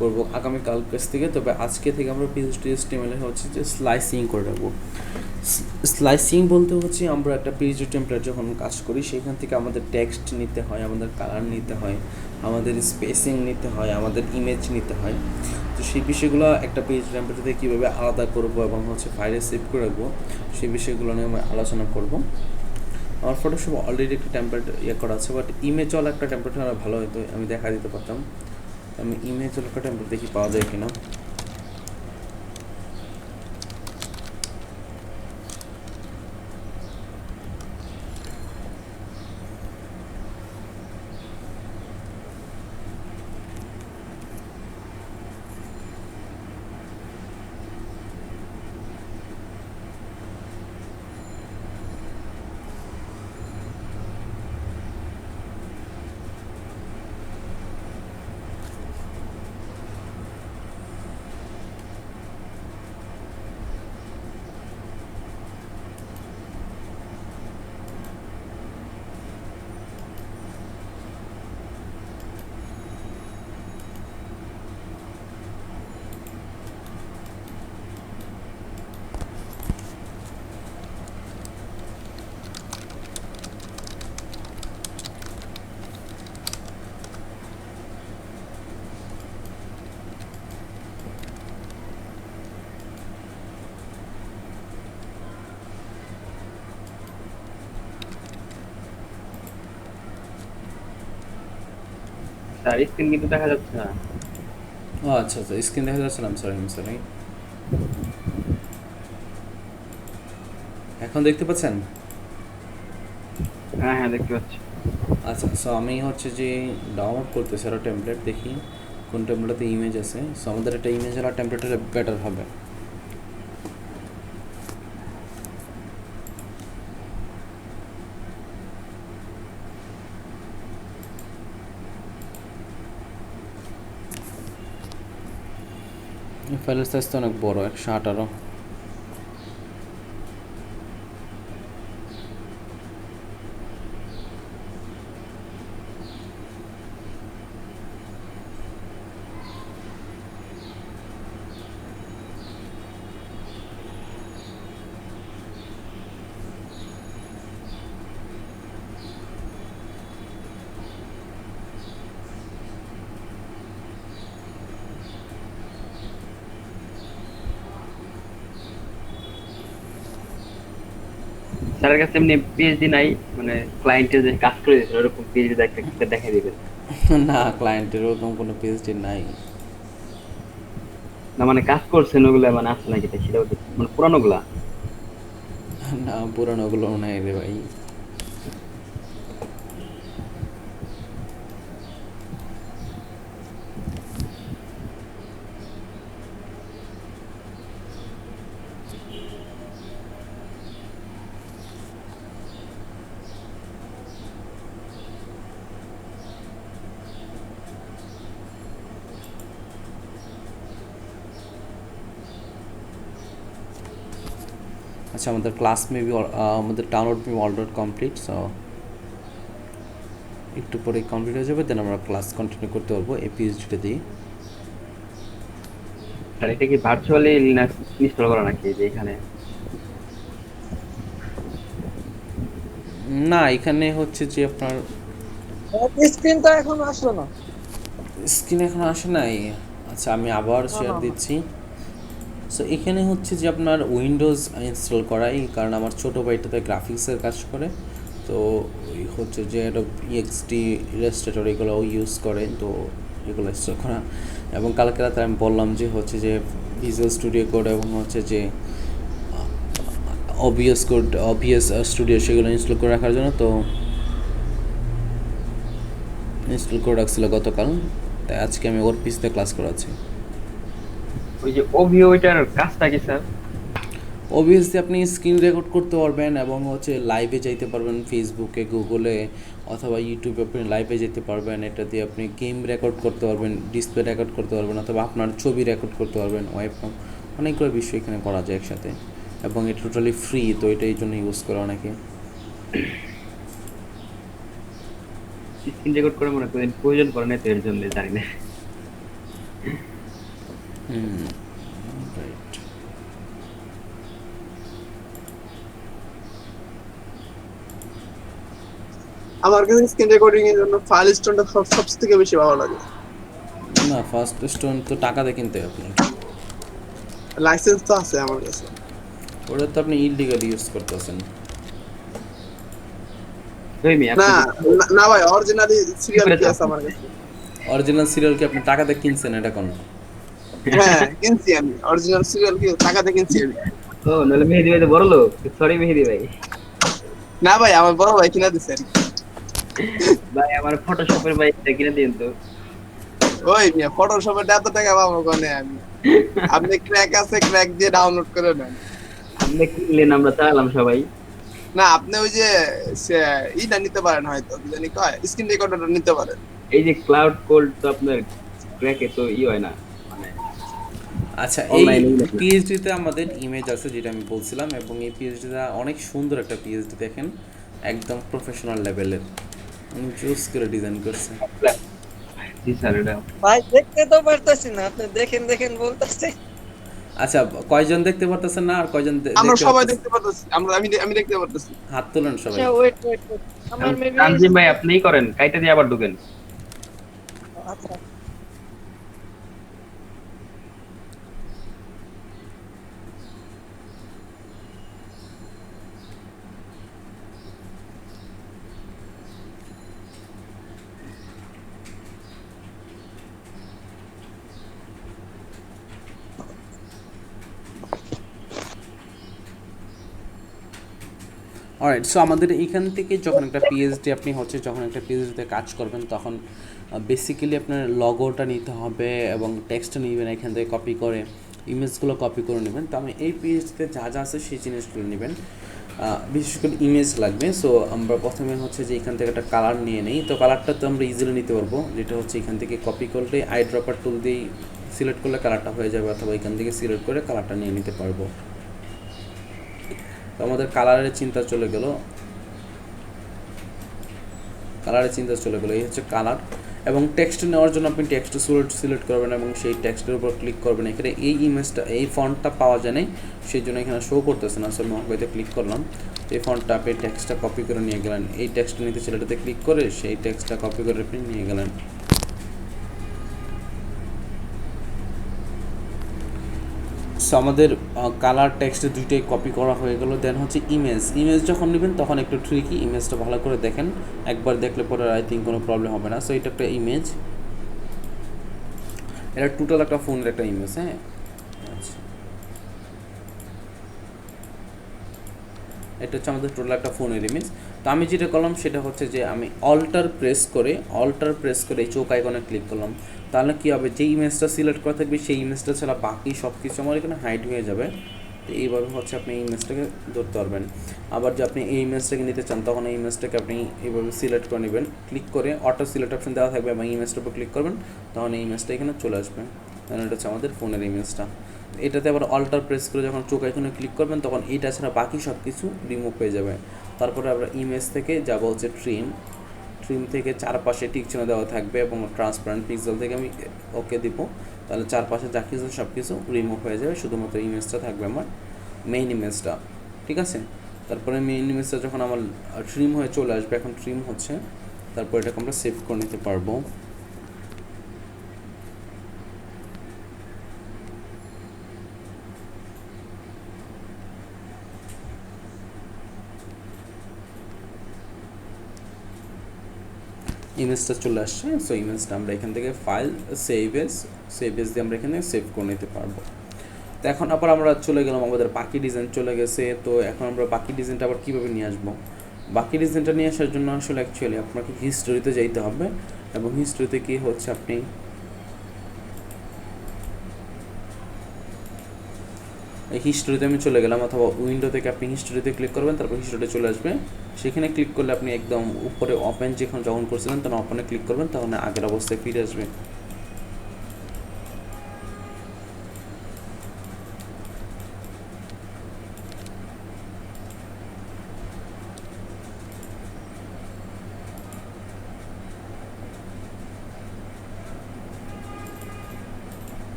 [SPEAKER 3] করব আগামীকাল ক্লাস থেকে। তবে আজকে থেকে আমরা PHP to HTML হচ্ছে যে স্লাইসিং করে রাখবো। স্লাইসিং বলতে হচ্ছে আমরা একটা PHP টেমপ্লেট যখন কাজ করি, সেখান থেকে আমাদের টেক্সট নিতে হয়, আমাদের কালার নিতে হয়, আমাদের স্পেসিং নিতে হয়, আমাদের ইমেজ নিতে হয়। তো সেই বিষয়গুলো একটা PHP টেমপ্লেট থেকে কীভাবে আলাদা করব এবং হচ্ছে ফাইলে সেভ করে রাখবো, সেই বিষয়গুলো নিয়ে আমরা আলোচনা করব। আমার ফটোশপ অলরেডি একটা টেমপ্লেট করা আছে, বাট ইমেজওয়ালা একটা টেমপ্লেট হলে ভালো হতো, আমি দেখা দিতে পারতাম। আমি ইমেজওয়ালা একটা টেমপ্লেট দেখি পাওয়া যায় কিনা।
[SPEAKER 4] স্যার স্ক্রিন কিন্তু দেখা যাচ্ছে না।
[SPEAKER 3] ও আচ্ছা আচ্ছা, স্ক্রিন দেখা যাচ্ছে না, সরি। এখন দেখতে পাচ্ছেন?
[SPEAKER 4] হ্যাঁ হ্যাঁ দেখতে পাচ্ছি।
[SPEAKER 3] আচ্ছা, সো আমি হচ্ছে যে ডাউনলোড করতেছি একটা টেমপ্লেট, দেখি কোন টেমপ্লেটে ইমেজ আছে। সো আমাদের একটা ইমেজ ওয়ালা টেমপ্লেট হলে বেটার হবে। ফাইলের সাইজ তো অনেক বড়, 118।
[SPEAKER 4] স্যারের কাছে এমনি পিএইচডি নাই, মানে ক্লায়েন্টের যে কাজ করে দিয়েছিল ওরকম পিএইচডি দেখা দিবেন।
[SPEAKER 3] না, ক্লায়েন্টের ওরকম কোনো PhD নাই।
[SPEAKER 4] না মানে কাজ করছেন ওগুলা মানে আছে নাকি তাই সেটা বলতে- মানে পুরানো গুলা।
[SPEAKER 3] না পুরানোগুলো নাই রে ভাই। আচ্ছা আমাদের ক্লাস মেবি আমাদের download maybe already complete, so একটু পরে কমপ্লিট হয়ে যাবে, দেন আমরা ক্লাস কন্টিনিউ করতে পারবো এই পিএইচডিটা দিয়ে।
[SPEAKER 4] আর এটা কি ভার্চুয়ালি লিনাক্স ইনস্টল করা নাকি এই যে এখানে?
[SPEAKER 3] না এখানে হচ্ছে যে আপনার
[SPEAKER 6] স্ক্রিনটা এখন আসলো না।
[SPEAKER 3] স্ক্রিন এখন আসে নাই। আচ্ছা আমি আবার শেয়ার
[SPEAKER 6] না।
[SPEAKER 3] দিচ্ছি। সো এখানে হচ্ছে যে আপনার উইন্ডোজ ইনস্টল করাই, কারণ আমার ছোটো ভাইটাতে গ্রাফিক্সের কাজ করে, তো ওই হচ্ছে যে একটা ইএক্সটি ইলাস্ট্রেটর এগুলো ইউজ করে, তো এগুলো ইনস্টল করা। এবং কালকে রাতে আমি বললাম যে হচ্ছে যে ভিজুয়াল স্টুডিও কোড এবং হচ্ছে যে অবিএস স্টুডিও সেগুলো ইনস্টল করে রাখার জন্য, তো ইনস্টল করে রাখছিল গতকাল, তাই আজকে আমি ওর পিসতে ক্লাস করাচ্ছি।
[SPEAKER 4] ওই যে ওভিও ওইটার কাজটা কি স্যার?
[SPEAKER 3] অবভিয়াসলি আপনি স্ক্রিন রেকর্ড করতে পারবেন এবং হচ্ছে লাইভে যাইতে পারবেন, ফেসবুকে, গুগলে অথবা ইউটিউবে আপনি লাইভে যেতে পারবেন। এটা দিয়ে আপনি গেম রেকর্ড করতে পারবেন, ডিসপ্লে রেকর্ড করতে পারবেন, অথবা আপনার ছবি রেকর্ড করতে পারবেন, ওয়েবক্যাম, অনেকগুলো বিষয় এখানে করা যায় একসাথে, এবং এটা টোটালি ফ্রি, তো এটা এই জন্য ইউজ করে অনেকে।
[SPEAKER 4] স্ক্রিন রেকর্ড করে মনে করেন প্রয়োজন পড়ে না তো এর জন্য জানি না।
[SPEAKER 3] রাইট।
[SPEAKER 1] আমার কাছে স্ক্রিন রেকর্ডিং এর জন্য ফাইল স্টোনটা সবথেকে বেশি ভালো লাগে।
[SPEAKER 3] না ফার্স্ট স্টোন তো টাকা দিয়ে কিনতে হবে আপনার,
[SPEAKER 1] লাইসেন্স তো আছে আমার কাছে।
[SPEAKER 3] ওটা তো আপনি ইললিগাল ইউজ করতেছেন।
[SPEAKER 4] জয়মি
[SPEAKER 1] না
[SPEAKER 4] আপনি
[SPEAKER 1] না ভাই, অরিজিনালি সিরিয়াল কি আছে আমার কাছে।
[SPEAKER 3] অরিজিনাল সিরিয়াল কি আপনি টাকা দিয়ে কিনছেন এটা কোন?
[SPEAKER 1] হ্যাঁ কিনছি আমি, অরিজিনাল সিরিয়াল কি টাকাতে কিনছি আমি।
[SPEAKER 4] ও নাহলে মেহেদি ভাই তো বড় লোক। সরি মেহেদি ভাই।
[SPEAKER 1] না ভাই, আমার বড় ভাই কিনা দিছে আর কি।
[SPEAKER 4] ভাই আমার ফটোশপের ভাই এটা কিনে দিন তো।
[SPEAKER 1] ওই মিয়া ফটোশপে এত টাকা পাবো কোনে আমি? আপনি ক্র্যাক আছে, ক্র্যাক দিয়ে ডাউনলোড করে নেন।
[SPEAKER 4] আপনি কিনলেন আমরা চালাম সবাই।
[SPEAKER 1] না আপনি ওই যে ইটা নিতে পারেন, হয়তো কি জানি কয় স্ক্রিন রেকর্ডারটা নিতে পারেন।
[SPEAKER 4] এই যে ক্লাউড কোল্ড তো আপনার ক্র্যাকে তো হয় না মানে।
[SPEAKER 3] আচ্ছা এই
[SPEAKER 4] Online এই দেখলাম।
[SPEAKER 3] পিএইচডিতে আমাদের ইমেজ আছে যেটা আমি বলছিলাম, এবং এই পিএইচডিটা অনেক সুন্দর একটা পিএইচডি, দেখেন একদম প্রফেশনাল লেভেলের, চুজ করে ডিজাইন করছে।
[SPEAKER 4] জি স্যার এটা
[SPEAKER 6] ভাই দেখতে তো পারতেছি না, আপনি দেখেন দেখেন বলতেছে।
[SPEAKER 3] আচ্ছা কয়জন দেখতে পারতেছেন না আর কয়জন
[SPEAKER 1] আমরা
[SPEAKER 3] দেখতে
[SPEAKER 1] সবাই
[SPEAKER 3] পারতেছেন?
[SPEAKER 1] দেখতে পারতেছি, আমি দেখতে পারতেছি।
[SPEAKER 3] হাত তোলেন সবাই।
[SPEAKER 6] আচ্ছা ওয়েট ওয়েট আমার মেবি
[SPEAKER 4] তানজিম ভাই আপনিই করেন, কাইটা দিয়ে আবার ঢুকেন।
[SPEAKER 6] আচ্ছা
[SPEAKER 3] অলরাইট, সো আমাদের এখান থেকে যখন একটা পিএইচডি আপনি হচ্ছে যখন একটা পিএইচডিতে কাজ করবেন, তখন বেসিক্যালি আপনার লগোটা নিতে হবে এবং টেক্সটটা নেবেন এখান থেকে কপি করে, ইমেজগুলো কপি করে নেবেন। তো আমি এই পিএইচডিতে যা যা আছে সেই জিনিসগুলো নেবেন, বিশেষ করে ইমেজ লাগবে। সো আমরা প্রথমে হচ্ছে যে এখান থেকে একটা কালার নিয়ে নিই, তো কালারটা তো আমরা ইজিলি নিতে পারবো, যেটা হচ্ছে এখান থেকে কপি করলে আই ড্রপার টুল দিয়েই সিলেক্ট করলে কালারটা হয়ে যাবে, অথবা এখান থেকে সিলেক্ট করে কালারটা নিয়ে নিতে পারবো। তো আমাদের কালারের চিন্তা চলে গেল, এই হচ্ছে কালার। এবং টেক্সট নেওয়ার জন্য আপনি টেক্সট সিলেক্ট করবেন এবং সেই টেক্সটের উপর ক্লিক করবেন। এখানে এই ইমেজটা এই ফন্টটা পাওয়া যায় না, সেই জন্য এখানে শো করতেছে না। সো মহাকাইতে ক্লিক করলাম, এই ফন্টটা আপনি টেক্সটটা কপি করে নিয়ে গেলেন, এই টেক্সটটা নিতে ছেলেটাতে ক্লিক করে সেই টেক্সটটা কপি করে আপনি নিয়ে গেলেন। সো আমাদের কালার টেক্সট দুইটাই কপি করা হয়ে গেল। দেন হচ্ছে ইমেজ যখন নেবেন তখন একটু ট্রিকি, ইমেজটা ভালো করে দেখেন, একবার দেখলে পরে আই থিঙ্ক কোনো প্রবলেম হবে না। সো এটা একটা ইমেজ, এটা টোটাল একটা ফোনের একটা ইমেজ। হ্যাঁ, আচ্ছা, এটা হচ্ছে আমাদের টোটাল একটা ফোনের ইমেজ। তো আমি যেটা করলাম সেটা হচ্ছে যে আমি অল্টার প্রেস করে এই চোখ আইকনে ক্লিক করলাম। তাহলে কী হবে, যে ইমেজটা সিলেক্ট করা থাকবে সেই ইমেজটা ছাড়া বাকি সব কিছু আমার এখানে হাইড হয়ে যাবে। তো এইভাবে হচ্ছে আপনি এই ইমেজটাকে ধরতে পারবেন। আবার যে আপনি এই ইমেজটাকে নিতে চান তখন এই ইমেজটাকে আপনি এইভাবে সিলেক্ট করে নেবেন, ক্লিক করে অটো সিলেক্ট অপশন দেওয়া থাকবে এবং ইমেজটার উপর ক্লিক করবেন, তখন এই ইমেজটা এখানে চলে আসবে। তাহলে এটা হচ্ছে আমাদের ফোনের ইমেজটা। এটাতে আবার অল্টার প্রেস করে যখন চোখ আইকনে ক্লিক করবেন তখন এইটা ছাড়া বাকি সব কিছু রিমুভ হয়ে যাবে। তারপরে আমরা ইমেজ থেকে যাব হচ্ছে ট্রিম থেকে চারপাশে টিক চিহ্ন দেওয়া থাকবে এবং ট্রান্সপারেন্ট পিক্সেল থেকে আমি ওকে দিব। তাহলে চারপাশে যা কিছু সব কিছু রিমুভ হয়ে যাবে, শুধুমাত্র ইমেজটা থাকবে আমার মেইন ইমেজটা, ঠিক আছে। তারপরে মেইন ইমেজটা যখন আমার ট্রিম হয়ে চলে আসবে, এখন ট্রিম হচ্ছে, তারপর এটাকে আমরা সেভ করে নিতে পারবো। ইমেজটা চলে আসছে। সো ইমেজটা আমরা এখান থেকে ফাইল সেভ এজ দিয়ে আমরা এখানে সেভ করে নিতে পারবো। তো এখন আবার আমরা চলে গেলাম, আমাদের বাকি ডিজাইন চলে গেছে। তো এখন আমরা বাকি ডিজাইনটা আবার কীভাবে নিয়ে আসবো? বাকি ডিজাইনটা নিয়ে আসার জন্য আসলে অ্যাকচুয়ালি আপনাকে হিস্টোরিতে যাইতে হবে এবং হিস্টোরিতে কি হচ্ছে, আপনি এই হিস্টোরিতে আমি চলে গেলাম, অথবা উইন্ডো থেকে আপনি হিস্টোরিতে ক্লিক করবেন, তারপর হিস্টোরিতে চলে আসবে। সেখানে ক্লিক করলে আপনি একদম উপরে ওপেন যখন করছিলেন তখন ওপেনে ক্লিক করবেন, তখন আগের অবস্থায় ফিরে আসবে।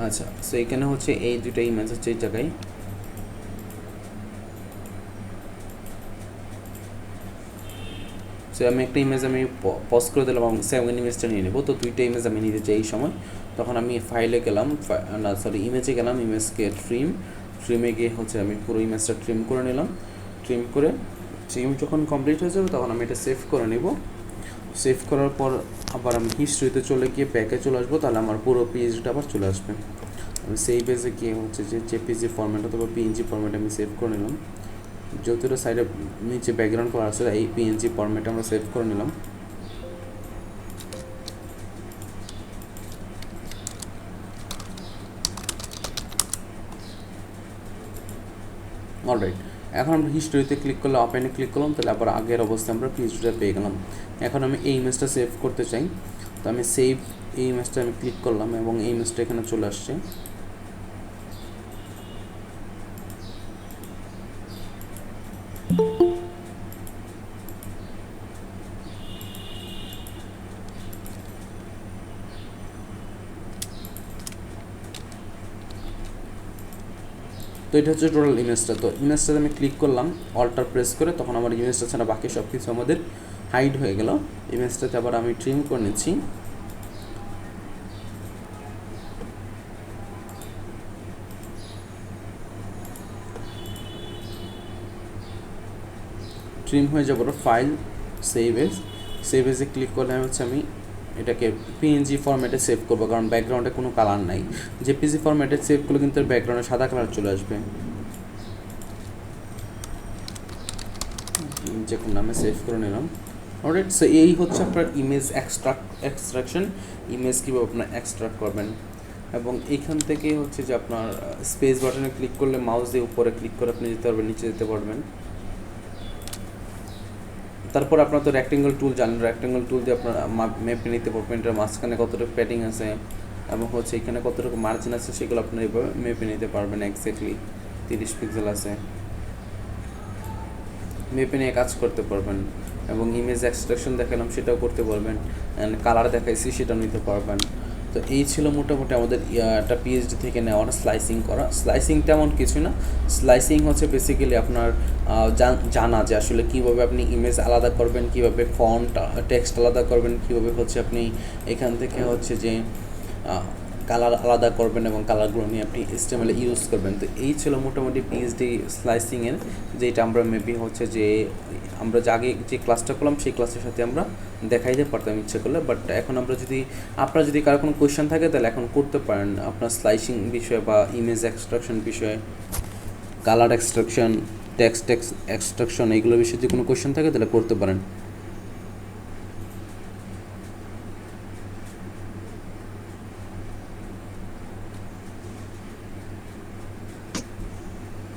[SPEAKER 3] আচ্ছা, সো এখানে হচ্ছে এই দুটো ইমেজ হচ্ছে এই জায়গায়। সো আমি একটা ইমেজ আমি পজ করে দিলাম এবং সেকেন্ড ইমেজটা নিয়ে নেবো। তো দুইটা ইমেজ আমি নিতে চাই এই সময়, তখন আমি ফাইলে গেলাম, ইমেজে গেলাম, ইমেজকে ট্রিমে গিয়ে হচ্ছে আমি পুরো ইমেজটা ট্রিম করে নিলাম। ট্রিম যখন কমপ্লিট হয়ে যাবে তখন আমি এটা সেভ করে নেব। সেভ করার পর আবার আমি হিস্ট্রিতে চলে গিয়ে ব্যাকে চলে আসবো, তাহলে আমার পুরো পেজটা আবার চলে আসবে। আমি সেই পেজে গিয়ে হচ্ছে যে জেপিজি ফরম্যাট অথবা পিএনজি ফরম্যাট আমি সেভ করে নিলাম। যতটা সাইডে নিচে ব্যাকগ্রাউন্ড করা আছে এই পিএনজি ফরম্যাট আমরা সেভ করে নিলাম। অলরাইট, এখন আমরা হিস্টোরিতে ক্লিক করলে ওপেনে ক্লিক করলাম, তাহলে আবার আগের অবস্থায় আমরা পিএইচডিটা পেয়ে গেলাম। এখন আমি এই ইমেজটা সেভ করতে চাই, তো আমি সেভ এই ইমেজটা আমি ক্লিক করলাম এবং এই ইমেজটা এখানে চলে আসছে। তো এটা হচ্ছে টোটাল ইমেজটা। তো ইমেজটাতে আমি ক্লিক করলাম অল্টার প্রেস করে, তখন আমার ইমেজটা ছাড়া বাকি সব কিছু আমাদের হাইড হয়ে গেল। ইমেজটাতে আবার আমি ট্রিম করে নিচ্ছি। ট্রিম হয়ে যাবার ফাইল সেভ এজে ক্লিক করলে হচ্ছে আমি এটাকে পিএনজি ফরম্যাটে সেভ করবো, কারণ ব্যাকগ্রাউন্ডে কোনো কালার নাই। জেপিজি ফরম্যাটে সেভ করলে কিন্তু ব্যাকগ্রাউন্ডে সাদা কালার চলে আসবে। যে কোনো নামে সেভ করে নিলাম। অলরাইট, সো এই হচ্ছে আপনার ইমেজ এক্সট্রাকশন, ইমেজ কীভাবে আপনার এক্সট্রাক্ট করবেন। এবং এইখান থেকে হচ্ছে যে আপনার স্পেস বাটনে ক্লিক করলে মাউস দিয়ে উপরে ক্লিক করে আপনি যেতে পারবেন, নিচে যেতে পারবেন। তারপর আপনার তো রেক্টেঙ্গল টুল জানেন, রেক্টেঙ্গল টুল দিয়ে আপনার মেপে নিতে পারবেন এটার মাঝখানে কতটুকু প্যাডিং আছে এবং হচ্ছে এখানে কতটুকু মার্জিন আছে সেগুলো আপনার এইভাবে মেপে নিতে পারবেন। এক্স্যাক্টলি 30 পিক্সেল আছে, মেপে নিয়ে কাজ করতে পারবেন। এবং ইমেজ এক্সট্রাকশন দেখালাম সেটাও করতে পারবেন, অ্যান্ড কালার দেখাইছি সেটাও নিতে পারবেন। তো এই ছিল মোটামুটি আমাদের একটা পিএইচডি থেকে নেওয়ার স্লাইসিং করা। স্লাইসিং তেমন কিছু না, স্লাইসিং হচ্ছে বেসিক্যালি আপনার জানা যে আসলে কীভাবে আপনি ইমেজ আলাদা করবেন, কীভাবে ফন্ট টেক্সট আলাদা করবেন, কীভাবে হচ্ছে আপনি এখান থেকে হচ্ছে যে কালার আলাদা করবেন এবং কালারগুলো নিয়ে আপনি HTML ইউজ করবেন। তো এই ছিল মোটামুটি পিএইচডি স্লাইসিংয়ের, যেটা আমরা মেবি হচ্ছে যে আমরা যে আগে যে ক্লাসটা করলাম সেই ক্লাসের সাথে আমরা দেখাইতে পারতাম ইচ্ছে করলে, বাট এখন আমরা যদি আপনার যদি কারো কোনো কোয়েশ্চেন থাকে তাহলে এখন করতে পারেন আপনার স্লাইসিং বিষয়ে বা ইমেজ এক্সট্রাকশন বিষয়ে, কালার এক্সট্রাকশন, টেক্সট এক্সট্রাকশন, এইগুলো বিষয়ে যদি কোনো কোয়েশ্চেন থাকে তাহলে করতে পারেন।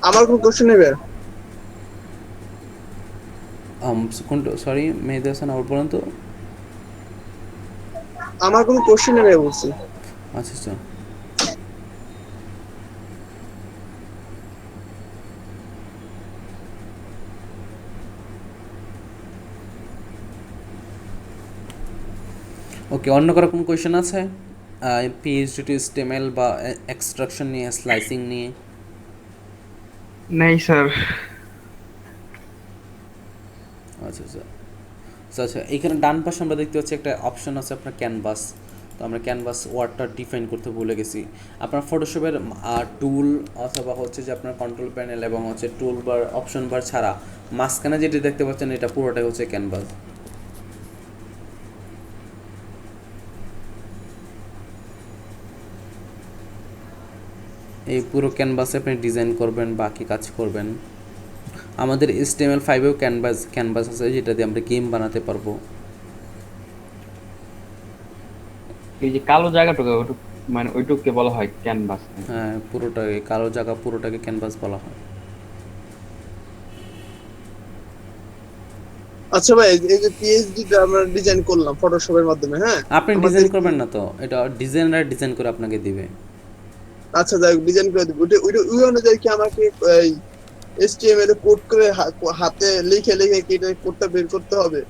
[SPEAKER 1] আমার কোনো কোশ্চেন নেবে?
[SPEAKER 3] কোনটা, সরি মেহেদি হাসান আবার বলেন তো।
[SPEAKER 1] আমার কোনো কোশ্চেন নেবে বলছি।
[SPEAKER 3] আচ্ছা আচ্ছা, ওকে, অন্য কারো কোনো কোয়েশ্চেন আছে পিএইচডি টু HTML বা এক্সট্রাকশন নিয়ে, স্লাইসিং নিয়ে?
[SPEAKER 4] নেই স্যার।
[SPEAKER 3] আচ্ছা আচ্ছা আচ্ছা আচ্ছা, এখানে ডান পাশে আমরা দেখতে পাচ্ছি একটা অপশন আছে আপনার ক্যানভাস। তো আমরা ক্যানভাস ওয়ার্ডটা ডিফাইন করতে ভুলে গেছি। আপনার ফটোশপের টুল অথবা হচ্ছে যে আপনার কন্ট্রোল প্যানেল এবং হচ্ছে টুল বার, অপশন বার ছাড়া মাঝখানে যেটি দেখতে পাচ্ছেন এটা পুরোটাই হচ্ছে ক্যানভাস। এই পুরো ক্যানভাসে আপনি ডিজাইন করবেন, বাকি কাজ করবেন। আমাদের HTML5-এও ক্যানভাস আছে যেটা দিয়ে আমরা গেম বানাতে পারবো।
[SPEAKER 4] এই যে কালো জায়গাটুকু ওটুক মানে ওইটুককে বলা হয় ক্যানভাস।
[SPEAKER 3] হ্যাঁ, পুরোটাকে কালো জায়গা পুরোটাকে ক্যানভাস বলা হয়।
[SPEAKER 1] আচ্ছা ভাই, এই যে পিএইচডি টা আমরা ডিজাইন করলাম ফটোশপের মাধ্যমে, হ্যাঁ
[SPEAKER 3] আপনি ডিজাইন করবেন না তো, এটা ডিজাইনার ডিজাইন করে আপনাকে দিবে।
[SPEAKER 1] আচ্ছা যাই ডিজাইন করে দিব, ওইটা ওই অনুযায়ী কি আমাকে এই এইচটিএমএল এ কোড করে হাতে লিখে লিখে কি এটা কোডটা বের করতে হবে?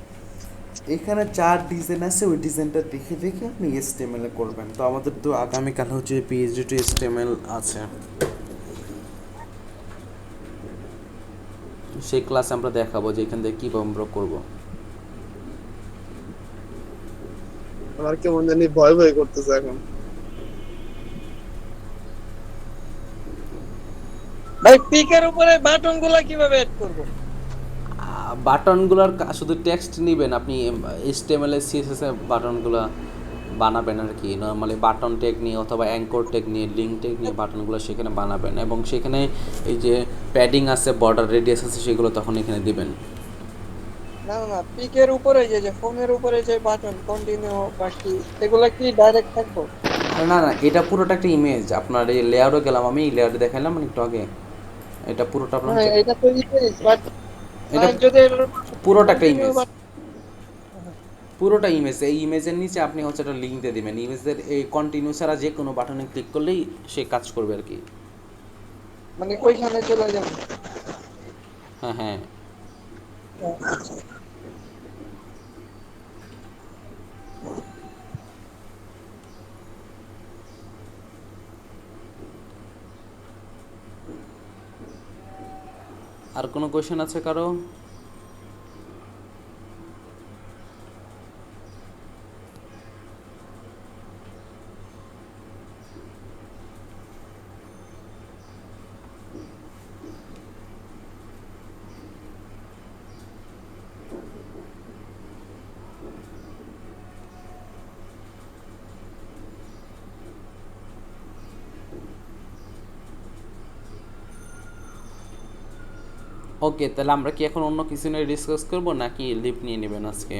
[SPEAKER 3] এখানে চার ডিজাইন আছে, ওই ডিজাইনটা দেখে দেখে আপনি HTML এ করবেন। তো আমাদের তো আগামীকাল হচ্ছে পিএইচডি টু HTML আছে, সেই ক্লাসে আমরা দেখাবো যে এখান থেকে কীভাবে আমরা করবো।
[SPEAKER 1] আমার কেমন জানি ভয় ভয় করতেছে এখন।
[SPEAKER 6] ভাই পিকের উপরে বাটন গুলা কিভাবে অ্যাড করব?
[SPEAKER 3] বাটনগুলোর শুধু টেক্সট নেবেন আপনি, HTML এর CSS এর বাটনগুলো বানাবেন আর কি। নর্মালি বাটন ট্যাগ নিয়ে অথবা অ্যাঙ্কর ট্যাগ নিয়ে, লিঙ্ক ট্যাগ নিয়ে বাটনগুলো সেখানে বানাবেন এবং সেখানে এই যে প্যাডিং আছে, বর্ডার রেডিয়াস আছে, সেগুলো তখন এখানে দিবেন।
[SPEAKER 6] না না না, পিকের উপরে যে ফোনের উপরে যে বাটন কন্টিনিউ বাকি এগুলা কি ডাইরেক্ট থাকবো?
[SPEAKER 3] না না, এটা পুরোটা একটা ইমেজ। আপনার এই লেয়ারও গেলাম, আমি এই লেয়ারে দেখাইলাম মানে একটু আগে, এটা পুরোটা আপনার
[SPEAKER 6] হ্যাঁ এটা তো ইমেজ, বাট
[SPEAKER 3] এটা
[SPEAKER 6] যদি
[SPEAKER 3] পুরোটা একটা
[SPEAKER 6] continue
[SPEAKER 3] ইমেজ, পুরোটা ইমেজ। এই ইমেজের নিচে আপনি হচ্ছে একটা লিঙ্ক দিয়ে দেবেন। ইমেজের এই কন্টিনিউ ছাড়া যে কোনো বাটনে ক্লিক করলেই সে কাজ করবে আর কি।
[SPEAKER 6] মানে ওইখানে চলে যাবে।
[SPEAKER 3] হ্যাঁ হ্যাঁ, আর কোনো কোয়েশ্চেন আছে কারো? ওকে, তাহলে আমরা কি এখন অন্য কিছু নিয়ে ডিসকাস করবো নাকি লিভ নিয়ে নেবেন আজকে?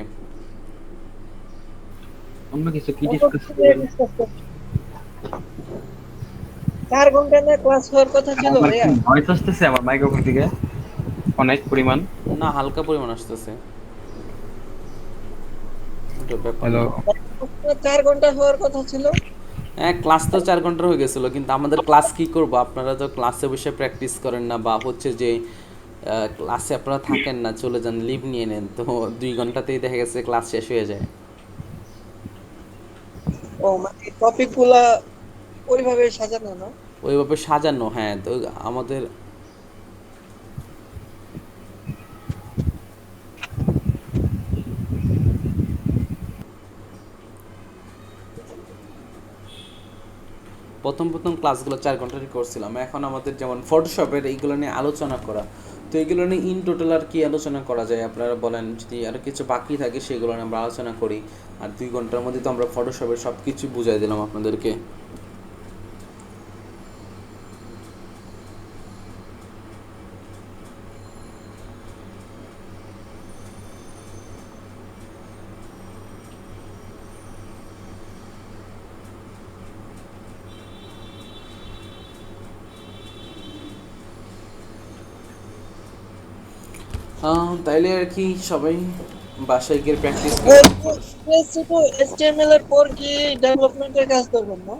[SPEAKER 4] অন্য কিছু কি ডিসকাস করবেন?
[SPEAKER 6] 4 ঘন্টা না ক্লাস হওয়ার কথা ছিল ভাইয়া।
[SPEAKER 4] ভয়েস আসতেছে আমার মাইক্রোফোন থেকে অনেক পরিমাণ।
[SPEAKER 3] না, হালকা পরিমাণ আসতেছে, ওটা ব্যাপার
[SPEAKER 4] হ্যালো,
[SPEAKER 3] না।
[SPEAKER 6] 4 ঘন্টা হওয়ার কথা ছিল।
[SPEAKER 3] হ্যাঁ, ক্লাস তো 4 ঘন্টার হয়ে গেছিলো, কিন্তু আমাদের ক্লাস কি করব, আপনারা তো ক্লাসে বসে প্র্যাকটিস করেন না, বা হচ্ছে যে ক্লাসে আপনারা থাকেন না, চলে যান, লিভ নিয়ে নেন, তো 2 ঘন্টাতেই দেখা গেছে ক্লাস শেষ হয়ে যায়।
[SPEAKER 6] ও মানে টপিক গুলা ওইভাবে সাজানো না।
[SPEAKER 3] ওইভাবে সাজানো, হ্যাঁ। তো আমাদের প্রথম প্রথম ক্লাসগুলো 4 ঘন্টারই করছিলাম, এখন আমাদের যেমন ফটোশপের এইগুলো নিয়ে আলোচনা করা, তো এইগুলো নিয়ে ইন টোটাল আর কি আলোচনা করা যায় আপনারা বলেন, যদি আরও কিছু বাকি থাকে সেগুলো নিয়ে আমরা আলোচনা করি। আর 2 ঘন্টার মধ্যে তো আমরা ফটোশপের সব কিছু বুঝাই দিলাম আপনাদেরকে। তাইলে আর কি সবাই বাসায় গিয়ে প্র্যাকটিস
[SPEAKER 6] HTML এর পর কি ডেভেলপমেন্টের কাজ করবেন না?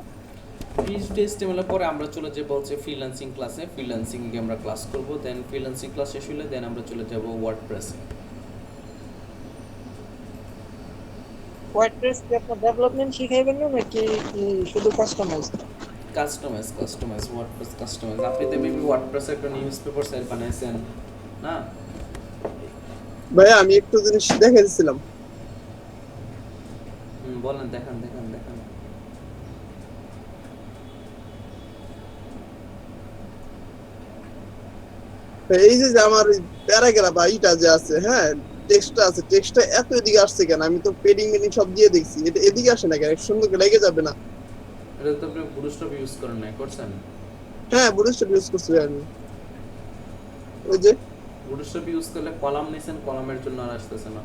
[SPEAKER 3] HTML এর পরে আমরা চলে যাবো হচ্ছে ফ্রিল্যান্সিং ক্লাসে, ফ্রিল্যান্সিং এ আমরা ক্লাস করব, দেন ফ্রিল্যান্সিং ক্লাস শেষ হলে দেন আমরা চলে যাব ওয়ার্ডপ্রেসে।
[SPEAKER 6] ওয়ার্ডপ্রেস কি আপনার ডেভেলপমেন্ট শিখাইবেন না নাকি কি শুধু কাস্টমাইজ?
[SPEAKER 3] Customise WordPress customise. আপনি তো মেবি ওয়ার্ডপ্রেসে একটা নিউজ পেপার সাইট বানাইছেন না?
[SPEAKER 1] ভাই আমি একটু জিনিস দেখে দিছিলাম।
[SPEAKER 3] বলেন, দেখান দেখান দেখান।
[SPEAKER 1] এই যে যে আমার প্যারাগ্রাফ বা ইটা যে আছে, হ্যাঁ টেক্সটটা আছে, টেক্সটটা এত এদিকে আসছে কেন? আমি তো পেডিং মেডিং সব দিয়ে দেখছি, এটা এদিকে আসে না কেন? সুন্দর করে লেগে যাবে না?
[SPEAKER 3] এটা তো আপনি বুটস্ট্র্যাপ ইউজ করেন না, করছেন?
[SPEAKER 1] হ্যাঁ বুটস্ট্র্যাপ ইউজ করছি ভাই আমি। ওই যে
[SPEAKER 3] বুটস্ট্র্যাপ ইউজ করলে কলাম নিছেন, কলামের জন্য আর আসতেছে না।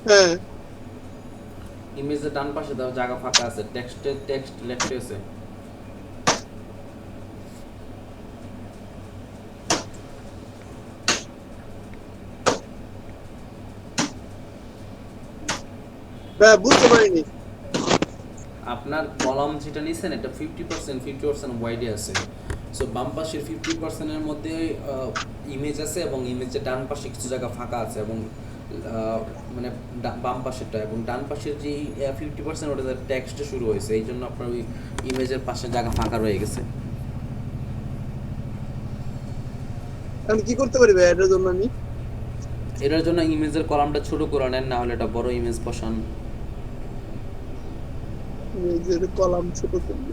[SPEAKER 1] হ্যাঁ
[SPEAKER 3] ইমেজের ডান পাশে দাও জায়গা ফাঁকা আছে, টেক্সট লেফটে আছে।
[SPEAKER 1] ভাই বুঝতে পারিনি।
[SPEAKER 3] আপনার কলাম যেটা নিছেন এটা 50% ওয়াইডে আছে। সো বাম পাশের 50% এর মধ্যে ইমেজ আছে এবং ইমেজের ডান পাশে কিছু জায়গা ফাঁকা আছে, এবং মানে বাম পাশেরটা, এবং ডান পাশের যে 50% ওটা টেক্সটে শুরু হয়েছে, এই জন্য আপনার ওই ইমেজের পাশে জায়গা ফাঁকা রয়ে গেছে।
[SPEAKER 1] আমি কি করতে পারি ভাই এটার জন্য? আমি
[SPEAKER 3] এটার জন্য ইমেজের কলামটা ছোট করে নেন, না হলে এটা বড় ইমেজ বসান।
[SPEAKER 1] যে কলাম ছোট করব।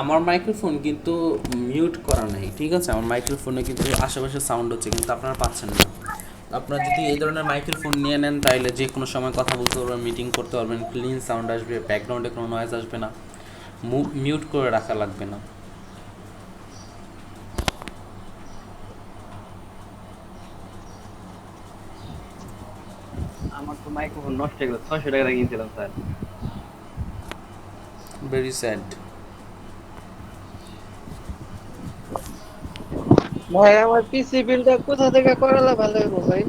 [SPEAKER 3] আমার মাইক্রোফোন কিন্তু মিউট করা নেই, ঠিক আছে? আমার মাইক্রোফোনে কিন্তু আশেপাশে সাউন্ড হচ্ছে, কিন্তু আপনারা পাচ্ছেন না। আপনারা যদি এই ধরনের মাইক্রোফোন নিয়ে নেন তাহলে যে কোনো সময় কথা বলতে পারবেন, মিটিং করতে পারবেন, ক্লিন সাউন্ড আসবে, ব্যাকগ্রাউন্ডে কোনো নয়েজ আসবে না, মিউট করে রাখা লাগবে না।
[SPEAKER 4] আমার তো মাইক্রোফোন নষ্ট হয়ে গেল, 600 টাকা দিয়ে কিনছিলাম স্যার।
[SPEAKER 3] Very sad.
[SPEAKER 6] ভাই আমার পিসি বিলটা কোথা থেকে করালে ভালো হবে ভাই?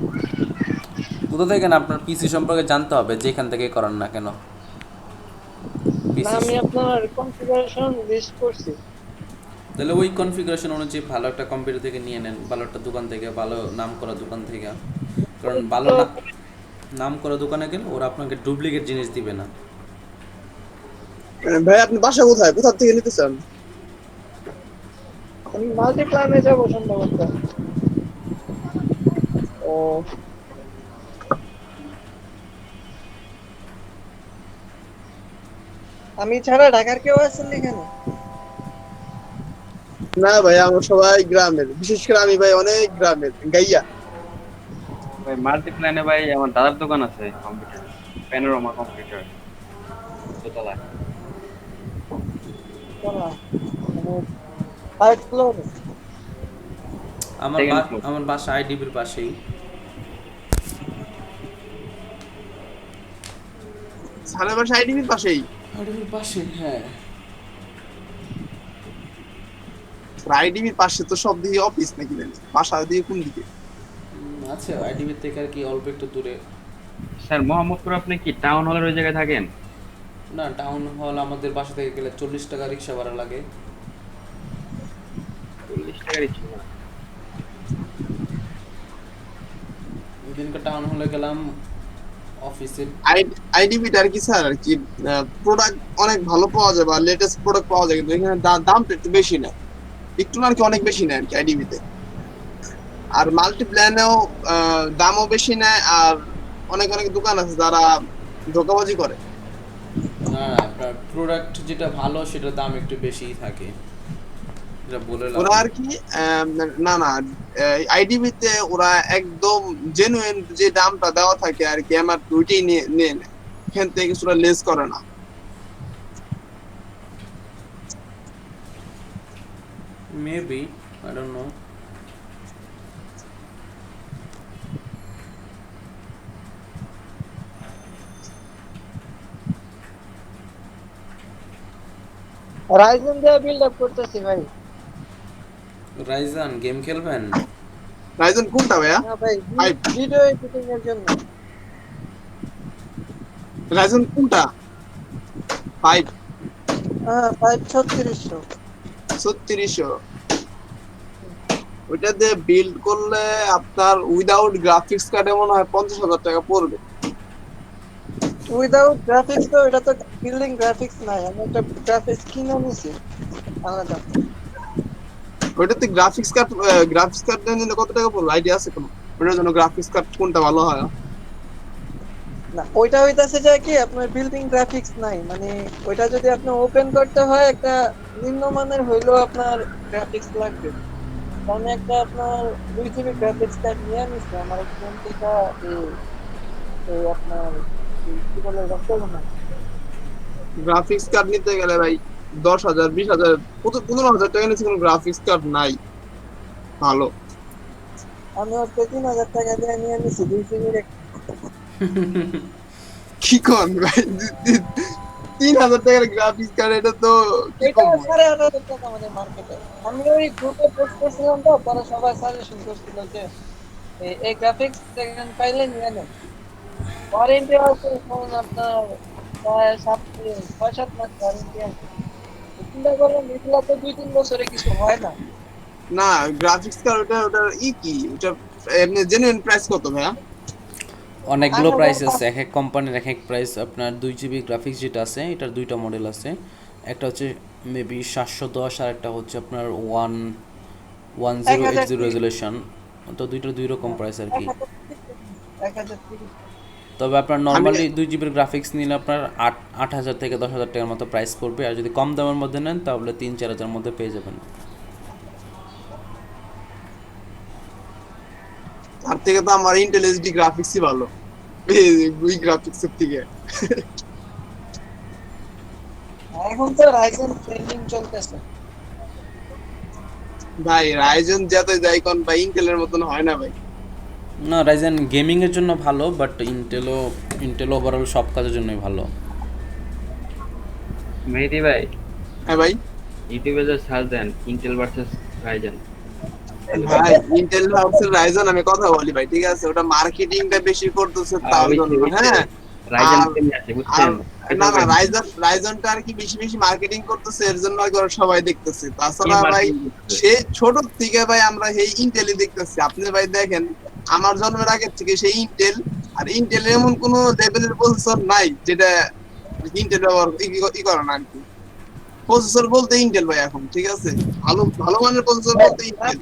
[SPEAKER 3] কোথা থেকে না, আপনার পিসি সম্পর্কে জানতে হবে, যেখান থেকে করান না কেন।
[SPEAKER 6] না,
[SPEAKER 3] পিসি
[SPEAKER 6] আমি আপনার কনফিগারেশন লিস্ট করছি।
[SPEAKER 3] তাহলে ওই কনফিগারেশন অনুযায়ী ভালো একটা কম্পিউটার থেকে নিয়ে নেন, ভালো একটা দোকান থেকে, ভালো নাম করা দোকান থেকে। কারণ ভালো নাম করা দোকানে গেলে ওরা আপনাকে ডুপ্লিকেট জিনিস দিবে না।
[SPEAKER 1] ভাই আপনি বাসা কোথায়? কোথা থেকে নিতে চান?
[SPEAKER 6] আমি মাল্টিপ্লানে যাবো সম্ভবত। ও আমি ছাড়া ঢাকার কেউ আছেন এখানে?
[SPEAKER 1] না ভাই আমরা সবাই গ্রামের, বিশেষ করে আমি ভাই অনেক গ্রামের গাইয়া।
[SPEAKER 4] ভাই মাল্টিপ্ল্যানে ভাই আমার দাদার দোকান আছে কম্পিউটার, প্যানোরামা কম্পিউটার, দোতলায়।
[SPEAKER 6] থার্ড ফ্লোরে।
[SPEAKER 4] Second floor.
[SPEAKER 3] আমার বাসা আইডিবির পাশেই।
[SPEAKER 1] সালের বাসা আইডিবির পাশেই।
[SPEAKER 3] আইডিবির পাশে, হ্যাঁ।
[SPEAKER 1] আইডিবির পাশে তো সব দিকে অফিস নাকি জানি, বাসা দিয়ে কোন দিকে?
[SPEAKER 3] আছে আইডিবির থেকে আর কি অল্প একটু দূরে।
[SPEAKER 4] স্যার মোহাম্মদপুর আপনি কি টাউন হলের ওই জায়গায় থাকেন?
[SPEAKER 3] না, টাউন হল আমাদের বাসা থেকে গেলে 40 টাকা রিক্সা ভাড়া লাগে।
[SPEAKER 4] 40 টাকা রিক্সা ভাড়া।
[SPEAKER 3] ওইদিনকে টাউন হলে গেলাম অফিসে।
[SPEAKER 1] আইডিবিটা আর কি স্যার আর কি প্রোডাক্ট অনেক ভালো পাওয়া যায় বা লেটেস্ট প্রোডাক্ট পাওয়া যায়, কিন্তু এখানে দামটা একটু বেশি নেয়, একটু না আর কি অনেক বেশি নেয় আর কি আইডিবিতে। আর মাল্টি প্ল্যানেও দামও বেশি নেয়, আর অনেক অনেক দোকান আছে যারা ধোঁকাবাজি করে।
[SPEAKER 3] না না, আপনার প্রোডাক্ট যেটা ভালো সেটার দাম একটু বেশিই থাকে, এটা বলে লাভ
[SPEAKER 1] ওরা
[SPEAKER 3] নেই।
[SPEAKER 1] আর কি না না, আইডিবিতে ওরা একদম জেনুইন যে দামটা দেওয়া থাকে আর কি আমার দুইটাই নিয়ে নিয়ে নেয়, এখান থেকে কিছুটা লেস করে না।
[SPEAKER 3] Maybe, I don't know.
[SPEAKER 6] Ryzen দিয়ে বিল্ড আপ করতেছি ভাই।
[SPEAKER 3] রাইজান গেম খেলবেন?
[SPEAKER 1] রাইজন কোনটা ভাইয়া?
[SPEAKER 6] হ্যাঁ ভাই,
[SPEAKER 1] ফাইভ?
[SPEAKER 6] ভিডিও এডিটিং এর জন্য।
[SPEAKER 1] রাইজন কোনটা? 5
[SPEAKER 6] হ্যাঁ 5 3600।
[SPEAKER 1] 3600? ওইটা দিয়ে বিল্ড করলে আপনার উইদাউট গ্রাফিক্স কার্ডে মনে হয় 50,000 টাকা পড়বে।
[SPEAKER 6] উইদাউট গ্রাফিক্স তো এটা তো বিল্ডিং গ্রাফিক্স নাই, আমি একটা গ্রাফিক্স কিনে নিছি আলাদা।
[SPEAKER 1] ওইটাতে গ্রাফিক্স কার্ড নিলে কত টাকা পড়বে আইডিয়া আছে কোনো? ওটার জন্য গ্রাফিক্স কার্ড কোনটা ভালো হয়?
[SPEAKER 6] না ওইটা হইতাছে যে কি আপনার বিল্ডিং গ্রাফিক্স নাই, মানে ওইটা যদি আপনি ওপেন করতে হয় একটা নিম্নমানের হইলেও আপনার গ্রাফিক্স লাগবে। তো আমি একটা আপনার 2 GB গ্রাফিক্স কার্ড নিয়ে নিছি আমার ফোন থেকে, এই আপনার কি বলে রক্তগোনা।
[SPEAKER 1] গ্রাফিক্স কার্ড নিতে গেলে ভাই 10,000 20,000 15,000 টাকা নিচে কোনো গ্রাফিক্স কার্ড নাই ভালো।
[SPEAKER 6] আমি হচ্ছে 3000 টাকা দিয়ে নিয়ে নিছি 2 GB
[SPEAKER 1] কি কোন ভাই, 3,000 টাকার গ্রাফিক্স কার্ড, এটা তো কি
[SPEAKER 6] এটা
[SPEAKER 1] কম?
[SPEAKER 6] 8,500 টাকা আমাদের মার্কেটে। আমি ওই গ্রুপে পোস্ট করছিলাম তো, পরে সবাই সাজেশন করছিল যে এই গ্রাফিক্স সেকেন্ড পাইলে নিয়ে নেন। ওয়ারেন্টি আছে ফোন আপনার প্রায় 6-7 মাস ওয়ারেন্টি আছে। চিন্তা করলেন এগুলা তো 2-3 বছরে কিছু হয় না।
[SPEAKER 1] না গ্রাফিক্স কার্ড ওটার কি ওটা এমনি জেনুইন প্রাইস কত ভাইয়া?
[SPEAKER 3] অনেকগুলো
[SPEAKER 6] 8,000
[SPEAKER 3] প্রাইস আছে, এক এক কোম্পানির এক এক প্রাইস। আপনার 2 GB গ্রাফিক্স যেটা আছে এটার দুইটা মডেল আছে, একটা হচ্ছে মেবি 710 আর একটা হচ্ছে আপনার 1080 রেজুলেশন। তো দুইটার দুই রকম প্রাইস আর কি।
[SPEAKER 6] 1030।
[SPEAKER 3] তবে আপনার নর্মালি 2 GB গ্রাফিক্স নিলে আপনার 8,000 থেকে 10,000 টাকার মতো প্রাইস পড়বে, আর যদি কম দামের মধ্যে নেন তাহলে 3-4 হাজার মধ্যে পেয়ে যাবেন।
[SPEAKER 1] তার থেকে তো আমার ইন্টেল এইচডি গ্রাফিক্সই ভালো ওই গ্রাফিক্স এর থেকে।
[SPEAKER 6] এখন তো রাইজেন ট্রেন্ডিং চলতেছে।
[SPEAKER 1] ভাই রাইজন যত যাই কোন ভাই ইন্টেলের মতন হয় না ভাই।
[SPEAKER 3] না, রাইজেন গেমিং এর জন্য ভালো, বাট ইন্টেল ওভারঅল সব কাজের জন্যই ভালো।
[SPEAKER 4] মেহেদি ভাই,
[SPEAKER 1] হ্যাঁ ভাই।
[SPEAKER 4] ইউটিউবে যে সার্চ দেন ইন্টেল ভার্সেস রাইজেন,
[SPEAKER 1] ভাই ইন্টেল ভার্সেস রাইজন আমি কথা বলি ভাই, ঠিক আছে, ওটা মার্কেটিংটা বেশি করতেছে তার জন্য, হ্যাঁ।
[SPEAKER 4] রাইজেন
[SPEAKER 1] আর-
[SPEAKER 4] কেমনে আছে বুঝছেন?
[SPEAKER 1] না না, রাইজনটা আর কি বেশি বেশি মার্কেটিং করতেছে, এর জন্য আর কি ওরা সবাই দেখতেছে।
[SPEAKER 4] কি
[SPEAKER 1] তাছাড়া ভাই
[SPEAKER 4] marketing করতেছে?
[SPEAKER 1] সে ছোট থেকে ভাই আমরা সেই ইন্টেলই দেখতেছি। আপনি ভাই দেখেন আমার জন্মের আগের থেকে সেই ইন্টেল, আর ইন্টেল এমন কোন লেভেলের প্রসেসর নাই যেটা ইন্টেল ব্যবহার ই করে না আর কি। প্রসেসর বলতে ইন্টেল ভাই এখন, ঠিক আছে, ভালো ভালো মানের প্রসেসর বলতে ইন্টেল।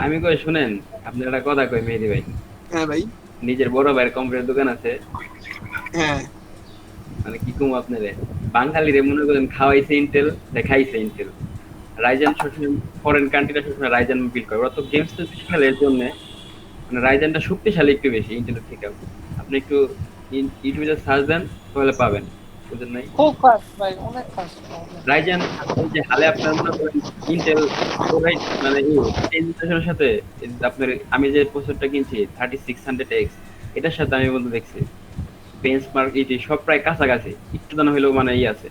[SPEAKER 4] আমি কই শুনেন, আপনার একটা কথা কই মেহেদি ভাই,
[SPEAKER 1] হ্যাঁ ভাই।
[SPEAKER 4] নিজের বড় ভাইয়ের কম্পিউটার দোকান আছে,
[SPEAKER 1] হ্যাঁ
[SPEAKER 4] মানে কি কম আপনারে, বাঙালিরে মনে করেন খাওয়াইছে ইন্টেল, দেখাইছে ইন্টেল। রাইজেন সবসময় ফরেন কান্ট্রিটা সবসময় রাইজেন বিল করে, ওরা তো গেমস তো বেশি খেলে, এর জন্য মানে রাইজেনটা শক্তিশালী একটু বেশি ইন্টেলের থেকে। আপনি একটু ইউটিউবে সার্চ দেন তাহলে পাবেন, বুঝলেন নাই?
[SPEAKER 6] খুব ফাস্ট ভাই, অনেক ফাস্ট।
[SPEAKER 4] রাইজেন এই যে হালে আপনার মনে করেন ইন্টেল মানে এই জেনারেশনের সাথে আপনার আমি যে প্রসেসরটা কিনছি 3600X, এটার সাথে আমি বলতে দেখছি বেঞ্চমার্ক এই সব প্রায় কাছাকাছি, একটু জানা হইলেও মানে আছে।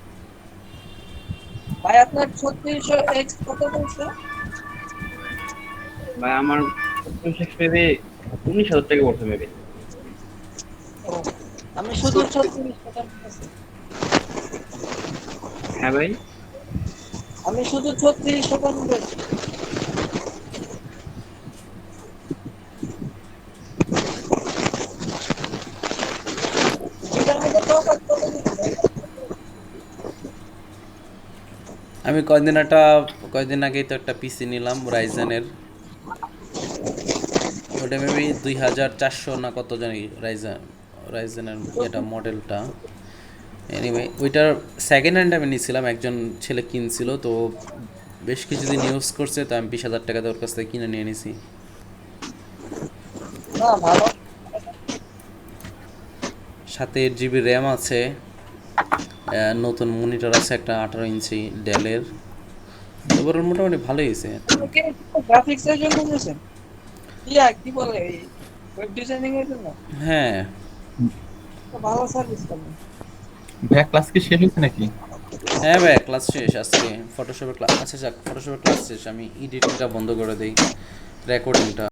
[SPEAKER 6] ভাই আপনার 3600X কত বলছে?
[SPEAKER 4] ভাই আমার মেবি 19,000 টাকা পড়ছে মেবি।
[SPEAKER 6] ও, আমি শুধু 36 টাকা বলছি।
[SPEAKER 4] হ্যাঁ ভাই,
[SPEAKER 6] আমি শুধু 36 টাকা বলছি। এটার মধ্যে তফাৎ কত দিচ্ছে?
[SPEAKER 3] আমি কয়দিন আগেই তো একটা পিসি নিলাম রাইজেনের, ওটা মেবি 2400 না কত জানি রাইজেনের এটা মডেলটা। এনিওয়ে ওইটার সেকেন্ড হ্যান্ড আমি নিয়েছিলাম, একজন ছেলে কিনছিল, তো বেশ কিছুদিন ইউজ করছে, তো আমি 20,000 টাকা দিয়ে ওর কাছ থেকে কিনে নিয়ে নিছি।
[SPEAKER 6] না ভালো।
[SPEAKER 3] সাথে 8 GB র্যাম আছে, নতুন মনিটর আছে একটা 18 ইঞ্চি ডেলের, ওভারঅল মোটামুটি ভালোই হয়েছে।
[SPEAKER 6] ওকে, গ্রাফিক্স এর জন্য নিয়েছেন? ইয়া কি বলে এই ওয়েব ডিজাইনিং এর জন্য?
[SPEAKER 3] হ্যাঁ,
[SPEAKER 6] তো ভালো সার্ভিস পাবেন।
[SPEAKER 7] ভাইয়া ক্লাস কি শেষ হয়েছে নাকি?
[SPEAKER 3] হ্যাঁ ভাই ক্লাস শেষ আজকে, ফটোশপের ক্লাস, আচ্ছা যাক ফটোশপের ক্লাস শেষ, আমি এডিটিংটা বন্ধ করে দিই, রেকর্ডিংটা